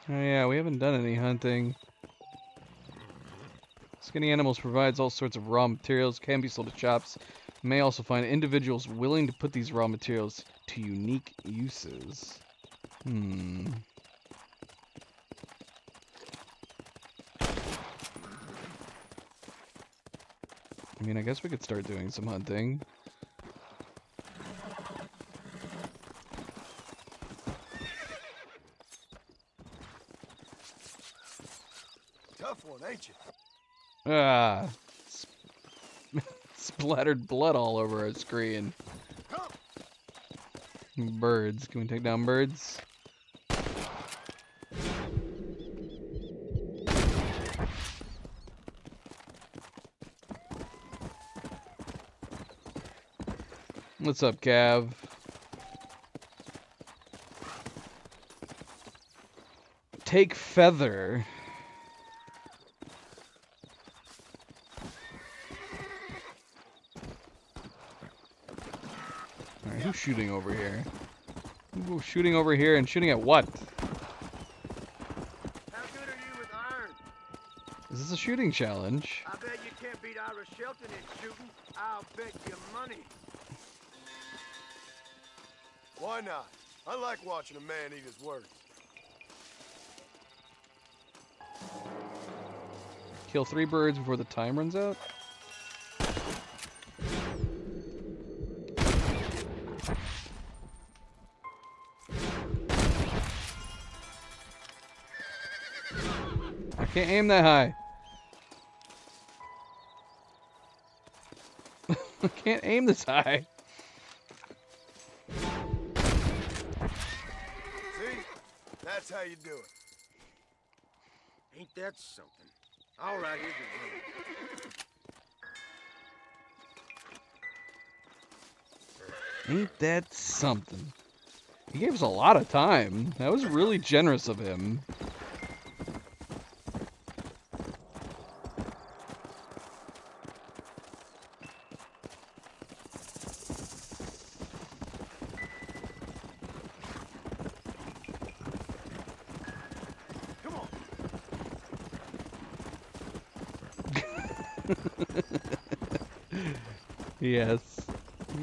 A: Oh yeah, we haven't done any hunting. Skinny Animals provides all sorts of raw materials, can be sold at shops. You may also find individuals willing to put these raw materials to unique uses. I mean, I guess we could start doing some hunting.
G: Tough one, ain't you?
A: Ah. Splattered blood all over our screen. Birds. Can we take down birds? What's up, Cav? Take feather. Alright, who's shooting over here? Who's shooting over here and shooting at what?
J: How good are you with iron?
A: Is this a shooting challenge?
J: I bet you can't beat Ira Shelton in shooting. I'll bet you money.
G: Why not? I like watching a man eat his words.
A: Kill 3 birds before the time runs out? I can't aim that high. I can't aim this high.
G: See? That's how you do it.
J: Ain't that something? All right, here's your
A: Ain't that something? He gave us a lot of time. That was really generous of him. Yes.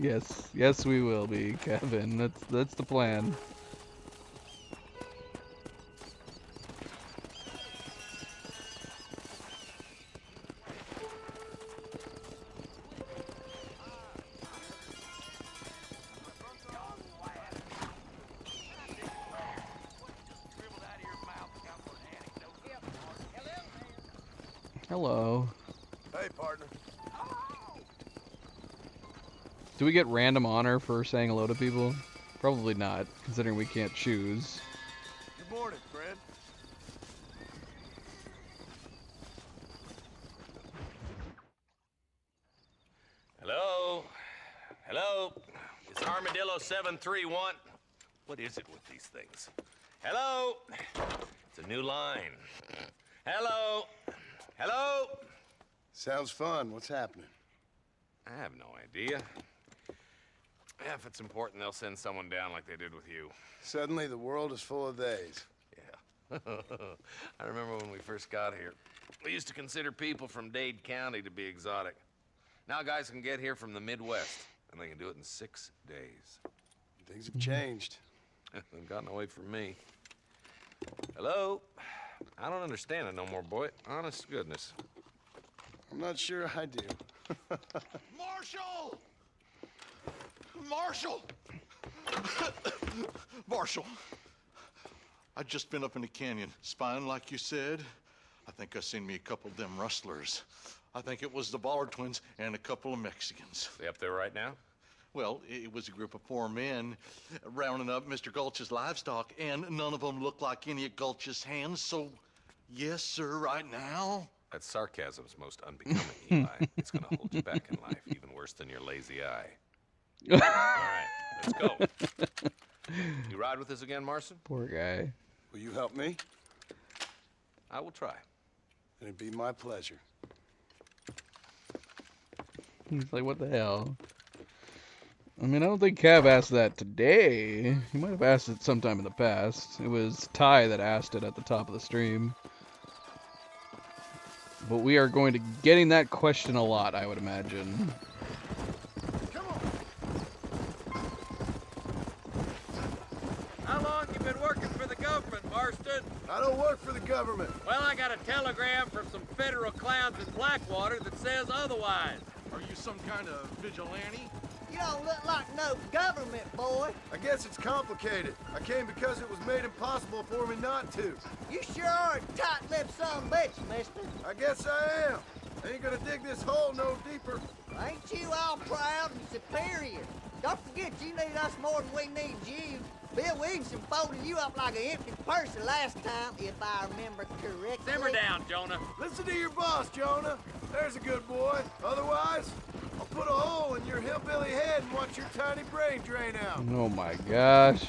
A: Yes. Yes, we will be, Kevin. That's the plan. Hello.
G: Hey, partner.
A: Do we get random honor for saying hello to people? Probably not, considering we can't choose.
G: Good morning, friend.
N: Hello? Hello? It's Armadillo 731. What is it with these things? Hello? It's a new line. Hello? Hello?
G: Sounds fun. What's happening?
N: I have no idea. Yeah, if it's important, they'll send someone down like they did with you.
G: Suddenly, the world is full of theys.
N: Yeah. I remember when we first got here. We used to consider people from Dade County to be exotic. Now guys can get here from the Midwest, and they can do it in 6 days.
G: Things have changed.
N: They've gotten away from me. Hello? I don't understand it no more, boy. Honest to goodness.
G: I'm not sure I do.
M: Marshall! Marshall! Marshall! I just been up in the canyon, spying like you said. I think I seen me a couple of them rustlers. I think it was the Ballard twins and a couple of Mexicans.
N: They up there right now?
M: Well, it was a group of 4 men rounding up Mr. Gulch's livestock, and none of them looked like any of Gulch's hands, so yes, sir, right now.
N: That sarcasm's most unbecoming, Eli. It's gonna hold you back in life, even worse than your lazy eye. All right, let's go. You ride with us again, Marston?
A: Poor guy.
G: Will you help me?
N: I will try.
G: It'd be my pleasure.
A: He's like, what the hell? I mean, I don't think Cav asked that today. He might have asked it sometime in the past. It was Ty that asked it at the top of the stream. But we are going to getting that question a lot, I would imagine.
O: How long you been working for the government, Marston?
G: I don't work for the government.
O: Well, I got a telegram from some federal clowns in Blackwater that says otherwise.
M: Are you some kind of vigilante?
D: You don't look like no government, boy.
G: I guess it's complicated. I came because it was made impossible for me not to.
D: You sure are a tight-lipped son of a bitch, mister.
G: I guess I am. I ain't gonna dig this hole no deeper.
D: Ain't you all proud and superior? Don't forget you need us more than we need you. Bill Williamson folded you up like an empty purse the last time, if I remember correctly.
O: Simmer down, Jonah.
G: Listen to your boss, Jonah. There's a good boy. Otherwise, I'll put a hole in your hillbilly head and watch your tiny brain drain out.
A: Oh my gosh.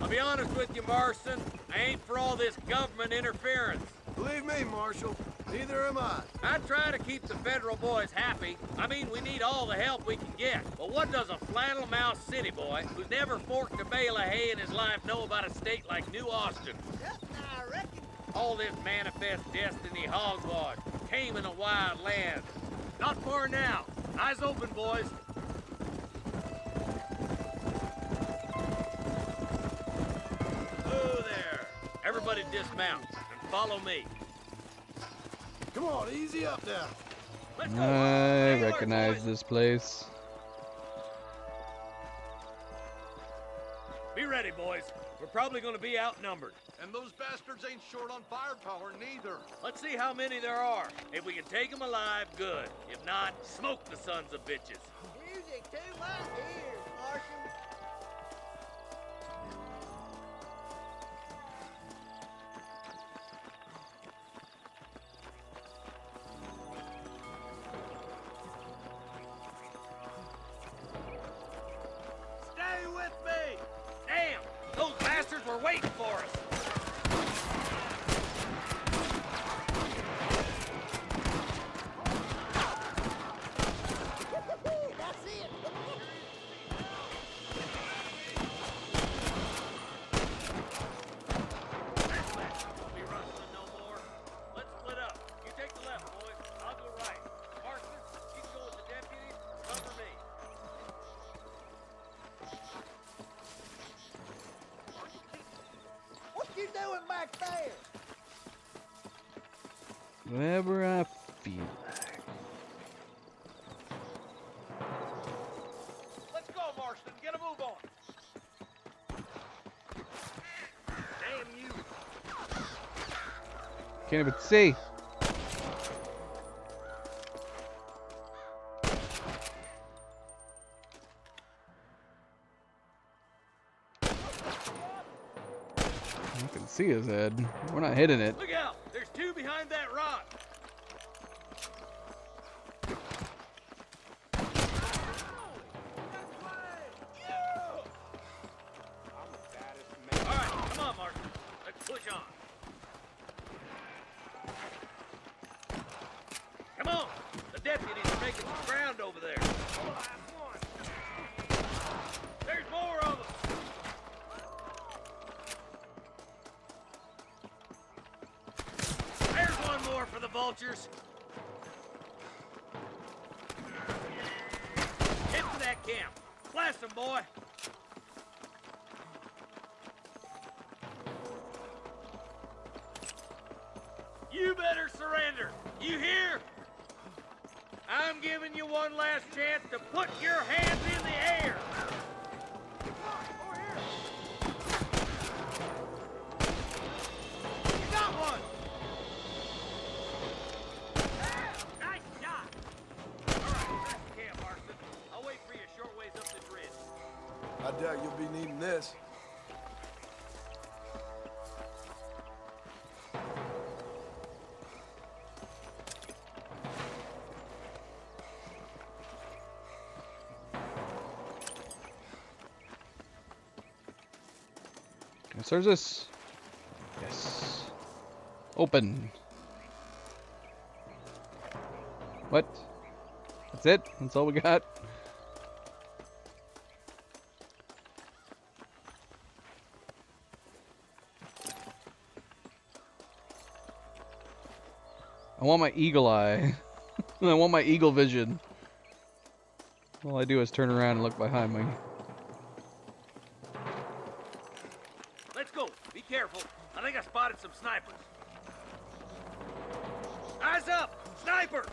O: I'll be honest with you, Marston. I ain't for all this government interference.
G: Believe me, Marshal, neither am I.
O: I try to keep the federal boys happy. I mean, we need all the help we can get. But what does a flannel-mouthed city boy who's never forked a bale of hay in his life know about a state like New Austin?
D: I reckon.
O: All this manifest destiny hogwash came in a wild land. Not far now. Eyes open, boys. Oh, there. Everybody dismount and follow me.
G: Come on, easy up now.
O: Let's go.
A: I recognize this place.
O: Be ready, boys. We're probably going to be outnumbered.
M: And those bastards ain't short on firepower, neither.
O: Let's see how many there are. If we can take them alive, good. If not, smoke the sons of bitches.
D: Music to my ears, Marshal. back there.
A: Whenever I feel like.
J: Let's go, Marston. Get a move on. Damn you.
A: Can't even see. I can see his head. We're not hitting it.
J: Look out! There's two behind that rock. All right, come on, Marston. Let's push on. Come on! The deputies are making some ground over there. There's more of them. There's one more for the vultures. Get to that camp. Blast them, boy. You better surrender. You hear? I'm giving you one last chance to put your hands in the air. You got one. Nice shot. All right, back to camp, Marston. I'll wait for you a short ways up this ridge.
G: I doubt you'll be needing this.
A: Yes, there's this. Yes. Open. What? That's it? That's all we got? I want my eagle eye. I want my eagle vision. All I do is turn around and look behind me.
J: Let's go. Be careful. I think I spotted some snipers. Eyes up! Sniper!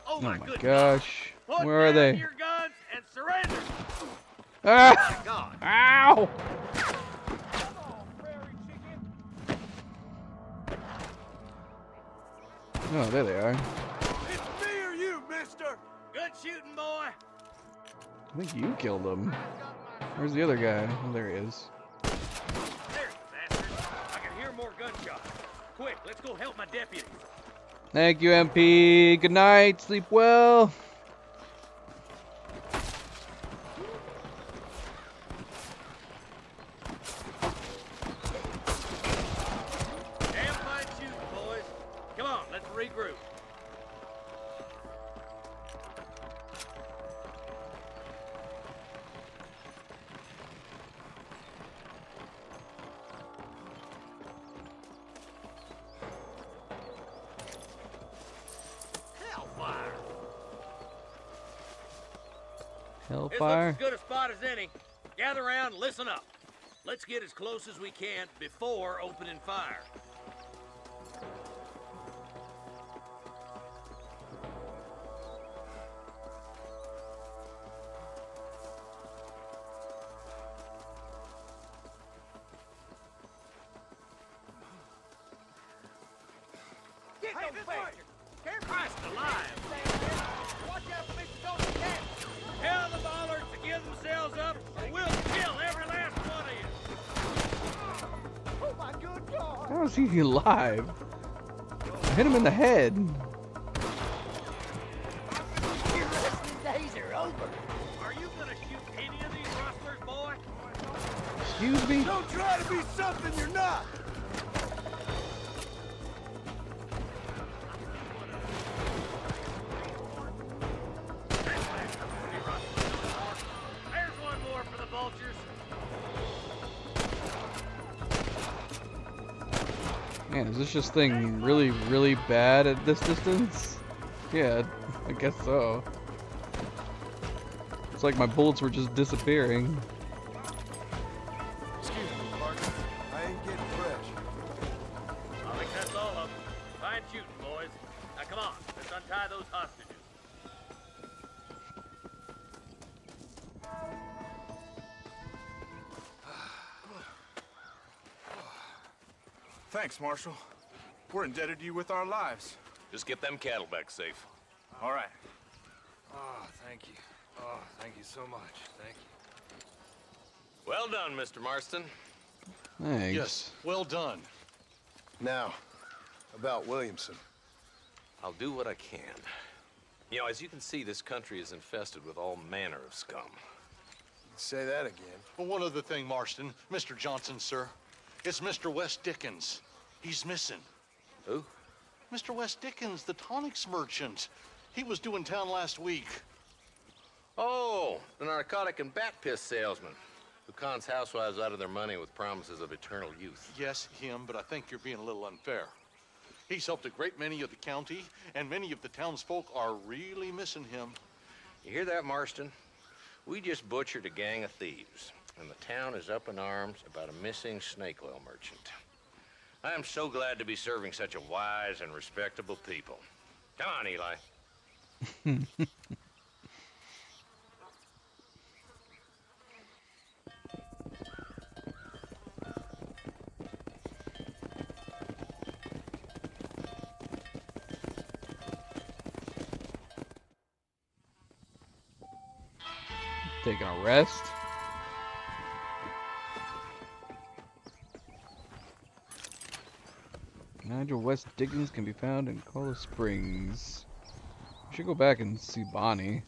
J: Oh my goodness.
A: Gosh.
J: Put
A: Where are
J: down
A: they?
J: your guns and surrender.
A: Ah!
J: Oh my God.
A: Ow! Oh, there they are.
J: It's me or you, mister. Good shooting, boy.
A: I think you killed him. Where's the other guy? Oh, there he is.
J: There, you bastard. I can hear more gunshots. Quick, let's go help my deputies.
A: Thank you, MP. Good night. Sleep well.
J: Damn fine shooting, boys. Come on, let's regroup. Hellfire.
A: Hellfire.
J: This looks as good a spot as any. Gather around and listen up. Let's get as close as we can before opening fire. Get those bastards! Christ alive! Watch out for Mr. Ghost Cat! Tell the bollards to give themselves up, or we'll kill every last one of you!
D: Oh my good God!
A: How is he alive? I hit him in the head.
D: Your wrestling days are over.
J: Are you gonna shoot any of these rustlers, boy?
A: Excuse me?
J: Don't try to be something you're not! There's one more for the vultures.
A: Man, is this just thing really, really bad at this distance? Yeah, I guess so. It's like my bullets were just disappearing.
G: Excuse me, partner. I ain't getting fresh.
O: untie those hostages.
R: Thanks, Marshal. We're indebted to you with our lives.
N: Just get them cattle back safe.
R: All right.
S: Oh, thank you. Oh, thank you so much. Thank you.
N: Well done, Mr. Marston.
A: Thanks.
M: Yes, well done.
G: Now, about Williamson.
N: I'll do what I can. You know, as you can see, this country is infested with all manner of scum.
G: Say that again.
M: Well, one other thing, Marston. Mr. Johnson, sir. It's Mr. West Dickens. He's missing.
N: Who?
M: Mr. West Dickens, the tonics merchant. He was due in town last week.
N: Oh, the narcotic and bat piss salesman who cons housewives out of their money with promises of eternal youth.
M: Yes, him, but I think you're being a little unfair. He's helped a great many of the county, and many of the townsfolk are really missing him.
N: You hear that, Marston? We just butchered a gang of thieves, and the town is up in arms about a missing snake oil merchant. I am so glad to be serving such a wise and respectable people. Come on, Eli.
A: Taking a rest. Nigel West Dickens can be found in Colorado Springs. We should go back and see Bonnie.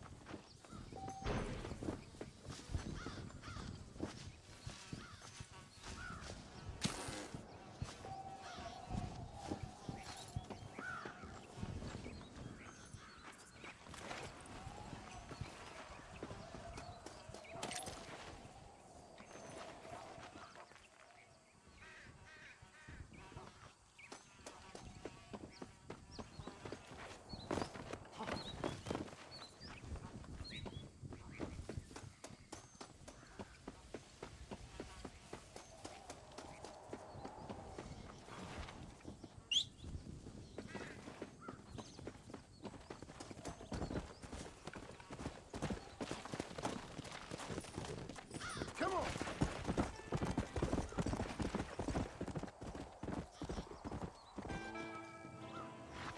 G: Come on.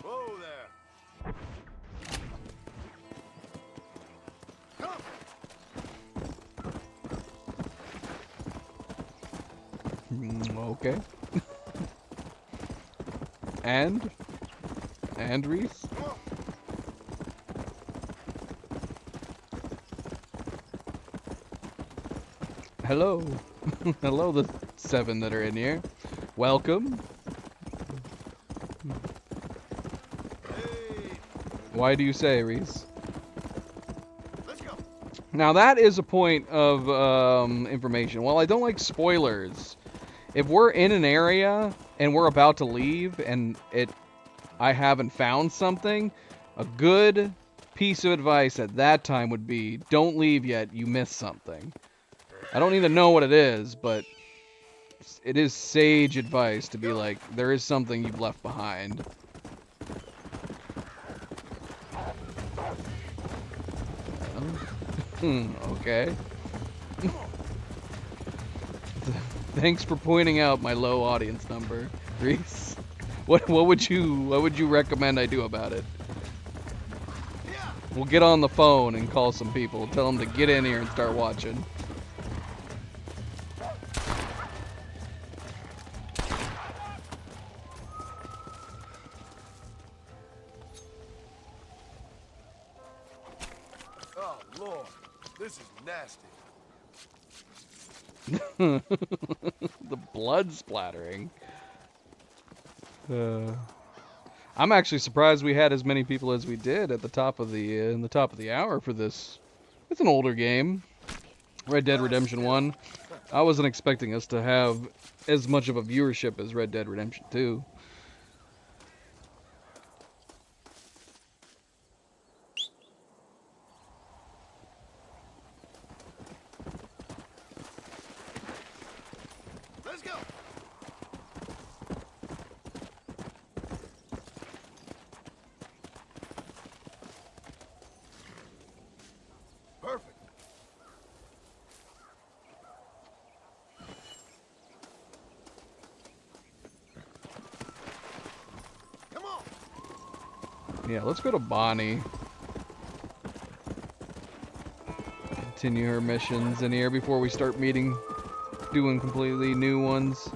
G: Whoa there. Come.
A: Okay. And Reese? Hello. Hello, the 7 that are in here. Welcome. Why do you say, Reese?
G: Let's go.
A: Now that is a point of information. While I don't like spoilers, if we're in an area and we're about to leave and I haven't found something, a good piece of advice at that time would be, don't leave yet, you missed something. I don't need to know what it is, but it is sage advice to be like, there is something you've left behind. Okay. Thanks for pointing out my low audience number, Reese. What would you recommend I do about it? We'll get on the phone and call some people, tell them to get in here and start watching.
G: Oh, Lord. This is nasty.
A: The blood splattering. I'm actually surprised we had as many people as we did at the top of the in the top of the hour for this. It's an older game, Red Dead Redemption 1. I wasn't expecting us to have as much of a viewership as Red Dead Redemption 2.
G: Let's go.
A: Yeah, let's go to Bonnie. Continue her missions in here before we start doing completely new ones.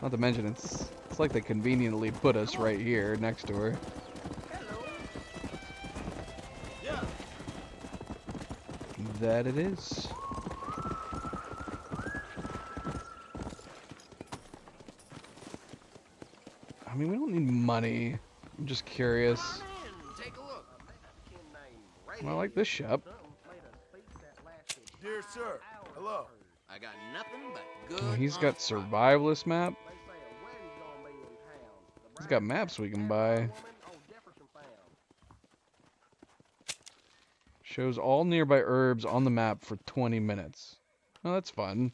A: Not to mention, it's like they conveniently put us right here next to her. That it is. I mean, we don't need money. I'm just curious. I like this shop.
G: Dear sir, hello.
J: I got nothing but good.
A: Oh, he's got survivalist map. He's got maps we can buy. Shows all nearby herbs on the map for 20 minutes. Oh, that's fun.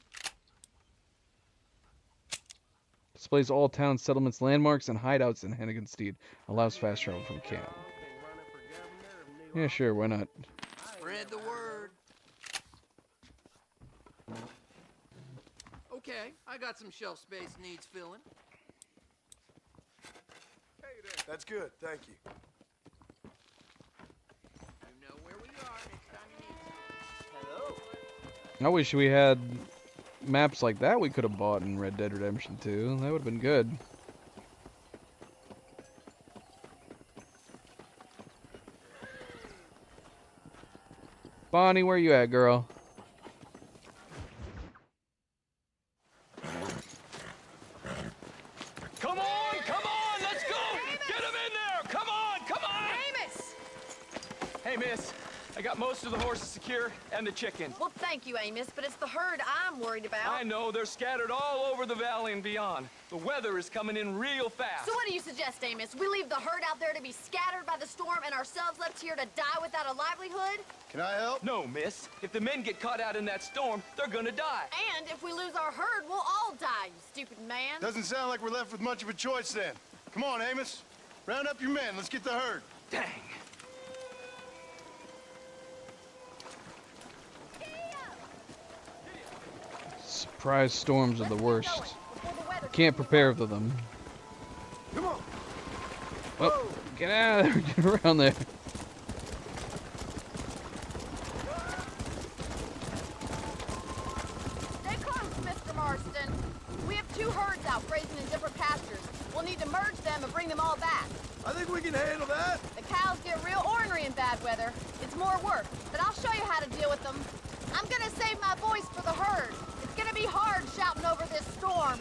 A: Displays all town settlements, landmarks, and hideouts in Henniganstead. Allows fast travel from camp. Yeah, sure, why not?
J: Spread the word. Okay, I got some shelf space needs filling.
G: That's good, thank you.
J: You know where we are next time you need something. Hello.
A: I wish we had maps like that we could have bought in Red Dead Redemption 2. That would have been good. Bonnie, where you at, girl?
H: Come on, let's go! Get him in there! Come on!
I: Amos!
H: Hey, miss, I got most of the horses secure and the chickens.
I: Well, thank you, Amos, but it's the herd I'm worried about.
H: I know, they're scattered all over the valley and beyond. The weather is coming in real fast.
I: So what do you suggest, Amos? We leave the herd out there to be scattered by the storm and ourselves left here to die without a livelihood?
G: Can I help?
H: No, miss. If the men get caught out in that storm, they're gonna die.
I: And if we lose our herd, we'll all die, you stupid man.
G: Doesn't sound like we're left with much of a choice then. Come on, Amos. Round up your men. Let's get the herd.
H: Dang.
A: Surprise storms are the worst. Can't prepare for them.
G: Come on.
A: Oh, get out of there. Get around there.
K: Stay close, Mr. Marston. We have 2 herds out grazing in different pastures. We'll need to merge them and bring them all back.
G: I think we can handle that.
K: The cows get real ornery in bad weather. It's more work, but I'll show you how to deal with them. I'm gonna save my voice for the herd. It's gonna be hard shouting over this storm.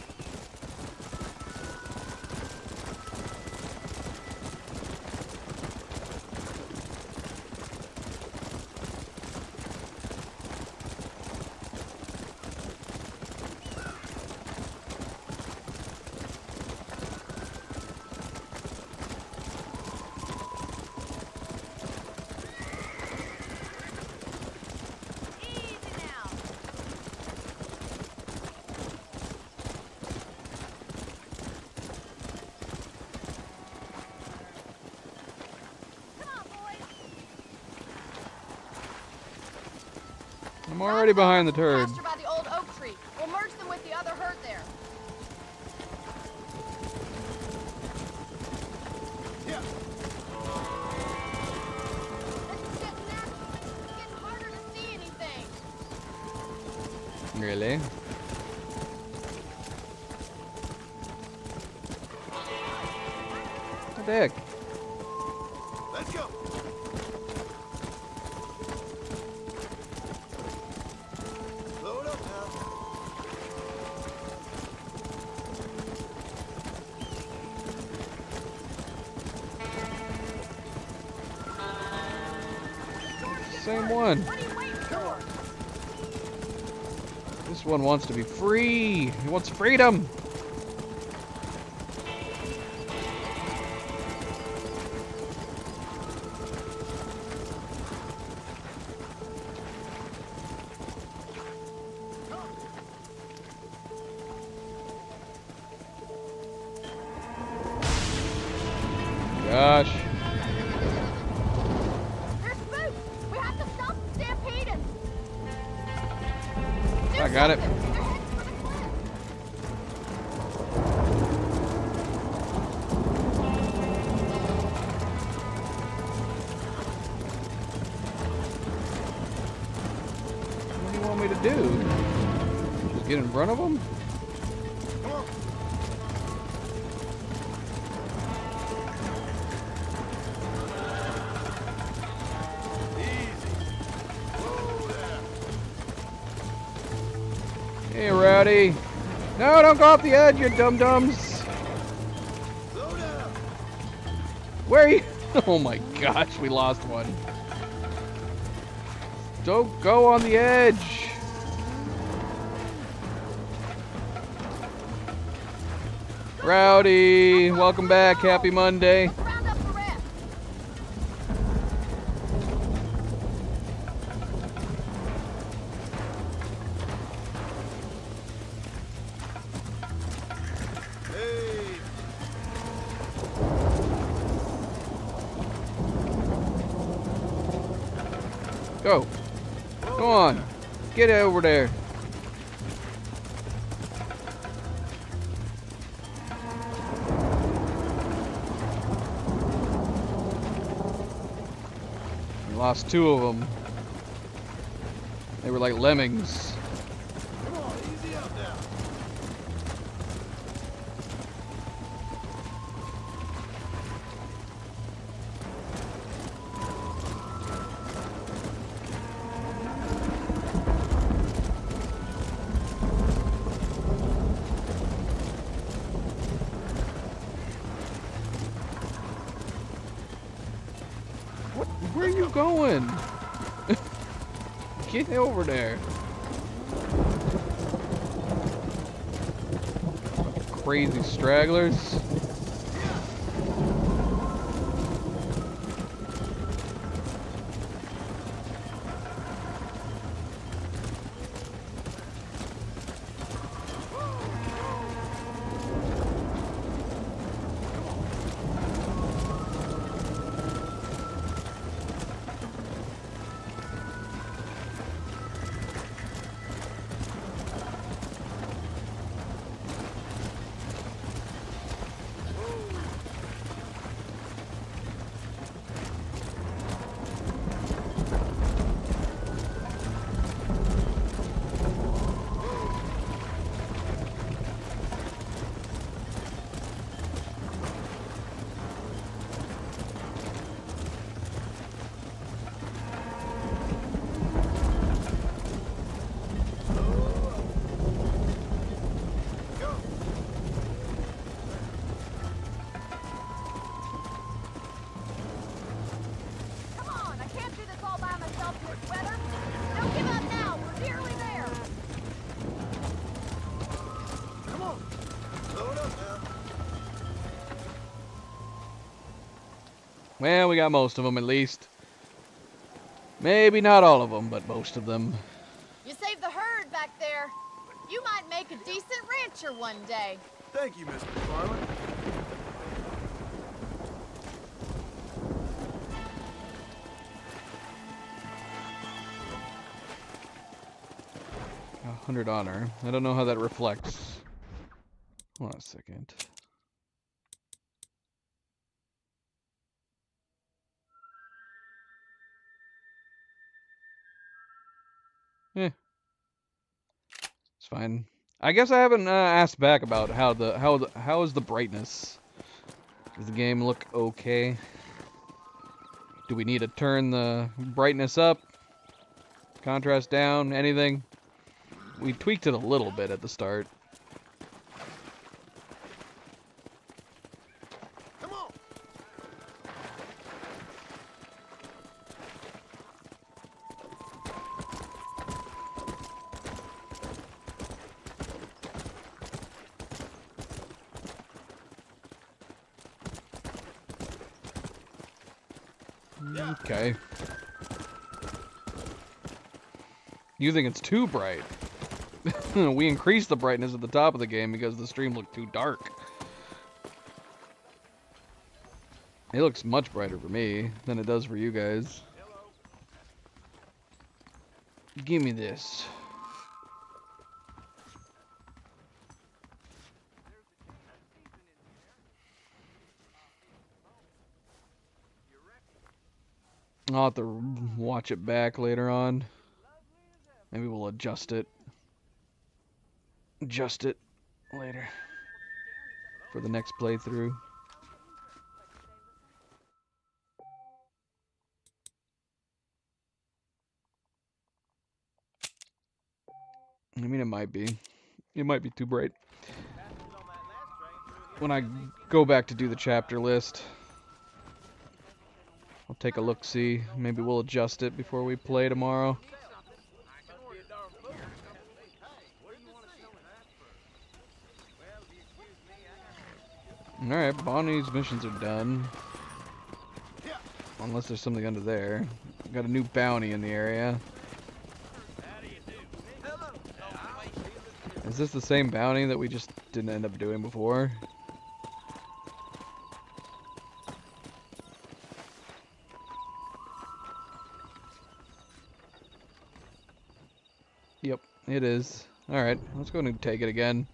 A: I'm already behind the turd.
K: Pasture by the old oak tree. We'll merge them with the other herd there.
G: Yeah.
K: It's getting harder to see anything.
A: Really? What the heck?
G: Let's go. Load up now.
A: Same one.
K: What are you waiting for?
A: This one wants to be free. He wants freedom. Gosh.
K: There's food. We have to stop the stampede and do
A: I got it.
K: something. They're heading for the cliff.
A: Get in front of them? Hey, Rowdy. No, don't go off the edge, you dum-dums. Where are you? Oh my gosh, we lost one. Don't go on the edge. Rowdy, welcome back. Happy Monday. Go. Go on. Get over there. We lost 2 of them. They were like lemmings.
J: Come on, easy up now.
A: Where are you going? Get over there. Crazy stragglers. Well, we got most of them at least. Maybe not all of them, but most of them.
K: You saved the herd back there. You might make a decent rancher one day.
J: Thank you, Mr. McFarland.
A: A 100 honor. I don't know how that reflects. Hold on a second. Eh. It's fine. I guess I haven't asked back about how is the brightness? Does the game look okay? Do we need to turn the brightness up? Contrast down? Anything? We tweaked it a little bit at the start.
J: Come on.
A: Okay. You think it's too bright? We increased the brightness at the top of the game because the stream looked too dark. It looks much brighter for me than it does for you guys. Give me this. I'll have to watch it back later on. Maybe we'll adjust it. adjust it later for the next playthrough. I mean, it might be. It might be too bright. When I go back to do the chapter list, I'll take a look-see. Maybe we'll adjust it before we play tomorrow. Alright, Bonnie's missions are done. Unless there's something under there. Got a new bounty in the area. Is this the same bounty that we just didn't end up doing before? Yep, it is. Alright, let's go and take it again.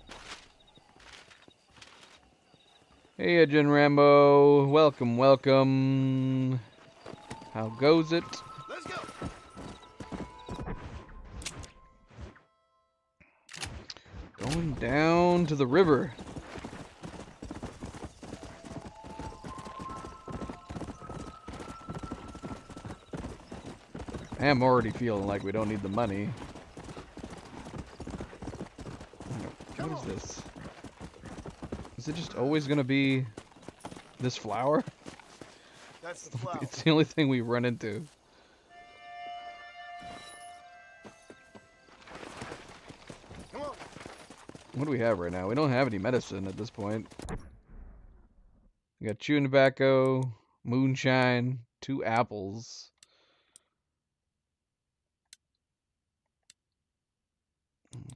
A: Hey, Agent Rambo. Welcome, welcome. How goes it?
J: Let's go.
A: Going down to the river. I am already feeling like we don't need the money. What is this? Is it just always gonna be this flower?
J: That's the flower.
A: It's the only thing we run into.
J: Come on.
A: What do we have right now? We don't have any medicine at this point. We got chewing tobacco, moonshine, 2 apples.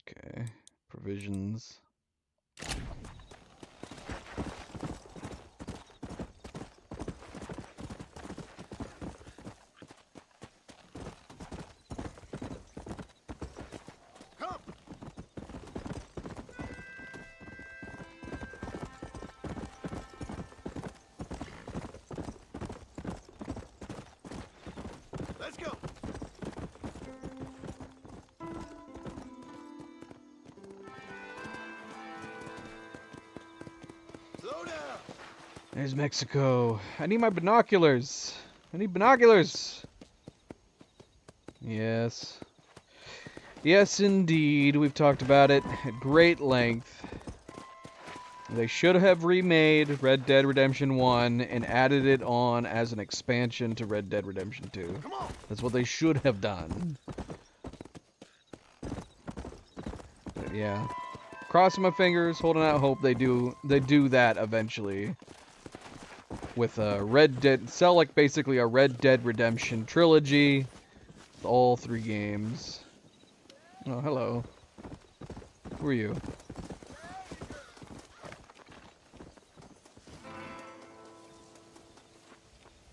A: Okay, provisions.
J: Let's go. Slow down.
A: There's Mexico. I need my binoculars. I need binoculars. Yes. Yes, indeed. We've talked about it at great length. They should have remade Red Dead Redemption 1 and added it on as an expansion to Red Dead Redemption 2.
J: Come on.
A: That's what they should have done. But yeah. Crossing my fingers, holding out hope they do that eventually. With a Red Dead, sell like basically a Red Dead Redemption trilogy. With all 3 games. Oh, hello. Who are you?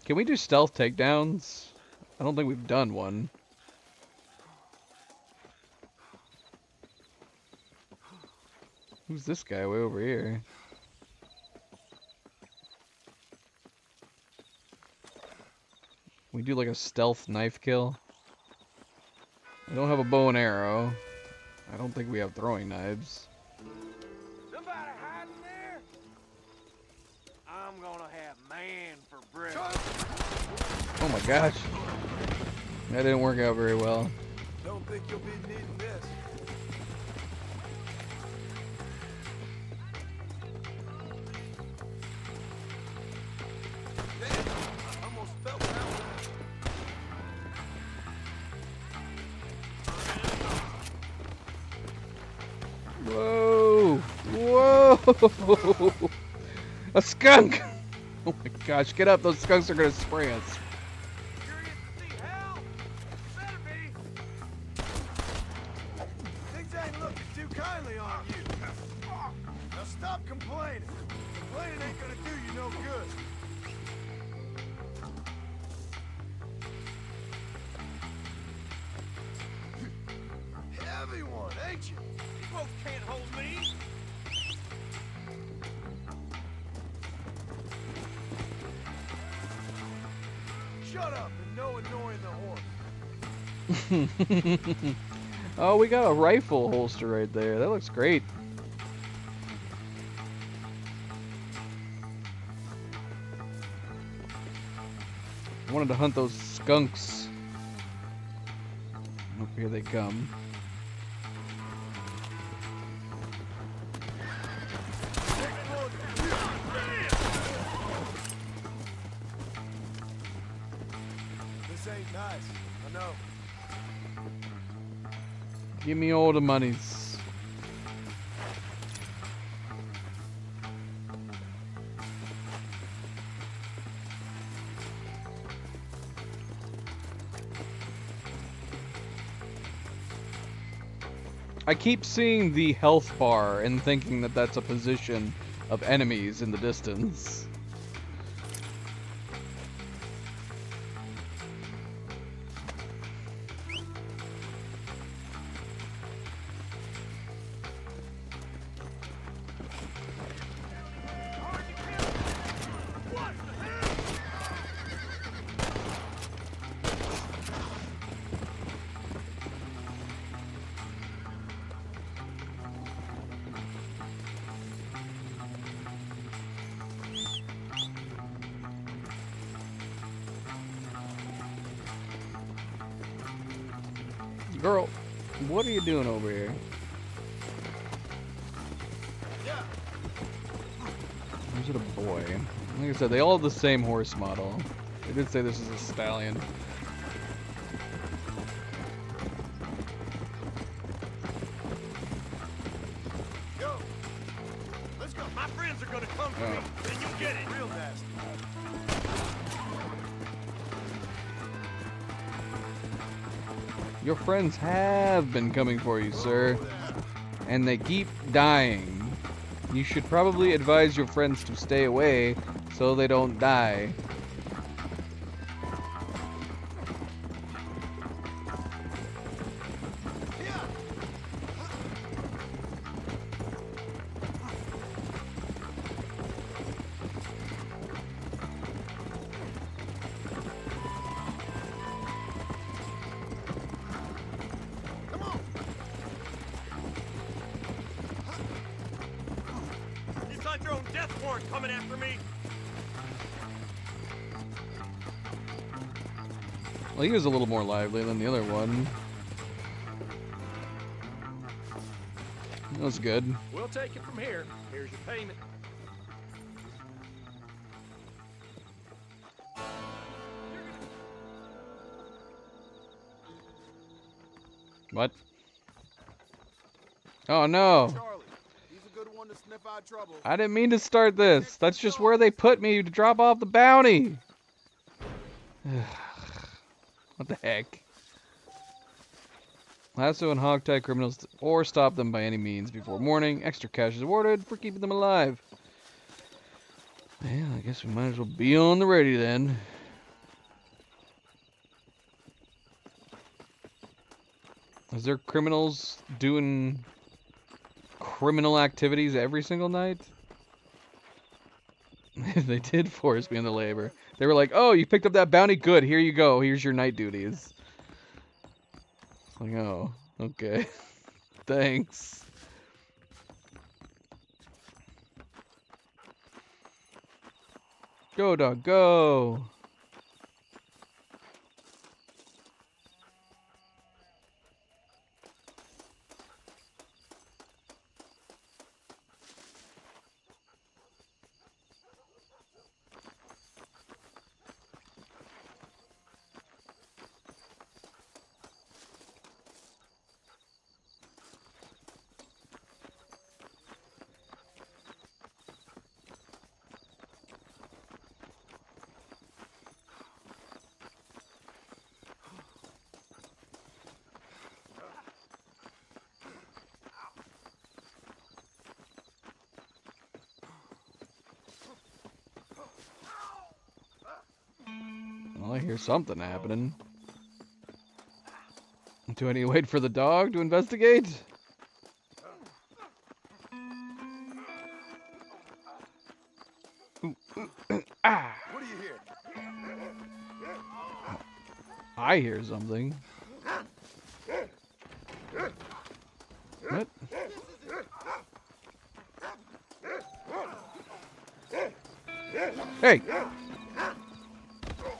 A: Can we do stealth takedowns? I don't think we've done one. Who's this guy way over here? We do like a stealth knife kill. I don't have a bow and arrow. I don't think we have throwing knives.
J: Somebody hiding there? I'm gonna have man for breakfast.
A: Oh my gosh. That didn't work out very well.
J: Don't think you'll be needing this. Damn, I almost fell down.
A: Whoa! Whoa! A skunk! Oh my gosh, get up, those skunks are gonna spray us.
J: Things ain't looking too kindly on you. Now stop complaining. Complaining ain't gonna do you no good. Heavy one, ain't you? You folks can't hold me. Shut up and no annoying the horse.
A: Oh, we got a rifle holster right there. That looks great. I wanted to hunt those skunks. Oh, here they come.
R: This ain't nice. I know.
A: Give me all the monies. I keep seeing the health bar and thinking that that's a position of enemies in the distance. Girl, what are you doing over here? Or is it a boy? Like I said, they all have the same horse model. They did say this is a stallion.
J: Go. Let's go. My friends are gonna come for me, and you get it real nasty.
A: Your friends have been coming for you, sir. And they keep dying. You should probably advise your friends to stay away so they don't die.
J: You signed your own death warrant coming after me.
A: Well, he was a little more lively than the other one. That was good.
J: We'll take it from here. Here's your payment.
A: What? Oh no!
R: Charlie, he's a good one to sniff out trouble.
A: I didn't mean to start this. That's just where they put me to drop off the bounty. What the heck? Lasso and hogtie criminals or stop them by any means before morning. Extra cash is awarded for keeping them alive. Well, I guess we might as well be on the ready then. Is there criminals doing criminal activities every single night? They did force me into labor. They were like, oh, you picked up that bounty? Good, here you go. Here's your night duties. It's like, oh, okay. Thanks. Go, dog, go. Well, I hear something happening. Do I need to wait for the dog to investigate? Ah!
R: What do you hear?
A: I hear something. Hey!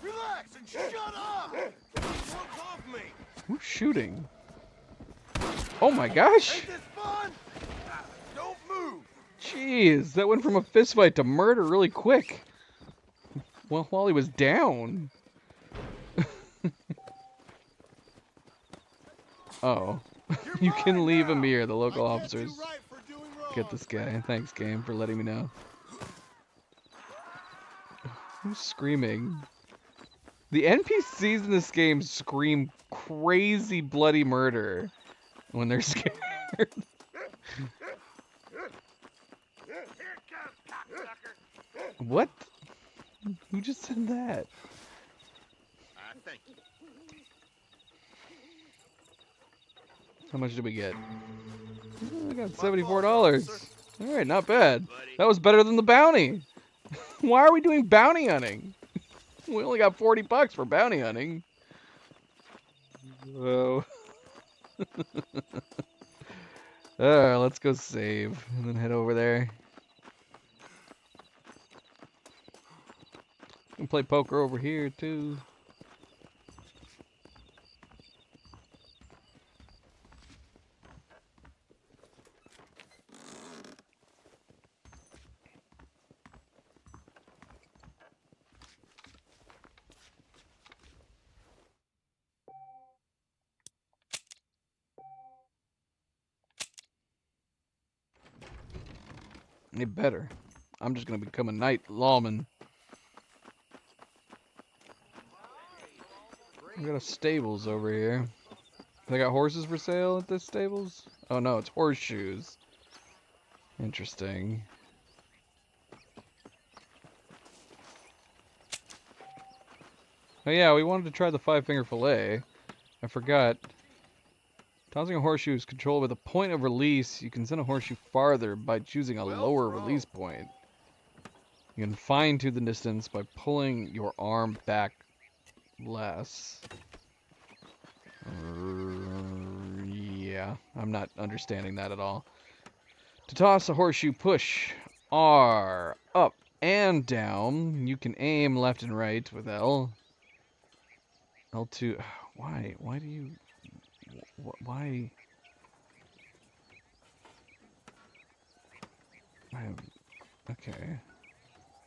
J: Relax and shut up! Look off me!
A: Who's shooting? Oh my gosh!
J: Ain't this fun? Don't move!
A: Jeez, that went from a fist fight to murder really quick. Well, while he was down. Oh. You can leave him here, the local officers. Get this guy. Thanks, game, for letting me know. Who's screaming? The NPCs in this game scream crazy bloody murder when they're scared. What? Who just said that? How much did we get? Oh, I got $74. Alright, not bad. That was better than the bounty. Why are we doing bounty hunting? We only got $40 for bounty hunting. Oh. Alright, let's go save and then head over there. We can play poker over here too. It better. I'm just gonna become a night lawman. We got a stables over here. They got horses for sale at this stables? Oh no, it's horseshoes. Interesting. Oh yeah, we wanted to try the 5-finger fillet. I forgot. Tossing a horseshoe is controlled with a point of release. You can send a horseshoe farther by choosing a lower release point. You can fine-tune the distance by pulling your arm back less. Yeah, I'm not understanding that at all. To toss a horseshoe, push R up and down. You can aim left and right with L. L2. Why? Why do you... Why? Okay.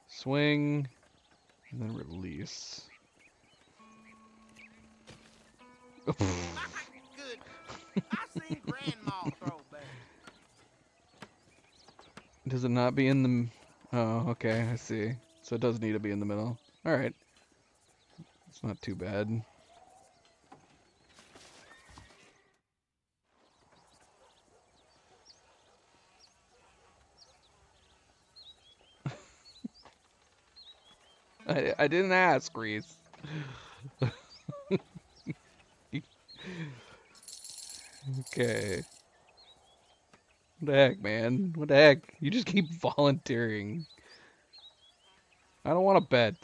A: Swing, and then release.
J: Good. I seen Grandma throw back.
A: Does it not be in the... Oh, okay, I see. So it does need to be in the middle. Alright. It's not too bad. I didn't ask, Reese. Okay. What the heck, man? What the heck? You just keep volunteering. I don't want to bet.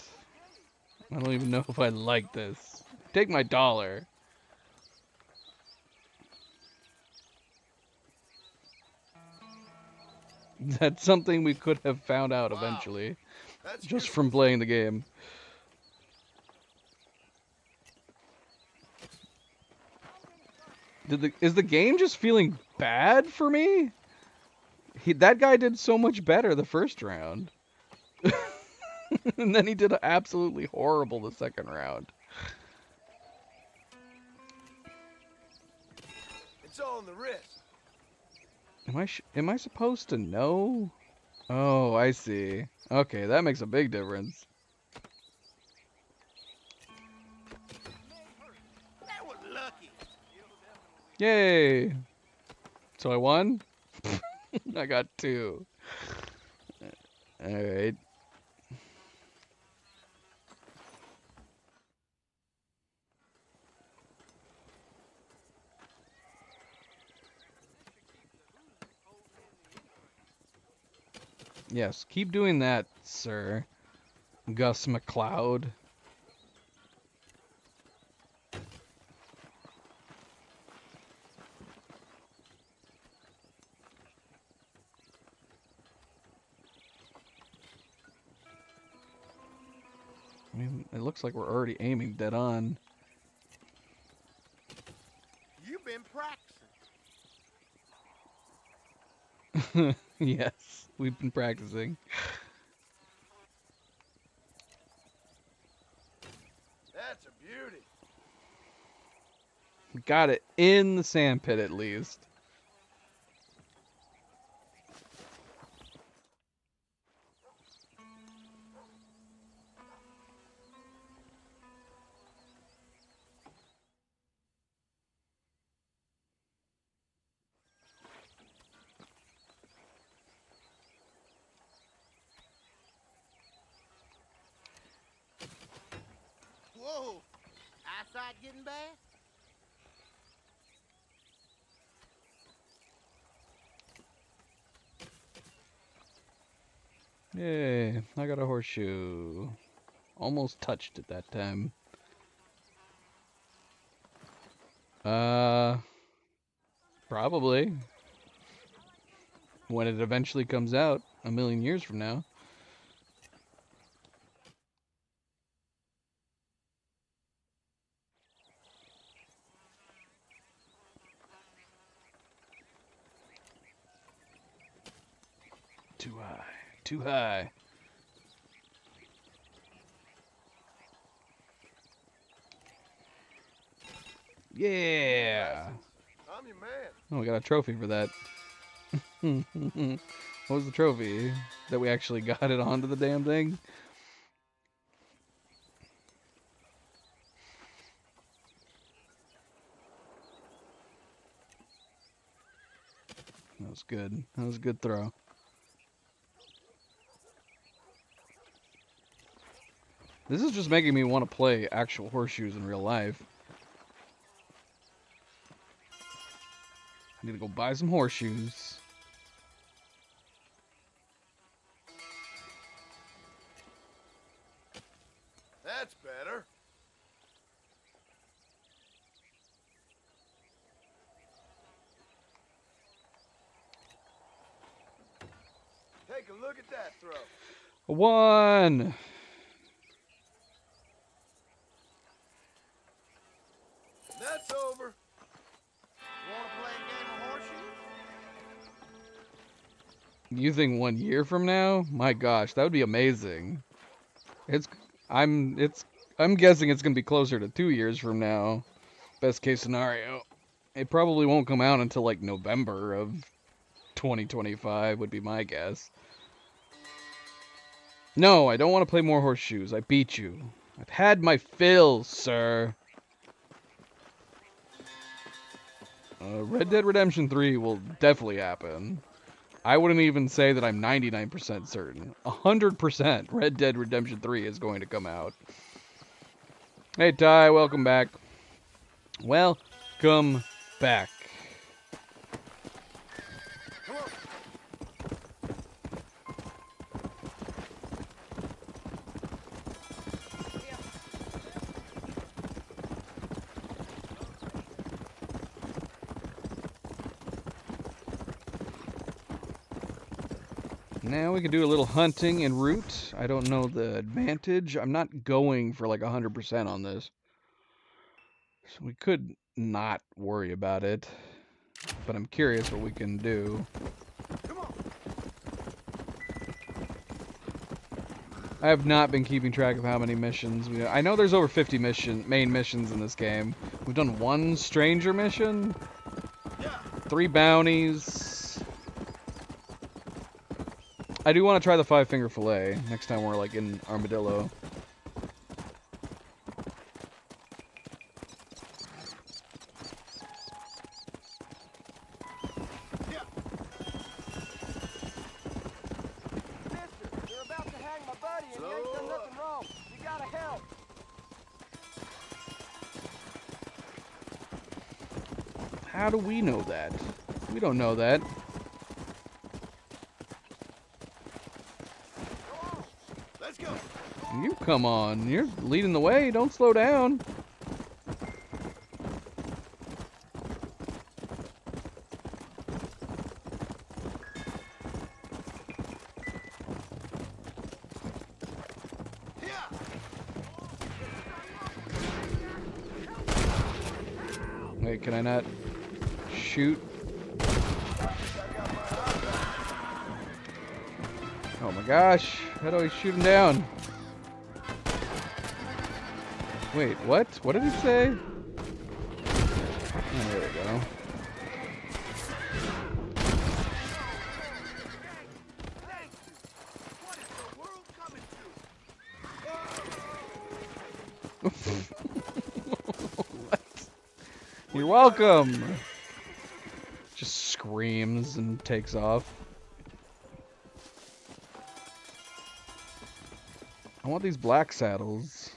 A: I don't even know if I like this. Take my $1. That's something we could have found out eventually. Just from playing the game. Is the game just feeling bad for me? That guy did so much better the first round. And then he did absolutely horrible the second round.
J: It's on the wrist.
A: Am I supposed to know? Oh, I see. Okay, that makes a big difference.
J: That was lucky.
A: Yay! So I won? I got 2. Alright. Yes, keep doing that, sir. Gus McCloud. I mean, it looks like we're already aiming dead on.
R: You've been practicing.
A: Yes, we've been practicing.
R: That's a beauty.
A: We got it in the sand pit at least.
D: Whoa! Eyesight getting bad?
A: Yay, I got a horseshoe. Almost touched it that time. Probably. When it eventually comes out, a million years from now. Too high. Too high. Yeah.
R: I'm your man.
A: Oh, we got a trophy for that. What was the trophy? That we actually got it onto the damn thing? That was good. That was a good throw. This is just making me want to play actual horseshoes in real life. I need to go buy some horseshoes.
R: That's better. Take a look at that throw.
A: A 1!
R: That's over. Want to play a game of horseshoes?
A: You think 1 year from now? My gosh, that would be amazing. I'm guessing it's gonna be closer to 2 years from now. Best case scenario. It probably won't come out until like November of 2025 would be my guess. No, I don't want to play more horseshoes. I beat you. I've had my fill, sir. Red Dead Redemption 3 will definitely happen. I wouldn't even say that I'm 99% certain. 100% Red Dead Redemption 3 is going to come out. Hey Ty, welcome back. Welcome back. Now we can do a little hunting en route. I don't know the advantage. I'm not going for like 100% on this. So we could not worry about it. But I'm curious what we can do. I have not been keeping track of how many missions we... I know there's over 50 main missions in this game. We've done 1 stranger mission. 3 bounties. I do want to try the 5-finger fillet next time we're like in Armadillo.
J: They're about to hang my buddy and you ain't done nothing wrong. You gotta help.
A: How do we know that? We don't know that.
R: Let's go.
A: You come on. You're leading the way. Don't slow down. Wait, can I not shoot? Oh my gosh, how do I shoot him down? Wait, what? What did he say? Oh, there we go. What? You're welcome! Just screams and takes off. I want these black saddles.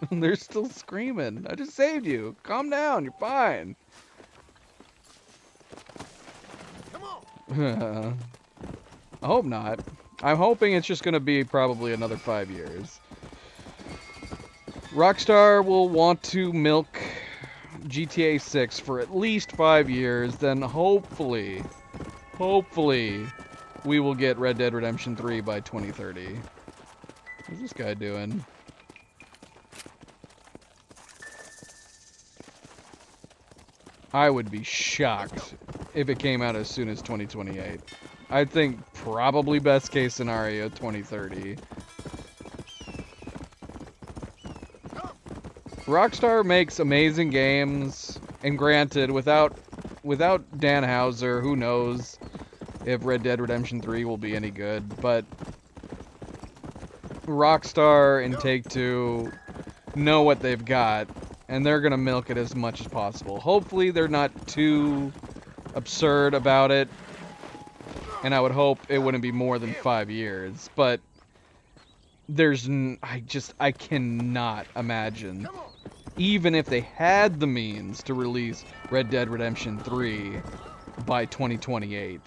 A: They're still screaming. I just saved you. Calm down. You're fine.
R: Come
A: on. I hope not. I'm hoping it's just going to be probably another 5 years. Rockstar will want to milk GTA 6 for at least 5 years. Then hopefully, we will get Red Dead Redemption 3 by 2030. What's this guy doing? I would be shocked if it came out as soon as 2028. I think probably best case scenario 2030. Rockstar makes amazing games, and granted, without Dan Houser, who knows if Red Dead Redemption 3 will be any good, but Rockstar and Take-Two know what they've got, and they're gonna milk it as much as possible. Hopefully they're not too absurd about it, and I would hope it wouldn't be more than 5 years, but I cannot imagine, even if they had the means to release Red Dead Redemption 3 by 2028.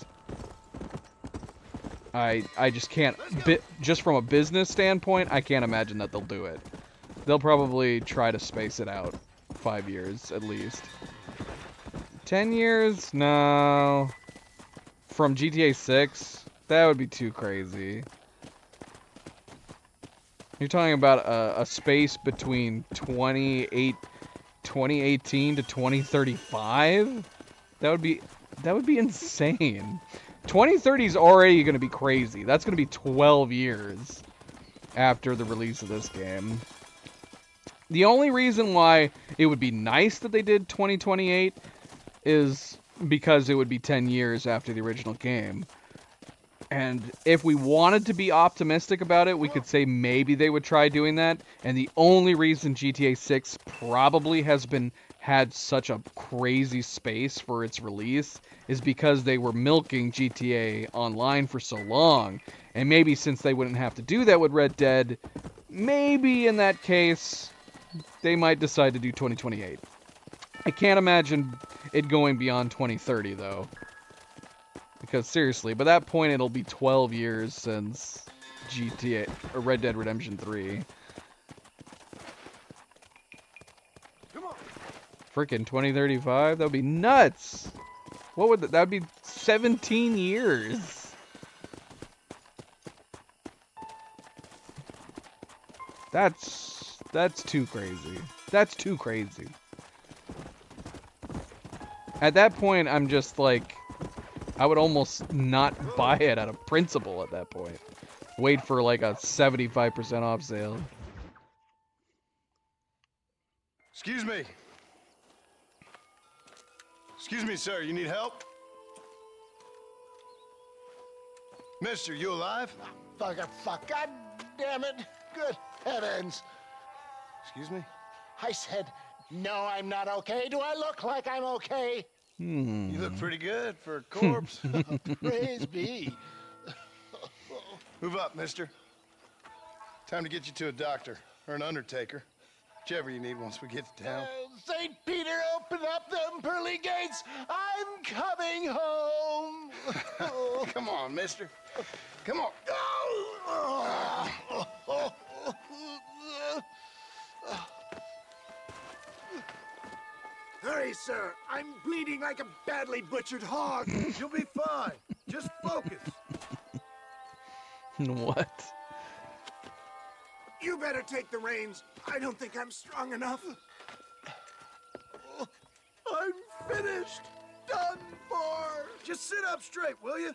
A: I just can't, just from a business standpoint, I can't imagine that they'll do it. They'll probably try to space it out 5 years at least. 10 years? No. From GTA 6? That would be too crazy. You're talking about a space between 2018 to 2035? That would be insane. 2030 is already going to be crazy. That's going to be 12 years after the release of this game. The only reason why it would be nice that they did 2028 is because it would be 10 years after the original game. And if we wanted to be optimistic about it, we could say maybe they would try doing that. And the only reason GTA 6 probably has had such a crazy space for its release is because they were milking GTA Online for so long. And maybe since they wouldn't have to do that with Red Dead, maybe in that case, they might decide to do 2028. I can't imagine it going beyond 2030, though. Because seriously, by that point, it'll be 12 years since GTA or Red Dead Redemption 3. Freaking 2035? That would be nuts! What would that would be 17 years. That's too crazy. That's too crazy. At that point, I'm just like, I would almost not buy it out of principle at that point. Wait for like a 75% off sale.
G: Excuse me. Excuse me, sir. You need help? Mister, you alive?
R: Fuck. God damn it. Good heavens.
G: Excuse me?
R: I said, no, I'm not okay. Do I look like I'm okay?
G: You look pretty good for a corpse.
R: Praise be.
G: Move up, mister. Time to get you to a doctor or an undertaker. Whichever you need once we get to town.
R: St. Peter, open up them pearly gates. I'm coming home.
G: Come on, mister. Come on.
R: Hurry, sir. I'm bleeding like a badly butchered hog. You'll be fine. Just focus.
A: What?
R: You better take the reins. I don't think I'm strong enough.
G: finished. Done for. Just sit up straight, will you?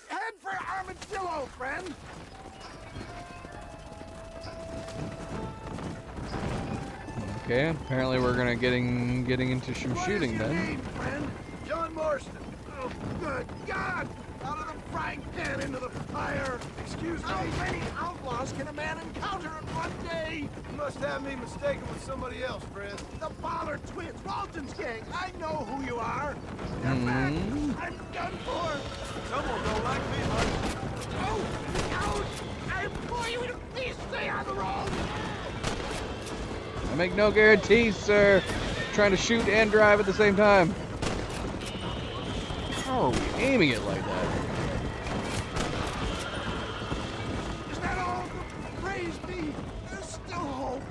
J: Head for Armadillo, friend.
A: Okay, apparently we're gonna getting into some shooting then.
J: Name, friend? John Marston. Oh, good God! Out of the frying pan into the fire. Excuse me. How many outlaws can a man encounter in one day?
G: You must have me mistaken with somebody else, friend.
J: The Ballard twins, Walton's gang. I know who you are. They're back. I'm done for. Someone don't like me much. Oh, out! I implore you to please stay on the road.
A: I make no guarantees, sir. I'm trying to shoot and drive at the same time. How are we aiming it like that?
J: Is that all? Praise be. There's still hope.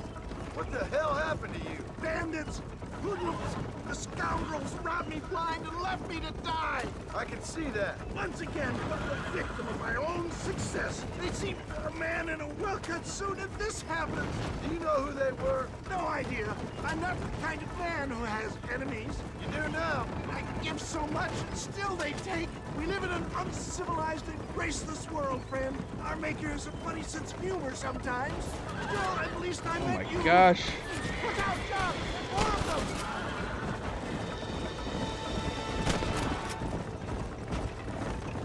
G: What the hell happened to you?
J: Bandits, hoodlums, the scoundrels robbed me blind and left me to die.
G: I can see that.
J: Once again, I'm the victim of my own success. They seem a man in a well-cut suit and this happens.
G: Do you know who they were?
J: No idea. I'm not the kind of man who has enemies.
G: You do now.
J: I give so much, and still they take. We live in an uncivilized and graceless world, friend. Our maker has a funny sense of humor sometimes. Well, at least I met you.
A: Oh my gosh.
J: Look out, John! More of them!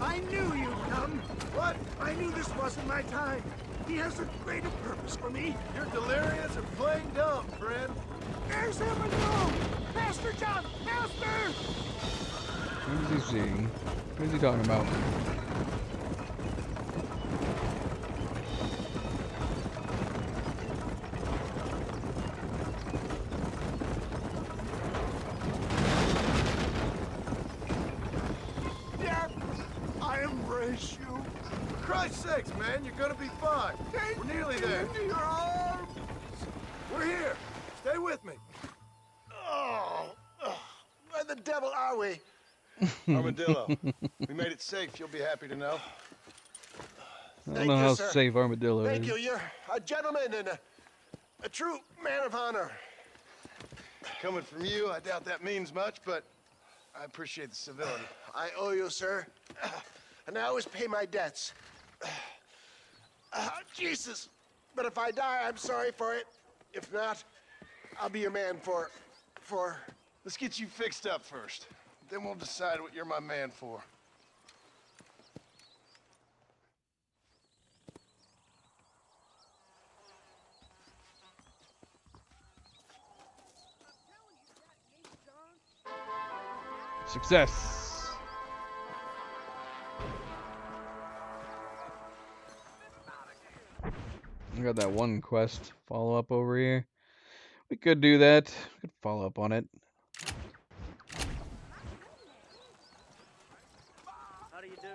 J: I knew you'd come. What? I knew this wasn't my time. He has a greater purpose for me.
G: You're delirious and plain dumb, friend.
J: There's Armadillo! Master John! Master!
A: What is he seeing? What is he talking about?
J: Yeah, I embrace you.
G: For Christ's sakes, man, you're gonna be fine. We're nearly there.
J: Into your arms.
G: We're here. Stay with me.
J: Oh, where the devil are we?
G: Armadillo. We made it safe. You'll be happy to know.
A: I don't know how
J: sir.
A: safe Armadillo
J: Thank
A: is.
J: you. You're a gentleman and a true man of honor.
G: Coming from you, I doubt that means much, but I appreciate the civility.
J: I owe you, sir. And I always pay my debts. Jesus. But if I die, I'm sorry for it. If not, I'll be your man for...
G: Let's get you fixed up first. Then we'll decide what you're my man for.
A: Success. I got that one quest follow up over here. We could do that. We could follow up on it.
O: How do you do?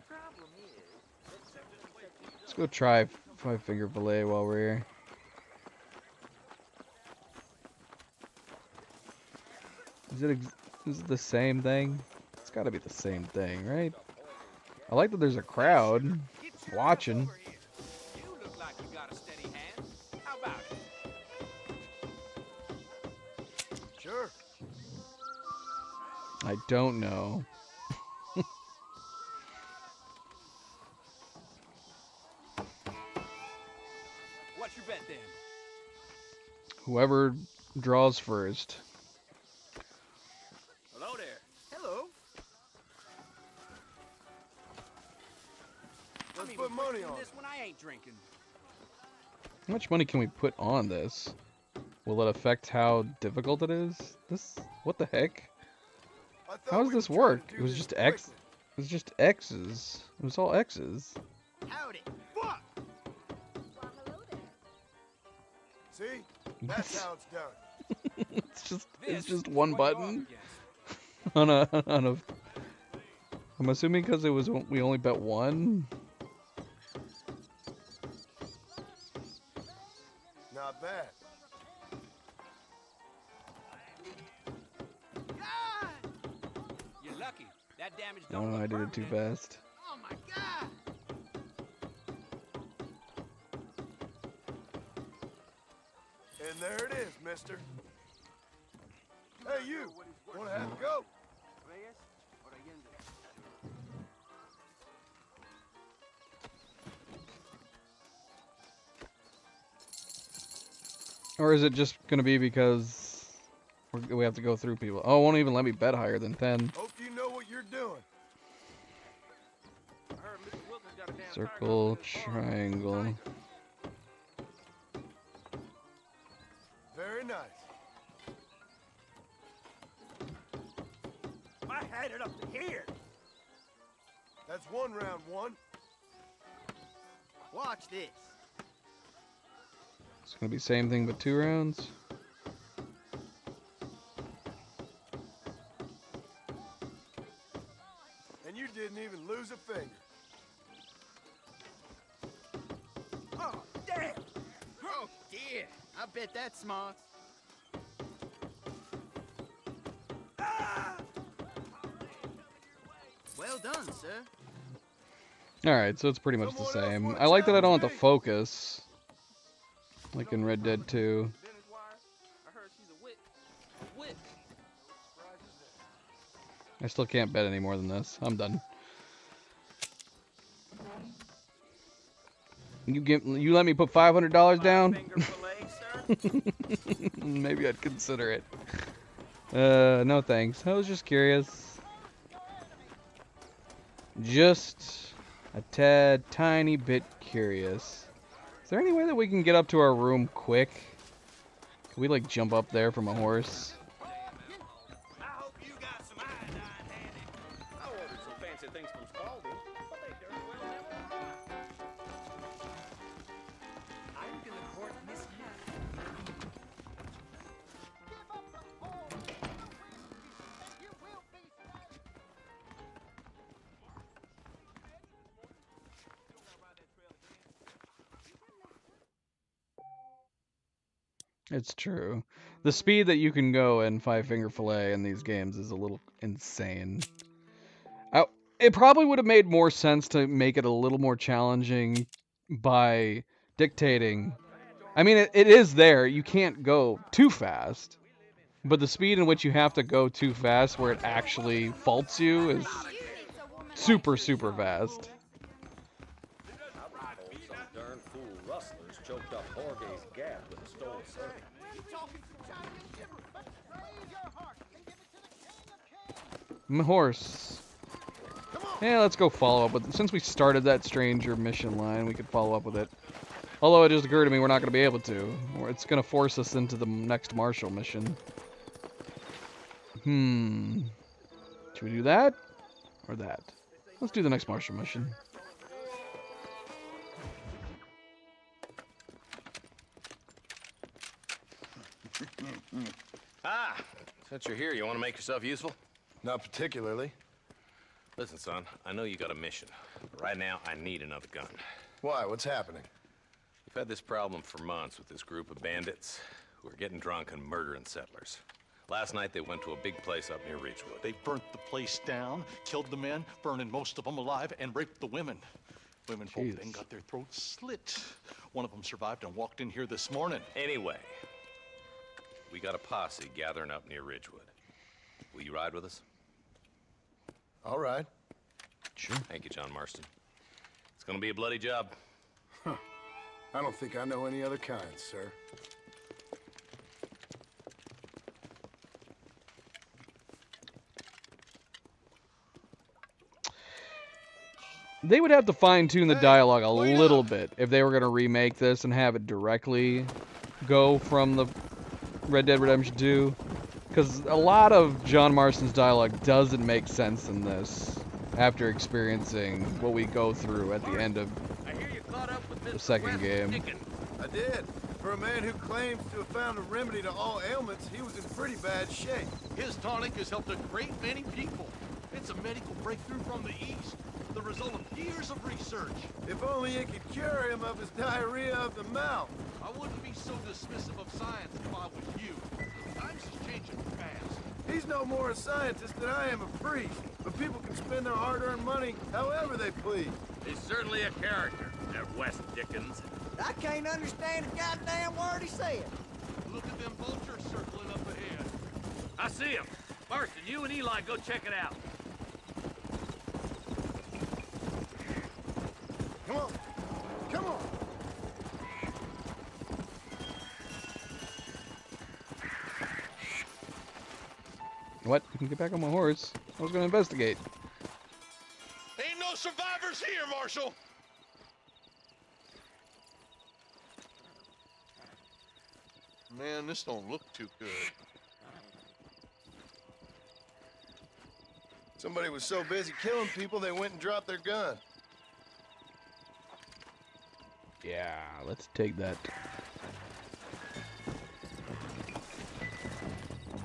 O: Problem is,
A: Let's go try Five Finger Fillet while we're here. Is it the same thing? It's got to be the same thing, right? I like that there's a crowd watching.
J: You look like you got a steady hand. How about it?
G: Sure.
A: I don't know.
J: What's your bet then?
A: Whoever draws first.
J: Hello there. Hello.
G: Let's put money on it.
J: This when I ain't drinking.
A: How much money can we put on this? Will it affect how difficult it is? What the heck? How does this work? It was just X. It was just X's. It was all X's.
J: Howdy. What?
G: See? That's how it's done.
A: It's just one button on a. I'm assuming because we only bet one.
G: Not bad.
J: You're lucky. That damage
A: Oh, I did it too fast.
J: Oh my God!
G: And there it is, mister. Hey, you. Want to have a go?
A: Or is it just gonna be because we have to go through people? Oh, it won't even let me bet higher than 10.
G: Hope you know what you're doing.
A: Circle, triangle.
G: Very nice.
J: I had it up to here.
G: That's one round one.
D: Watch this.
A: It's gonna be same thing but 2 rounds.
G: And you didn't even lose a finger.
D: Oh, damn! Oh, dear. I bet that's smart. Well done, sir.
A: Alright, so it's pretty much the same. I like that I don't have to focus. Like in Red Dead 2. I still can't bet any more than this. I'm done. You let me put $500 down? Maybe I'd consider it. No thanks. I was just curious. Just a tad tiny bit curious. Is there any way that we can get up to our room quick? Can we like jump up there from a horse? It's true. The speed that you can go in Five Finger Filet in these games is a little insane. It probably would have made more sense to make it a little more challenging by dictating. I mean, it is there. You can't go too fast. But the speed in which you have to go too fast where it actually faults you is super, super fast.
O: Choked up Jorge's gap with a stolen servant.
A: Horse. Yeah, let's go follow up with it. Since we started that stranger mission line, we could follow up with it. Although it just occurred to me we're not going to be able to. Or it's going to force us into the next Marshall mission. Should we do that? Or that? Let's do the next Marshall mission.
N: Since you're here, you want to make yourself useful?
G: Not particularly.
N: Listen, son, I know you got a mission, but right now I need another gun.
G: Why? What's happening?
N: We've had this problem for months with this group of bandits who are getting drunk and murdering settlers. Last night they went to a big place up near Ridgewood.
M: They burnt the place down, killed the men, burning most of them alive, and raped the women. Women folk then got their throats slit. One of them survived and walked in here this morning.
N: Anyway, we got a posse gathering up near Ridgewood. Will you ride with us?
G: All right.
N: Sure. Thank you, John Marston. It's gonna be a bloody job.
G: Huh. I don't think I know any other kind, sir.
A: They would have to fine-tune the dialogue a little bit if they were going to remake this and have it directly go from the Red Dead Redemption 2. Because a lot of John Marston's dialogue doesn't make sense in this after experiencing what we go through at the end of the second game.
G: I did. For a man who claims to have found a remedy to all ailments, he was in pretty bad shape.
M: His tonic has helped a great many people. It's a medical breakthrough from the East, the result of years of research.
G: If only it could cure him of his diarrhea of the mouth.
M: I wouldn't be so dismissive of science if I was you. Times is changing fast.
G: He's no more a scientist than I am a priest, but people can spend their hard-earned money however they please.
O: He's certainly a character, that West Dickens.
D: I can't understand a goddamn word he said.
S: look at them vultures circling up ahead.
O: I see him. Marston, you and Eli go check it out.
G: Come on. Come on.
A: What? Get back on my horse. I was gonna investigate.
M: Ain't no survivors here, Marshal. Man, this don't look too good.
G: Somebody was so busy killing people, they went and dropped their gun.
A: Yeah, let's take that.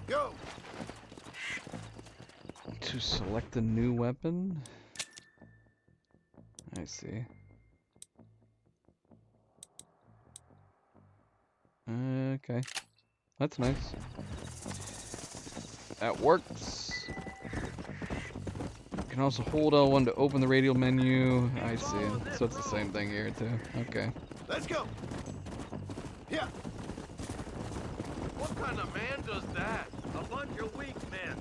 G: Go!
A: To select a new weapon? I see. Okay. That's nice. That works. You can also hold L1 to open the radial menu. I see. So it's the same thing here too. Okay.
G: Let's go! Yeah!
O: What kind of man does that? A bunch of weak men.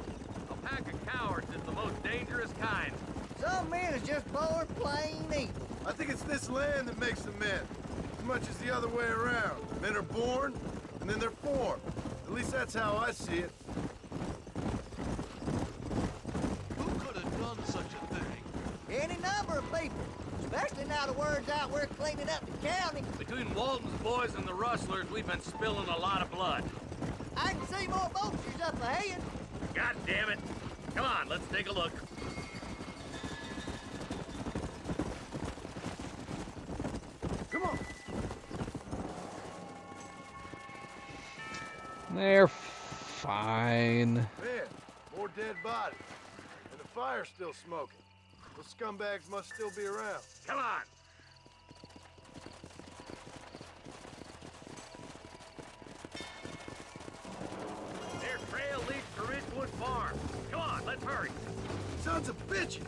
O: A pack of cowards is the most dangerous kind.
D: Some men is just born plain evil.
G: I think it's this land that makes them men, as much as the other way around. Men are born, and then they're formed. At least that's how I see it.
S: Who could have done such a thing?
D: Any number of people. Especially now the word's out we're cleaning up the county.
O: Between Walton's boys and the rustlers, we've been spilling a lot of blood.
D: I can see more vultures up ahead.
O: God damn it. Come on, let's take a look.
G: Come on.
A: They're fine.
G: Man, more dead bodies. And the fire's still smoking. Those scumbags must still be around.
O: Come on. Their trail leads to Ridgewood Farm. Come on, let's hurry.
G: Sons of bitches!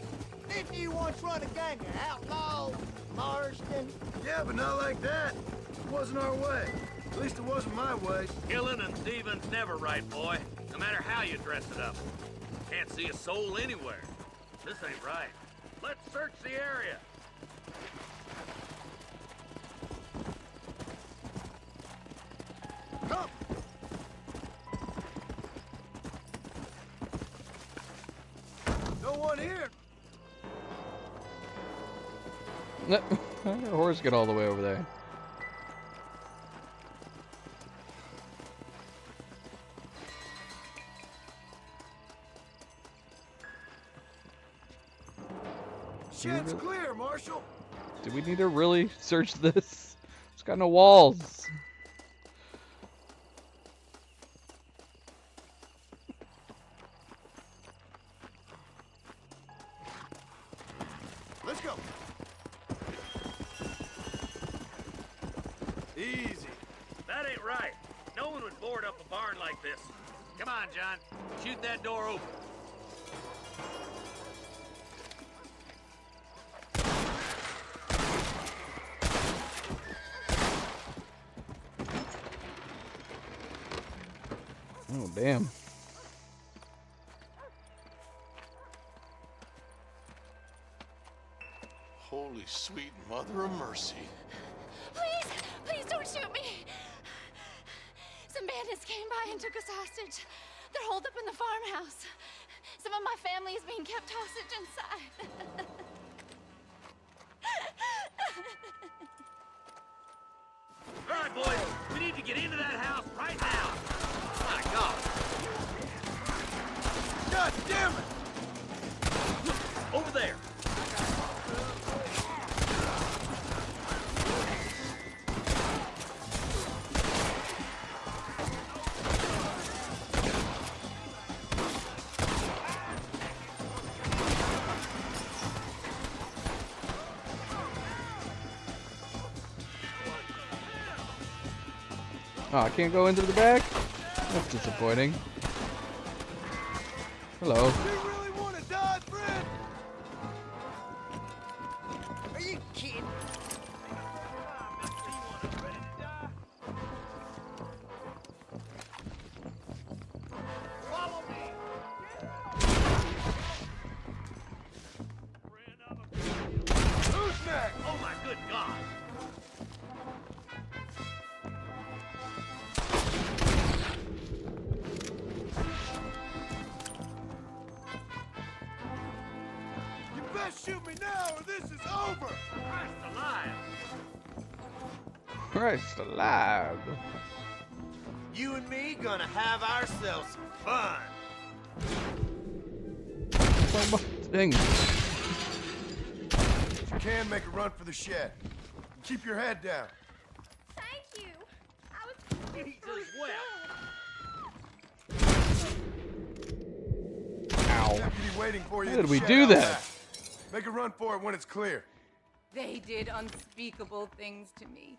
D: Didn't you once run a gang of outlaws, Marston?
G: Yeah, but not like that. It wasn't our way. At least it wasn't my way.
O: Killing and thieving's never right, boy. No matter how you dress it up. Can't see a soul anywhere. This ain't right. Let's search the area.
G: Come! No one here.
A: How did our horse get all the way over there?
G: Shit's clear, Marshal.
A: Do we need to really search this? It's got no walls.
G: Let's go. Easy.
O: That ain't right. No one would board up a barn like this. Come on, John. Shoot that door open.
A: Oh, damn.
M: Holy sweet mother of mercy.
Q: Please, please don't shoot me. Some bandits came by and took us hostage. They're holed up in the farmhouse. Some of my family is being kept hostage inside.
O: All right, boys. We need to get into that house right now. My God.
G: God damn it!
O: Over there.
A: Oh, I can't go into the back? That's disappointing. Hello.
G: Do you really want to die, friend?
D: Are you kidding?
R: me now or this is over!
J: Christ alive!
A: Christ alive.
R: You and me gonna have ourselves some fun.
A: Dang.
R: If you can, make a run for the shed. Keep your head down.
Q: Thank you. I was
J: Jesus wept.
A: Ow.
R: Deputy waiting for you.
A: How
R: at
A: did
R: the
A: we
R: shed
A: do
R: out
A: that?
R: back. Make a run for it when it's clear.
T: They did unspeakable things to me.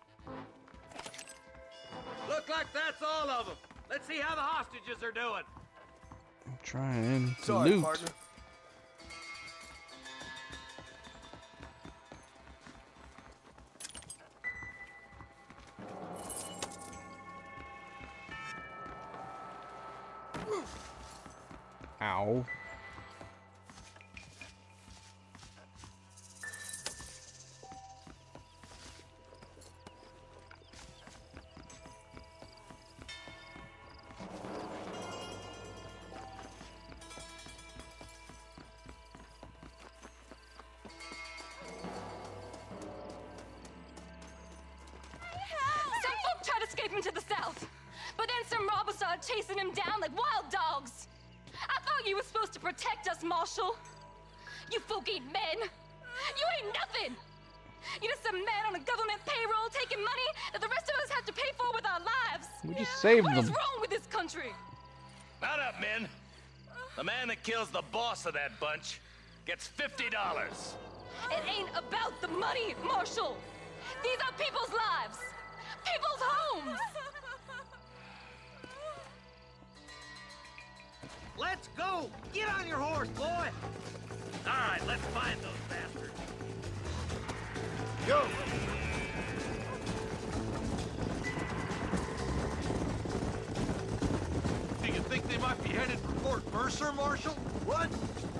J: Look like that's all of them. Let's see how the hostages are doing.
A: I'm trying to
R: Sorry,
A: loot.
R: partner.
A: Ow.
Q: Some folk tried escaping to the south, but then some robbers started chasing him down like wild dogs. I thought you were supposed to protect us, Marshal. You folk ain't men. You ain't nothing. You're just some man on a government payroll taking money that the rest of us have to pay for with our lives.
A: We just saved
Q: What is
A: them.
Q: wrong with this country?
O: Mount up, men. The man that kills the boss of that bunch gets $50.
Q: It ain't about the money, Marshal. These are people's lives, people's homes.
J: Let's go! Get on your horse, boy! All right, let's find those bastards.
R: Go!
M: Do you think they might be headed for Fort Mercer, Marshal?
R: What?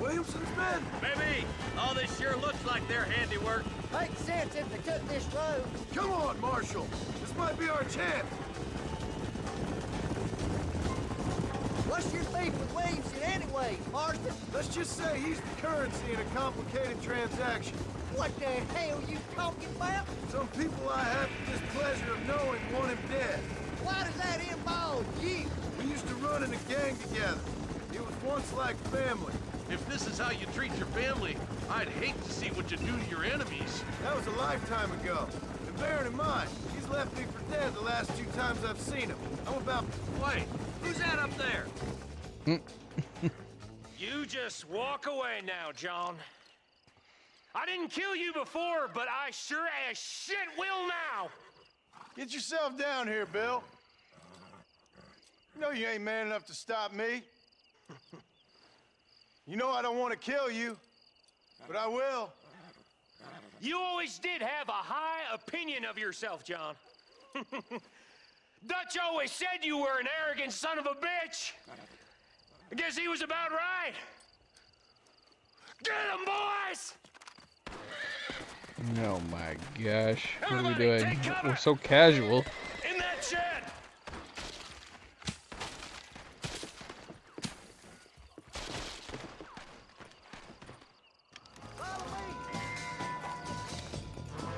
R: Williamson's men?
J: Maybe. All this sure looks like their handiwork.
D: Makes sense if they took this road.
R: Come on, Marshal. This might be our chance.
D: What's your beef with Williamson anyway, Marston?
R: Let's just say he's the currency in a complicated transaction.
D: What the hell you talking about?
R: Some people I have the displeasure of knowing want him dead.
D: Why does that involve you?
R: We used to run in a gang together. It was once like family.
M: If this is how you treat your family, I'd hate to see what you do to your enemies.
R: That was a lifetime ago. And bearing in mind, he's left me for dead the last 2 times I've seen him. I'm about...
J: Wait, who's that up there?
H: You just walk away now, John. I didn't kill you before, but I sure as shit will now.
R: Get yourself down here, Bill. You know you ain't man enough to stop me. You know I don't want to kill you, but I will.
H: You always did have a high opinion of yourself, John. Dutch always said you were an arrogant son of a bitch. I guess he was about right. Get him, boys!
A: Oh my gosh. What are we
H: Everybody,
A: doing?
H: take cover!
A: We're so casual.
H: In that shed!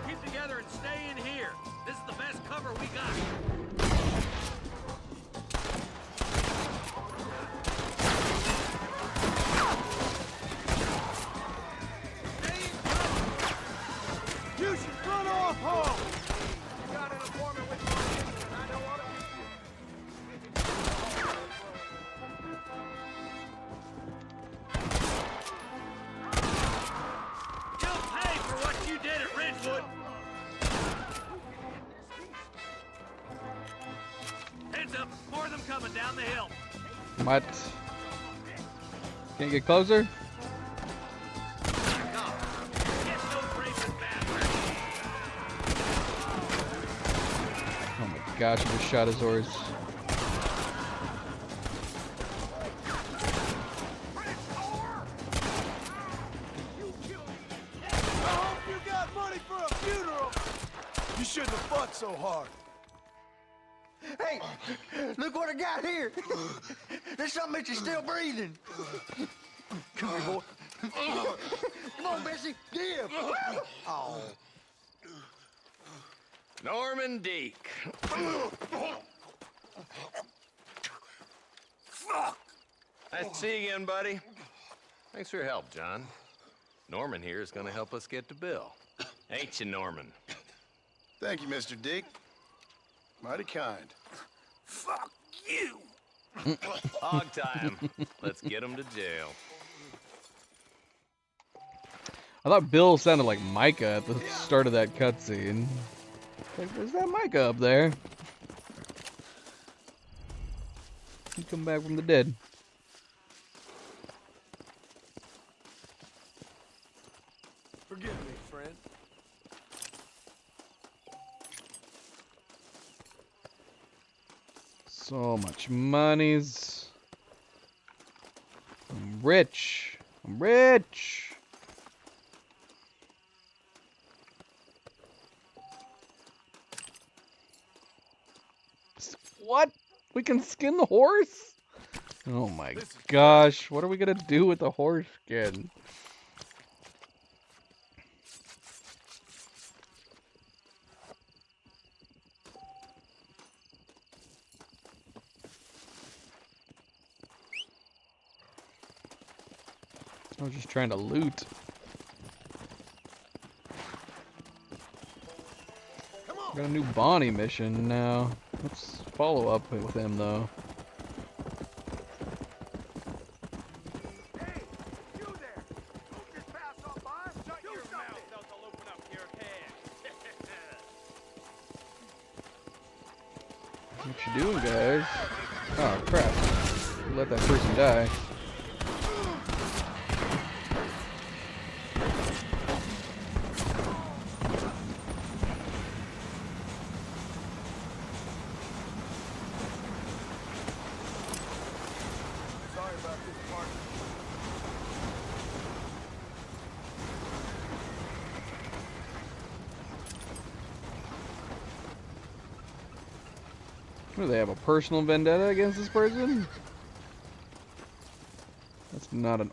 J: Keep together and stay in here. This is the best cover we got.
R: You should run off home! You got an informant with you, and I don't want to
J: You'll pay for what you did at Ridgewood. Heads up, more of them coming down the hill.
A: What? Can't get closer? Oh my gosh, I just shot his horse.
R: I hope you got money for a funeral! You shouldn't have fought so hard.
D: Hey, look what I got here. There's something that you're still breathing.
R: Come here, boy.
D: Come on, Bessie, give! Oh.
N: Norman Deek. Nice to see you again, buddy. Thanks for your help, John. Norman here is gonna help us get to Bill. Ain't you, Norman?
G: Thank you, Mr. Dick. Mighty kind.
J: Fuck you!
N: Hog time. Let's get him to jail.
A: I thought Bill sounded like Micah at the start of that cutscene. Like, where's that Micah up there? He come back from the dead.
R: Forgive me, friend.
A: So much monies. I'm rich. I'm rich. What? We can skin the horse? Oh my gosh. What are we gonna do with the horse skin? I was just trying to loot. Got a new Bonnie mission now. Let's follow up with him though. What you doing, guys? Oh crap. Let that person die. Do they have a personal vendetta against this person? That's not an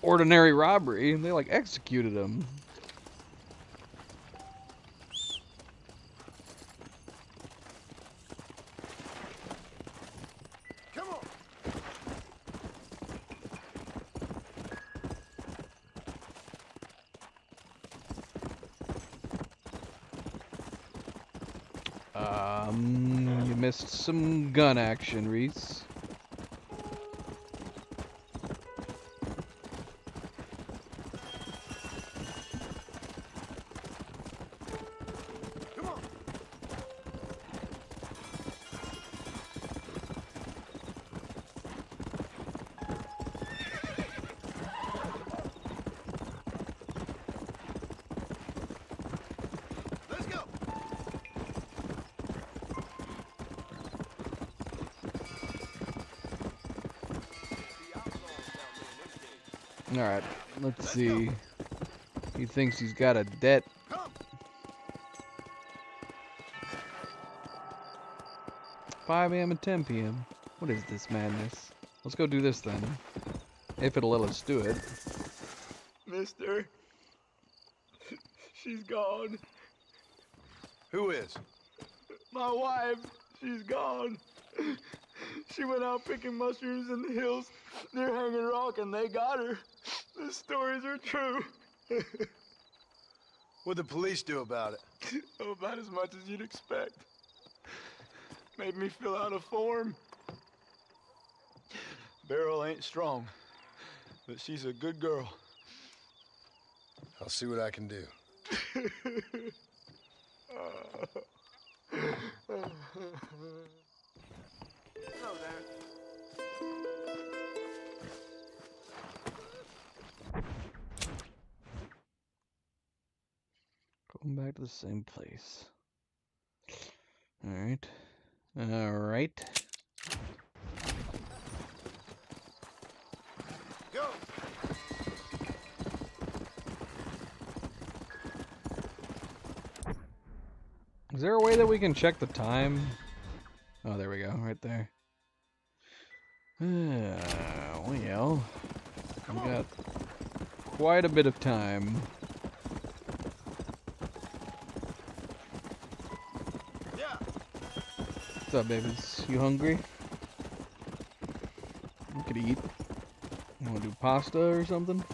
A: ordinary robbery. They like executed him.
R: Come on.
A: You missed some gun action, Reese. Alright, let's see. He thinks he's got a debt.
R: Come.
A: 5 a.m. and 10 p.m. What is this madness? Let's go do this then. If it'll let us do it.
R: Mister. She's gone.
G: Who is?
R: My wife. She's gone. She went out picking mushrooms in the hills near Hanging Rock and they got her. The stories are true.
G: What'd the police do about it?
R: Oh, about as much as you'd expect. Made me fill out a form. Beryl ain't strong, but she's a good girl.
G: I'll see what I can do.
R: Hello there.
A: Going back to the same place. Alright. Alright.
R: Go.
A: Is there a way that we can check the time? Oh, there we go, right there. Well, we got quite a bit of time. What's up, babies? You hungry? You could eat. You wanna do pasta or something?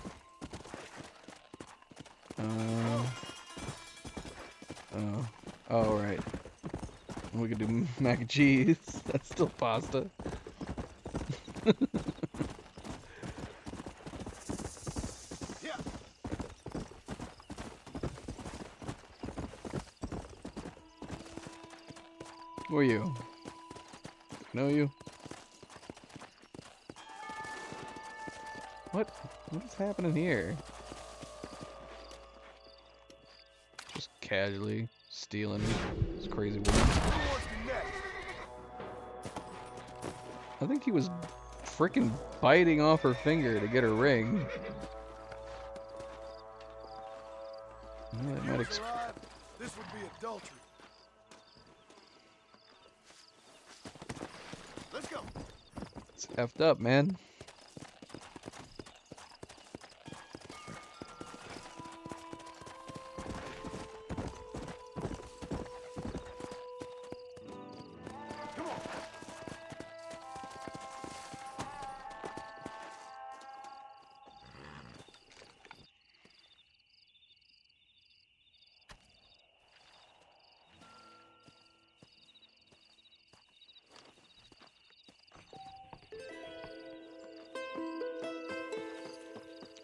A: Oh, right. We could do mac and cheese. That's still pasta. Who are you? Know you? What is happening here? Just casually stealing this crazy woman. I think he was freaking biting off her finger to get her ring. Yeah, that might
G: this would be adultery. Let's go.
A: It's effed up, man.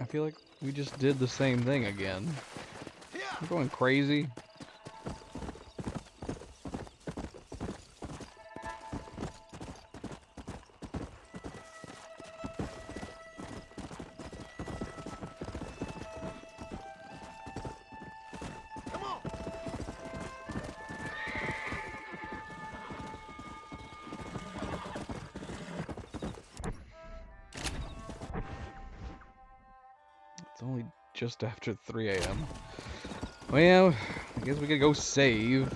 A: I feel like we just did the same thing again. I'm going crazy. It's only just after 3 a.m. Well, I guess we could go save.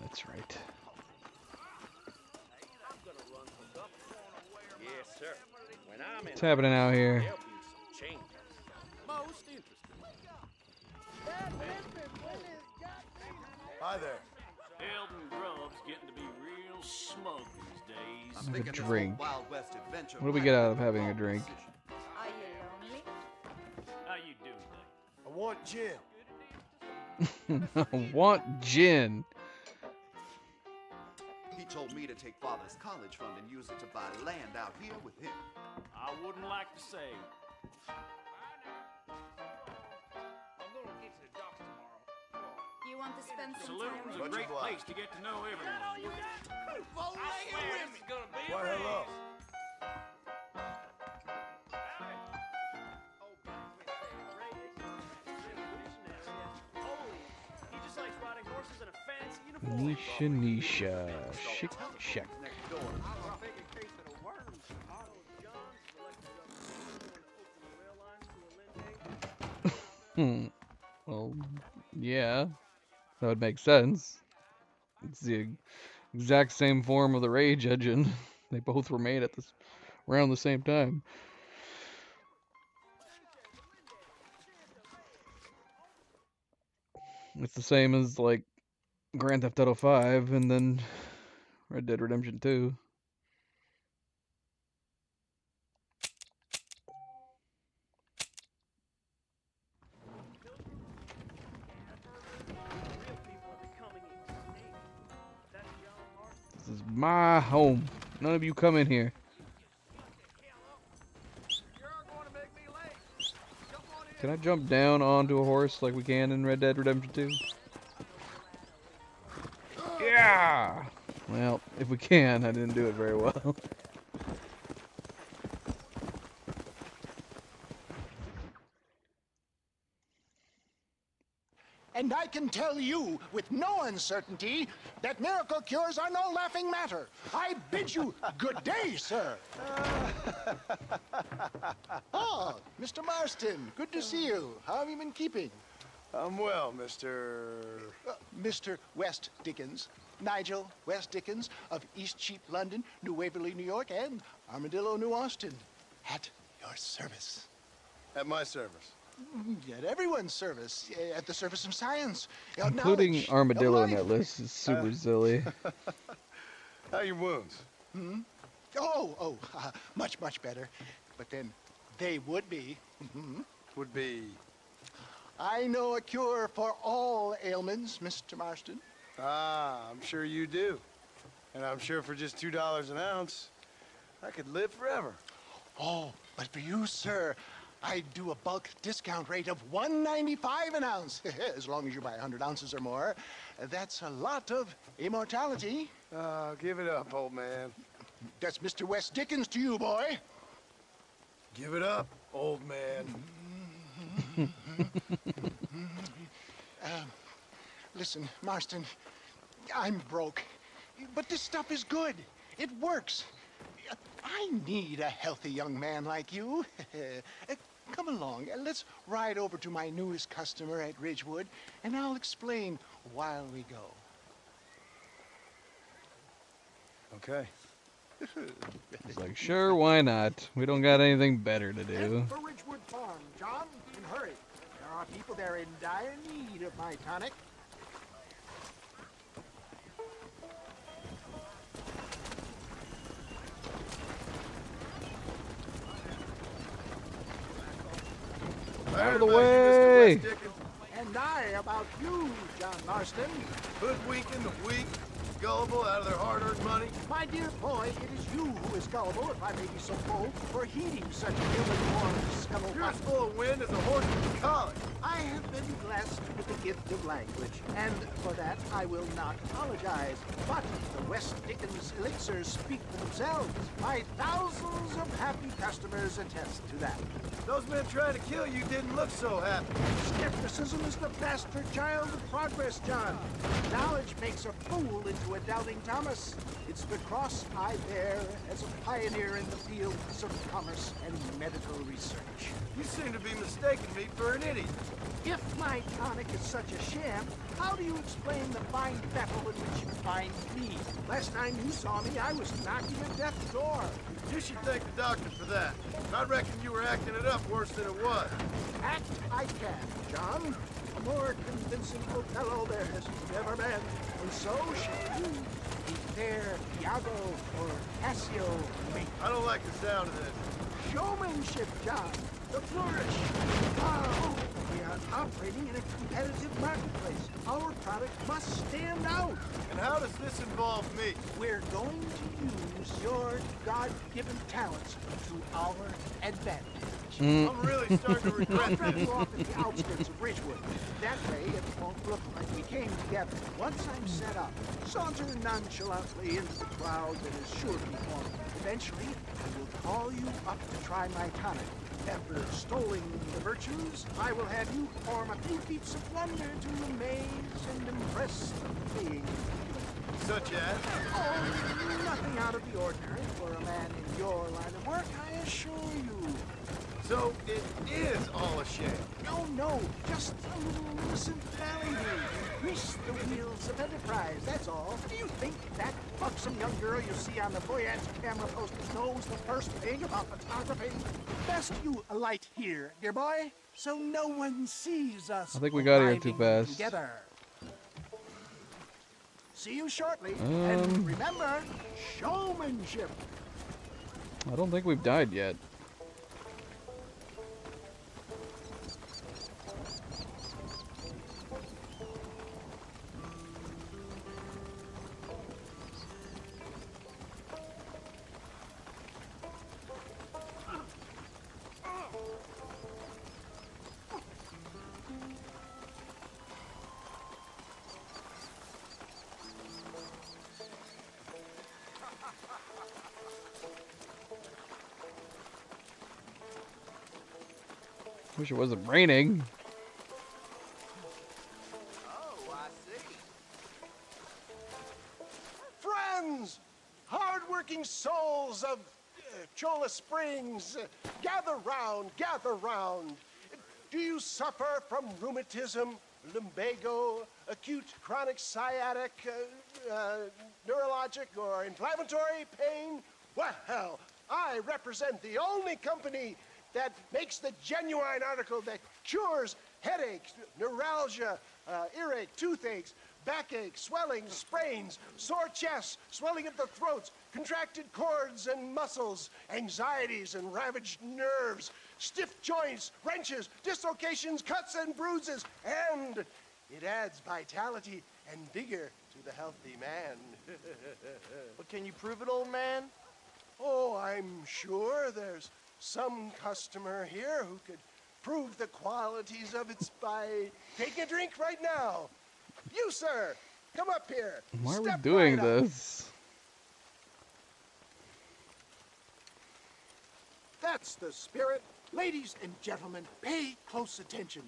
A: That's right.
O: Yes, sir. When I'm
A: What's happening out here?
O: there'll be some changes. Most interesting.
G: Hi there.
J: Eldon Grubb's getting to be real smug these days.
A: Have a drink. What do we get out of having a drink?
K: Are you lonely?
J: How you doing,
G: I want gin.
A: I want gin.
U: He told me to take Father's college fund and use it to buy land out here with him.
J: I wouldn't like to say.
Q: You want to spend some
J: Saloon's
Q: time
J: a great place to get to know everyone. I swear this is gonna be a
G: Why, hello.
A: Nisha Nisha. Chick Shack. Well, yeah. That would make sense. It's the exact same form of the Rage engine. They both were made at this around the same time. It's the same as like Grand Theft Auto 5 and then Red Dead Redemption 2. This is my home. None of you come in here. Can I jump down onto a horse like we can in Red Dead Redemption 2? Yeah! Well, if we can, I didn't do it very well.
C: And I can tell you with no uncertainty that miracle cures are no laughing matter. I bid you good day, sir. Oh, Mr. Marston, good to see you. How have you been keeping?
G: I'm well, Mr.
C: Mr. West Dickens. Nigel West Dickens of Eastcheap, London, New Waverly, New York, and Armadillo, New Austin. At your service.
G: At my service.
C: At everyone's service. At the service of science.
A: Including
C: knowledge,
A: Armadillo
C: of
A: in that
C: life.
A: list is super silly.
G: How are your wounds?
C: Much, much better. But then they would be.
G: Would be?
C: I know a cure for all ailments, Mr. Marston.
G: Ah, I'm sure you do. And I'm sure for just $2 an ounce, I could live forever.
C: Oh, but for you, sir, I do a bulk discount rate of $1.95 an ounce. As long as you buy 100 ounces or more. That's a lot of immortality.
G: Give it up, old man.
C: That's Mr. West Dickens to you, boy.
G: Give it up, old man.
C: Listen, Marston, I'm broke, but this stuff is good. It works. I need a healthy young man like you. Come along, let's ride over to my newest customer at Ridgewood, and I'll explain while we go.
G: Okay.
A: It's like, sure, why not? We don't got anything better to do.
C: Head for Ridgewood Farm, John, and hurry. There are people there in dire need of my tonic.
A: Out of the way!
C: And I about you, John Marston.
G: Hoodwinking the weak, gullible out of their hard-earned money.
C: My dear boy, it is you who is gullible, if I may be so bold, for heeding such ill-informed scuttlebutt.
G: You're as full of wind as a horse in college.
C: I have been blessed with the gift of language, and for that I will not apologize. But the West Dickens elixirs speak for themselves. My thousands of happy customers attest to that.
G: Those men trying to kill you didn't look so happy.
C: Skepticism is the bastard child of progress, John. Knowledge makes a fool into a doubting Thomas. It's the cross I bear as a pioneer in the fields of commerce and medical research.
G: You seem to be mistaking me for an idiot.
C: If my tonic is such a sham, how do you explain the fine battle in which you find me? Last time you saw me, I was knocking at death's door.
G: You should thank the doctor for that. I reckon you were acting it up worse than it was.
C: Act I can, John. A more convincing Othello there has never been. And so shall you. Be fair, Iago or Cassio mate.
G: I don't like the sound of this.
C: Showmanship, John. The flourish. Oh, we are operating in a competitive marketplace. Our product must stand out.
G: And how does this involve me?
C: We're going to use your God-given talents to our advantage.
G: I'm really starting to regret
C: I'll drop
G: this.
C: you off at the outskirts of Ridgewood. That way, it won't look like we came together. Once I'm set up, saunter nonchalantly into the crowd that is sure to be forming. Eventually, I will call you up to try my tonic. After extolling the virtues, I will have you perform a few feats of wonder to amaze and impress the paying.
G: Such as?
C: Oh, nothing out of the ordinary for a man in your line of work, I assure you.
G: So it is all a sham.
C: No, just a little innocent vanity. Grease the wheels of enterprise, that's all. Do you think that buxom young girl you see on the Voyage camera posters knows the first thing about photography? Best you alight here, dear boy, so no one sees us.
A: I think we got here too
C: arriving
A: fast.
C: Together. See you shortly, and remember, showmanship.
A: I don't think we've died yet. Wish it wasn't raining.
B: girls of Cholla Springs, gather round, gather round. Do you suffer from rheumatism, lumbago, acute chronic sciatic, neurologic, or inflammatory pain? Well, I represent the only company that makes the genuine article that cures headaches, neuralgia, earache, toothaches, backache, swelling, sprains, sore chests, swelling of the throats, contracted cords and muscles, anxieties and ravaged nerves, stiff joints, wrenches, dislocations, cuts and bruises, and it adds vitality and vigor to the healthy man.
R: But can you prove it, old man?
B: Oh, I'm sure there's some customer here who could prove the qualities of it by taking a drink right now. You, sir, come up here.
A: Why are we
B: Step
A: doing
B: right up.
A: this?
C: That's the spirit. Ladies and gentlemen, pay close attention.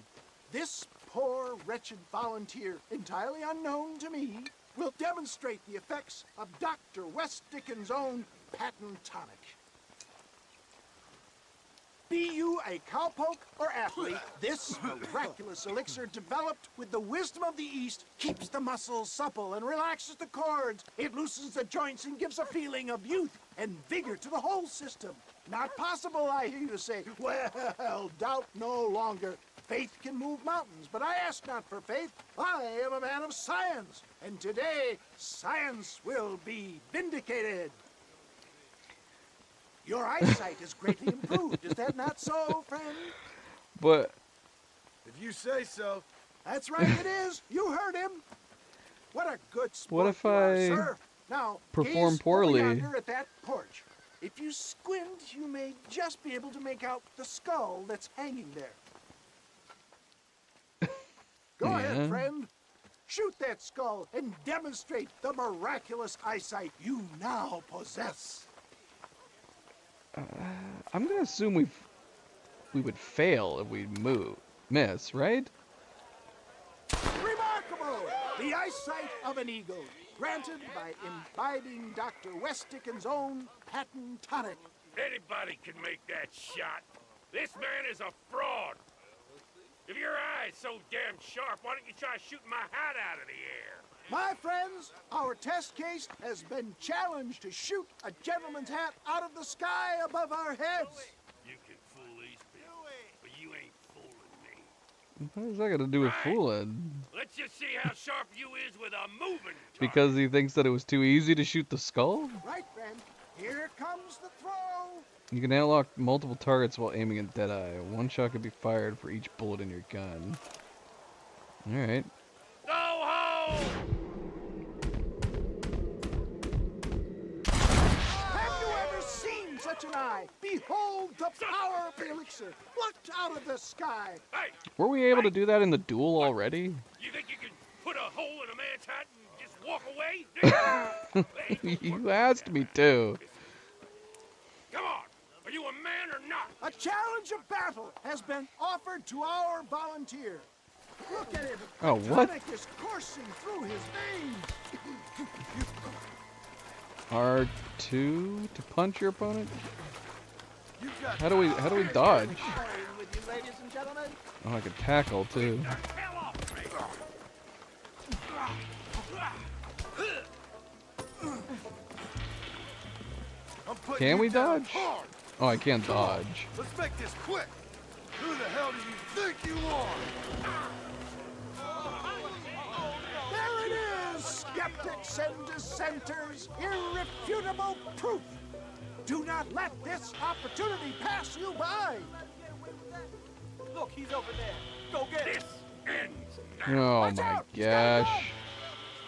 C: This poor, wretched volunteer, entirely unknown to me, will demonstrate the effects of Dr. West Dickens' own patent tonic. Be you a cowpoke or athlete, this miraculous elixir developed with the wisdom of the East keeps the muscles supple and relaxes the cords. It loosens the joints and gives a feeling of youth and vigor to the whole system. Not possible, I hear you say. Well, doubt no longer. Faith can move mountains, but I ask not for faith. I am a man of science, and today science will be vindicated. Your eyesight is greatly improved. Is that not so, friend?
A: But
B: If you say so.
C: That's right, it is. You heard him. What a good sport
A: what if
C: you are,
A: I
C: sir. Now,
A: perform
C: gaze
A: poorly?
C: over yonder at that porch. If you squint, you may just be able to make out the skull that's hanging there. Go
A: Yeah.
C: ahead, friend. Shoot that skull and demonstrate the miraculous eyesight you now possess.
A: I'm gonna assume we would fail if we miss, right?
C: Remarkable! The eyesight of an eagle, granted by imbibing Dr. West Dickens' own patent tonic.
J: Anybody can make that shot. This man is a fraud. If your eye's so damn sharp, why don't you try shooting my hat out of the air?
C: My friends, our test case has been challenged to shoot a gentleman's hat out of the sky above our heads.
J: You can fool these people, but you ain't fooling me.
A: What is that got to do with fooling?
J: Let's just see how sharp you is with a moving target.
A: Because he thinks that it was too easy to shoot the skull?
C: Right, friend. Here comes the throw.
A: You can now lock multiple targets while aiming at Deadeye. One shot can be fired for each bullet in your gun. Alright.
J: Go home!
C: Have you ever seen such an eye? Behold the power of the elixir, plucked out of the sky.
J: Hey,
A: Were we able to do that in the duel already?
J: you think you can put a hole in a man's hat and just walk away?
A: You asked me to.
J: Come on, are you a man or not?
C: A challenge of battle has been offered to our volunteer. Look at him.
A: Oh,
C: The
A: what?
C: tonic is coursing through his veins.
A: R2 to punch your opponent? How do we dodge?
C: With you, ladies and gentlemen.
A: Oh, I could tackle too. Can we dodge? Oh, I can't dodge.
G: Let's make this quick. Who the hell do you think you are?
C: There it is, skeptics and dissenters, irrefutable proof. Do not let this opportunity pass you by.
R: Look, he's over there. Go get him.
A: Oh my gosh.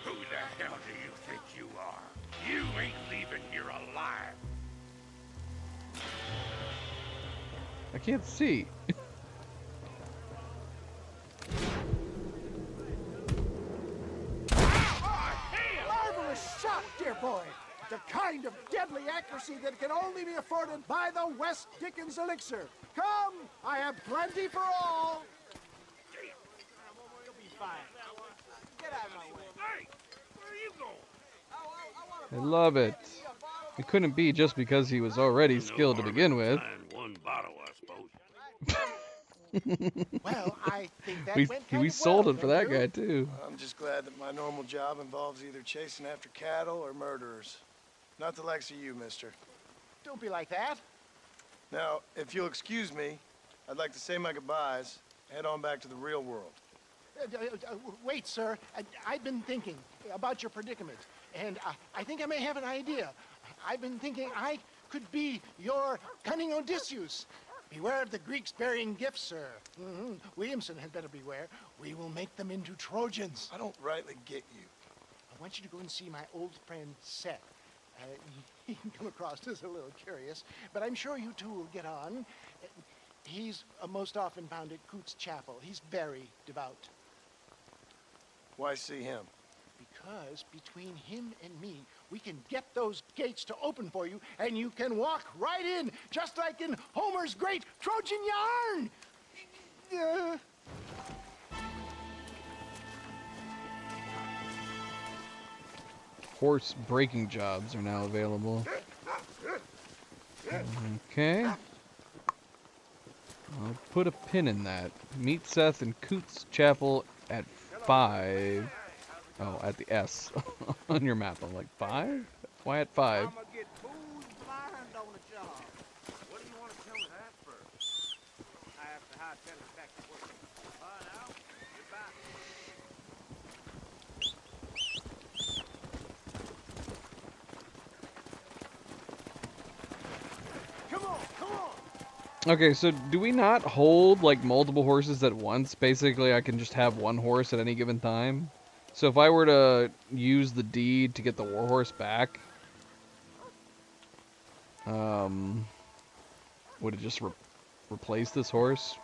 J: Who the hell do you think you are? You ain't leaving here alive.
A: I can't see.
C: Marvelous shot, dear boy. The kind of deadly accuracy that can only be afforded by the West Dickens elixir. Come, I have plenty for all.
R: You'll be fine. Get out of my way.
J: Hey, where are you going?
A: I love it. It couldn't be just because he was already skilled to begin with.
J: One bottle, I suppose.
B: Well, I think that
A: We
B: went kind
A: we
B: of
A: sold
B: well,
A: it for that
B: don't you?
A: guy too.
G: I'm just glad that my normal job involves either chasing after cattle or murderers. Not the likes of you, mister.
B: Don't be like that.
G: Now, if you'll excuse me, I'd like to say my goodbyes, head on back to the real world.
B: Wait, sir. I've been thinking about your predicament, and I think I may have an idea. I've been thinking I could be your cunning Odysseus. Beware of the Greeks burying gifts, sir. Williamson had better beware. We will make them into Trojans.
G: I don't rightly get you.
B: I want you to go and see my old friend Seth. He can come across as a little curious, but I'm sure you two will get on. He's most often found at Coots Chapel. He's very devout.
G: Why see him?
B: Because between him and me, we can get those gates to open for you, and you can walk right in, just like in Homer's great Trojan yarn!
A: Horse breaking jobs are now available. Okay. I'll put a pin in that. Meet Seth in Coots Chapel at 5. Oh, at the S on your map. I'm like, 5? Why at 5?
C: I'ma get booze blind on the job. What do you want to tell me that for? I have to hightail it back to work. Bye now. Goodbye.
B: Come on, come on!
A: Okay, so do we not hold like multiple horses at once? Basically, I can just have one horse at any given time. So if I were to use the deed to get the warhorse back, would it just replace this horse?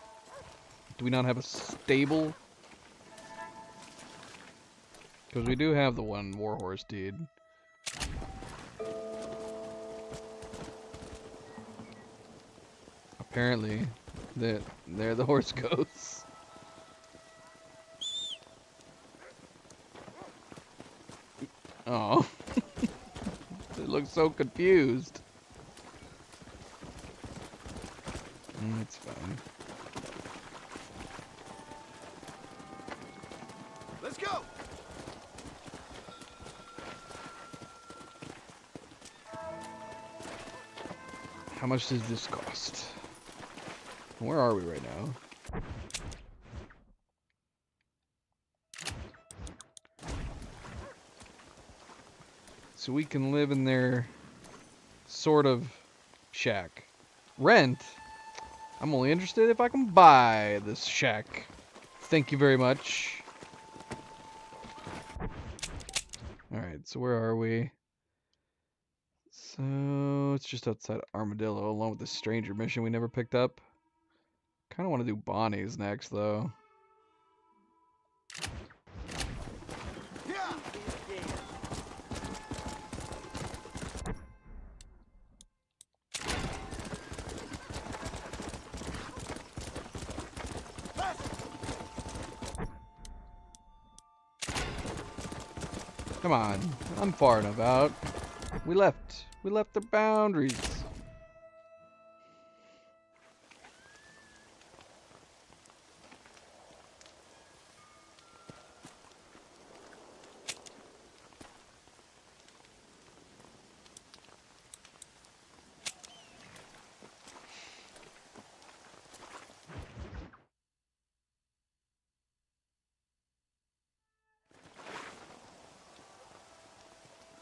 A: Do we not have a stable? Because we do have the one warhorse deed. Apparently, there the horse goes. Oh, it looks so confused. It's fine.
B: Let's go!
A: How much does this cost? Where are we right now? So we can live in their sort of shack. Rent? I'm only interested if I can buy this shack. Thank you very much. Alright, so where are we? So it's just outside Armadillo, along with the stranger mission we never picked up. Kind of want to do Bonnie's next, though. Come on, I'm far enough out. We left the boundaries.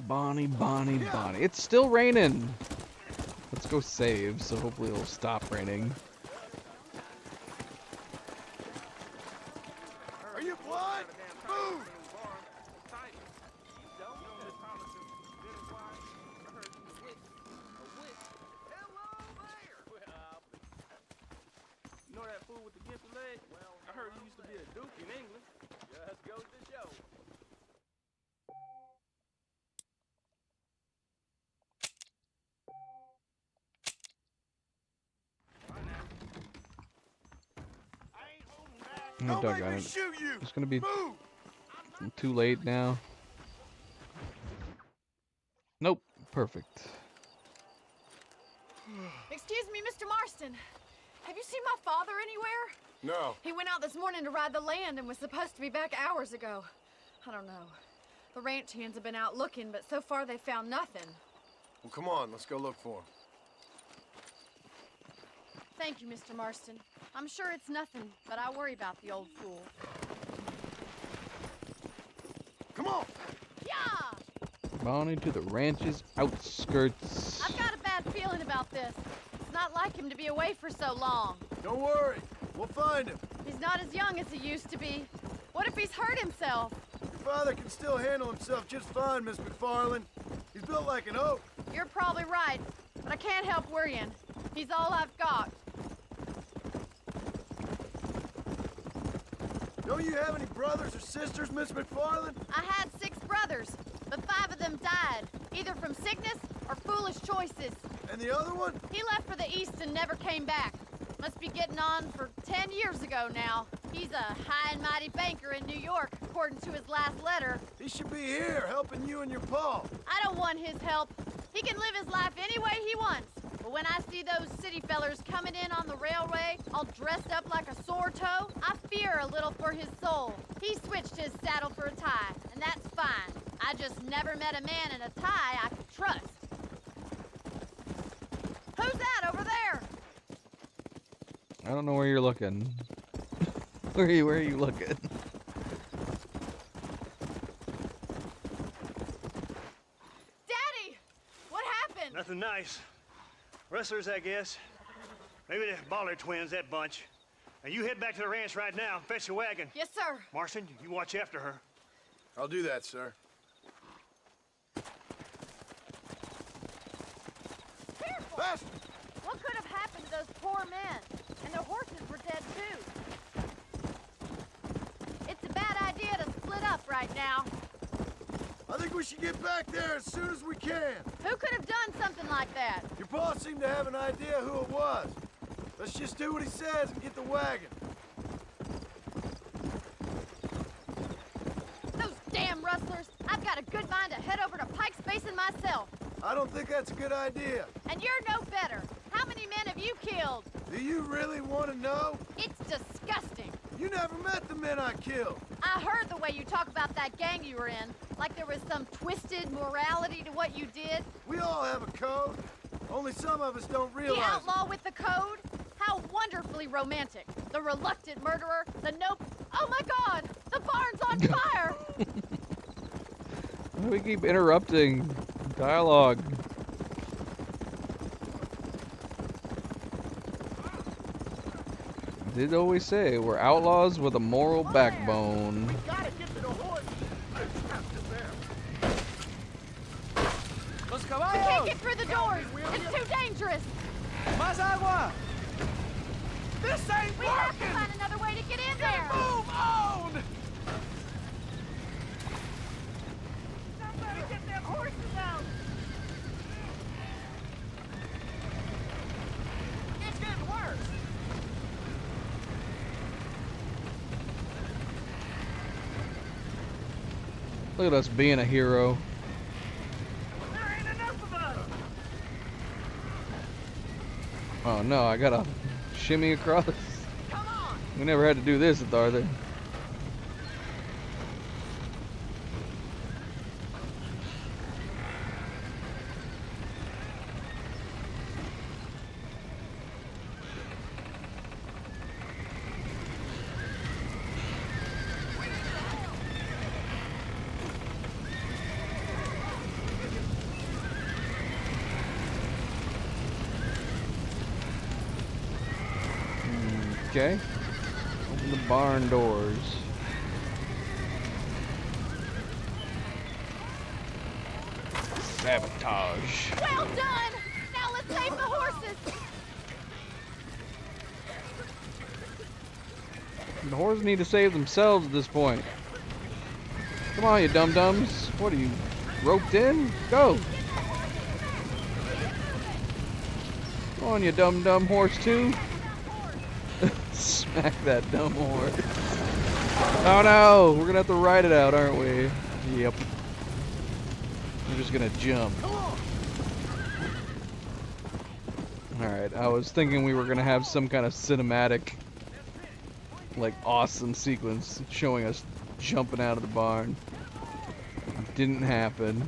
A: Bonnie, Bonnie, Bonnie. It's still raining. Let's go save, so hopefully it'll stop raining.
B: Are you blind? Move!
J: You know that fool with the gifted leg? Well, I heard he used to be a duke in England. Just goes to show.
A: Oh, doggone it. It's gonna be too late now. Nope. Perfect.
K: Excuse me, Mr. Marston. Have you seen my father anywhere?
G: No.
K: He went out this morning to ride the land and was supposed to be back hours ago. I don't know. The ranch hands have been out looking, but so far they found nothing.
G: Well, come on, let's go look for him.
K: Thank you, Mr. Marston. I'm sure it's nothing, but I worry about the old fool.
G: Come on!
K: Yeah!
A: On to the ranch's outskirts.
K: I've got a bad feeling about this. It's not like him to be away for so long.
G: Don't worry, we'll find him.
K: He's not as young as he used to be. What if he's hurt himself?
G: Your father can still handle himself just fine, Miss McFarland. He's built like an oak.
K: You're probably right, but I can't help worrying. He's all I've got.
G: Don't you have any brothers or sisters, Miss McFarland?
K: I had 6 brothers, but 5 of them died, either from sickness or foolish choices.
G: And the other one?
K: He left for the east and never came back. Must be getting on for 10 years ago now. He's a high and mighty banker in New York, according to his last letter.
G: He should be here, helping you and your pa.
K: I don't want his help. He can live his life any way he wants. But when I see those city fellers coming in on the railway, all dressed up like a sore toe, I fear a little for his soul. He switched his saddle for a tie, and that's fine. I just never met a man in a tie I could trust. Who's that over there?
A: I don't know where you're looking. Where are you looking?
K: Daddy! What happened?
P: Nothing nice. Rustlers, I guess. Maybe the Ballard twins, that bunch. Now you head back to the ranch right now and fetch the wagon.
K: Yes, sir.
P: Marston, you watch after her.
G: I'll do that, sir.
K: Careful!
G: Faster!
K: What could have happened to those poor men? And their horses were dead, too. It's a bad idea to split up right now.
G: I think we should get back there as soon as we can.
K: Who could have done something like that?
G: Your boss seemed to have an idea who it was. Let's just do what he says and get the wagon.
K: Those damn rustlers! I've got a good mind to head over to Pike's Basin myself.
G: I don't think that's a good idea.
K: And you're no better. How many men have you killed?
G: Do you really want to know?
K: It's disgusting.
G: You never met the men I killed.
K: I heard the way you talk about that gang you were in, like there was some twisted morality to what you did.
G: We all have a code. Only some of us don't realize
K: The outlaw with the code? How wonderfully romantic. The reluctant murderer, the nope. Oh my God! The barn's on fire!
A: Why do we keep interrupting dialogue? I did always say we're outlaws with a moral backbone.
B: Gotta get to the horse.
J: Los
K: We
J: caballos!
K: can't get through the doors. It's too dangerous.
J: Más agua! This ain't
K: We have to
J: working!
K: find another way to get in there.
J: Move on! Somebody get them horses out! It's getting worse!
A: Look at us being a hero.
J: There ain't enough of us!
A: Oh no, I gotta shimmy across.
J: Come on!
A: We never had to do this at Arthur. Okay. Open the barn doors. Sabotage.
K: Well done. Now let's save the horses.
A: The horses need to save themselves at this point. Come on, you dum-dums. What are you, roped in? Go. Come on, you dum-dum horse too. Smack that dumb horse. Oh no, we're gonna have to ride it out, aren't we? Yep. We're just gonna jump. Alright, I was thinking we were gonna have some kind of cinematic, like, awesome sequence showing us jumping out of the barn. Didn't happen.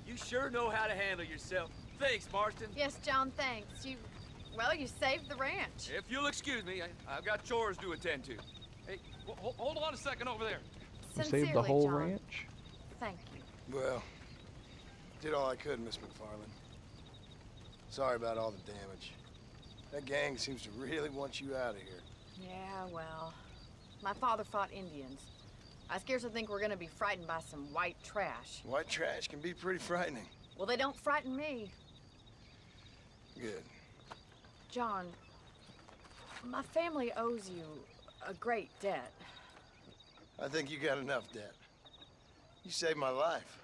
J: You sure know how to handle yourself. Thanks, Marston.
K: Yes, John, thanks. Well, you saved the ranch.
J: If you'll excuse me, I've got chores to attend to. Hey, hold on a second over there.
A: Save the whole
K: John.
A: ranch?
K: Thank you.
G: Well, did all I could, Miss McFarland. Sorry about all the damage. That gang seems to really want you out of here.
K: Yeah, well, my father fought Indians. I scarcely think we're gonna be frightened by some white trash.
G: White trash can be pretty frightening.
K: Well, they don't frighten me.
G: Good.
K: John, my family owes you a great debt.
G: I think you got enough debt. You saved my life.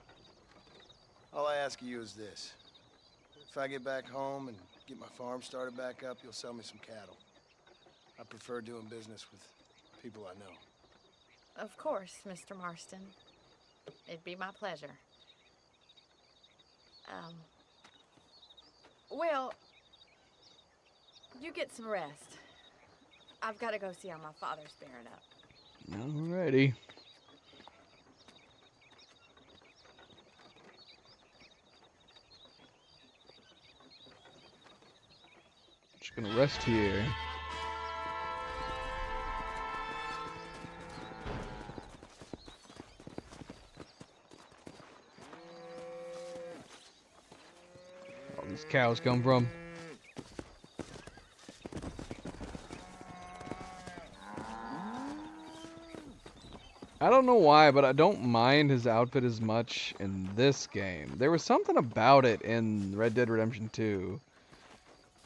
G: All I ask of you is this. If I get back home and get my farm started back up, you'll sell me some cattle. I prefer doing business with people I know.
K: Of course, Mr. Marston. It'd be my pleasure. Well, you get some rest. I've got to go see how my father's bearing up.
A: Alrighty. Just gonna rest here. All these cows come from. I don't know why, but I don't mind his outfit as much in this game. There was something about it in Red Dead Redemption 2.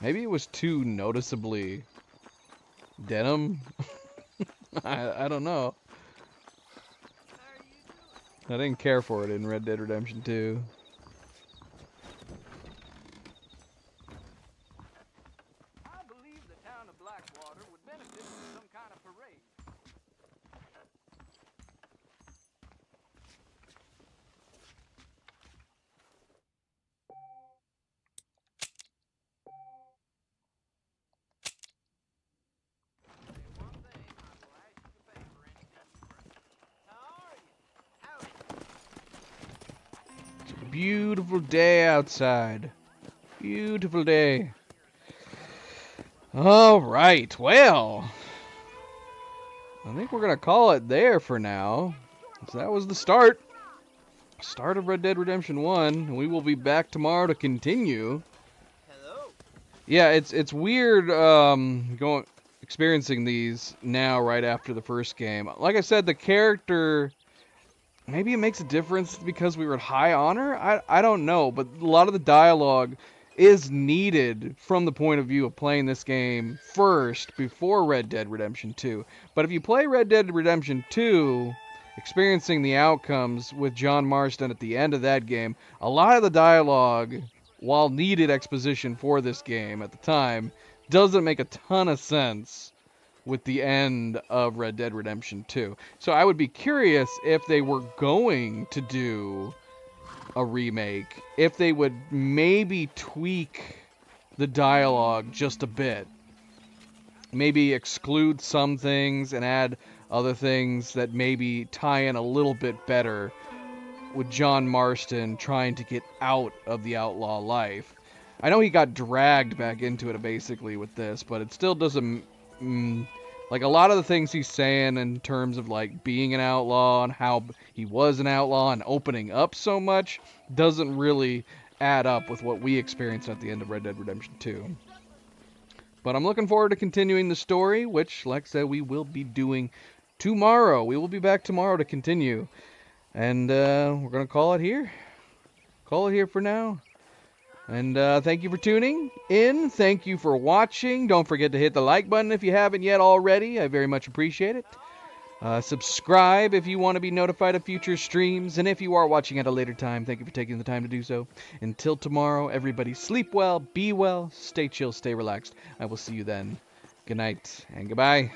A: Maybe it was too noticeably denim. I don't know. I didn't care for it in Red Dead Redemption 2.
J: I believe the town of Blackwater would benefit from some kind of parade.
A: It's a beautiful day outside. Beautiful day. All right, well, I think we're gonna call it there for now. So that was the start of Red Dead Redemption 1, and we will be back tomorrow to continue. Yeah, it's weird experiencing these now right after the first game. Like I said, the character, maybe it makes a difference because we were at high honor. I don't know, but a lot of the dialogue is needed from the point of view of playing this game first before Red Dead Redemption 2. But if you play Red Dead Redemption 2, experiencing the outcomes with John Marston at the end of that game, a lot of the dialogue, while needed exposition for this game at the time, doesn't make a ton of sense with the end of Red Dead Redemption 2. So I would be curious if they were going to do a remake, if they would maybe tweak the dialogue just a bit. Maybe exclude some things and add other things that maybe tie in a little bit better with John Marston trying to get out of the outlaw life. I know he got dragged back into it basically with this, but it still doesn't... like, a lot of the things he's saying in terms of, like, being an outlaw and how he was an outlaw and opening up so much doesn't really add up with what we experienced at the end of Red Dead Redemption 2. But I'm looking forward to continuing the story, which, like I said, we will be doing tomorrow. We will be back tomorrow to continue. And we're going to call it here. Call it here for now. And thank you for tuning in. Thank you for watching. Don't forget to hit the like button if you haven't yet already. I very much appreciate it. Subscribe if you want to be notified of future streams. And if you are watching at a later time, thank you for taking the time to do so. Until tomorrow, everybody sleep well, be well, stay chill, stay relaxed. I will see you then. Good night and goodbye.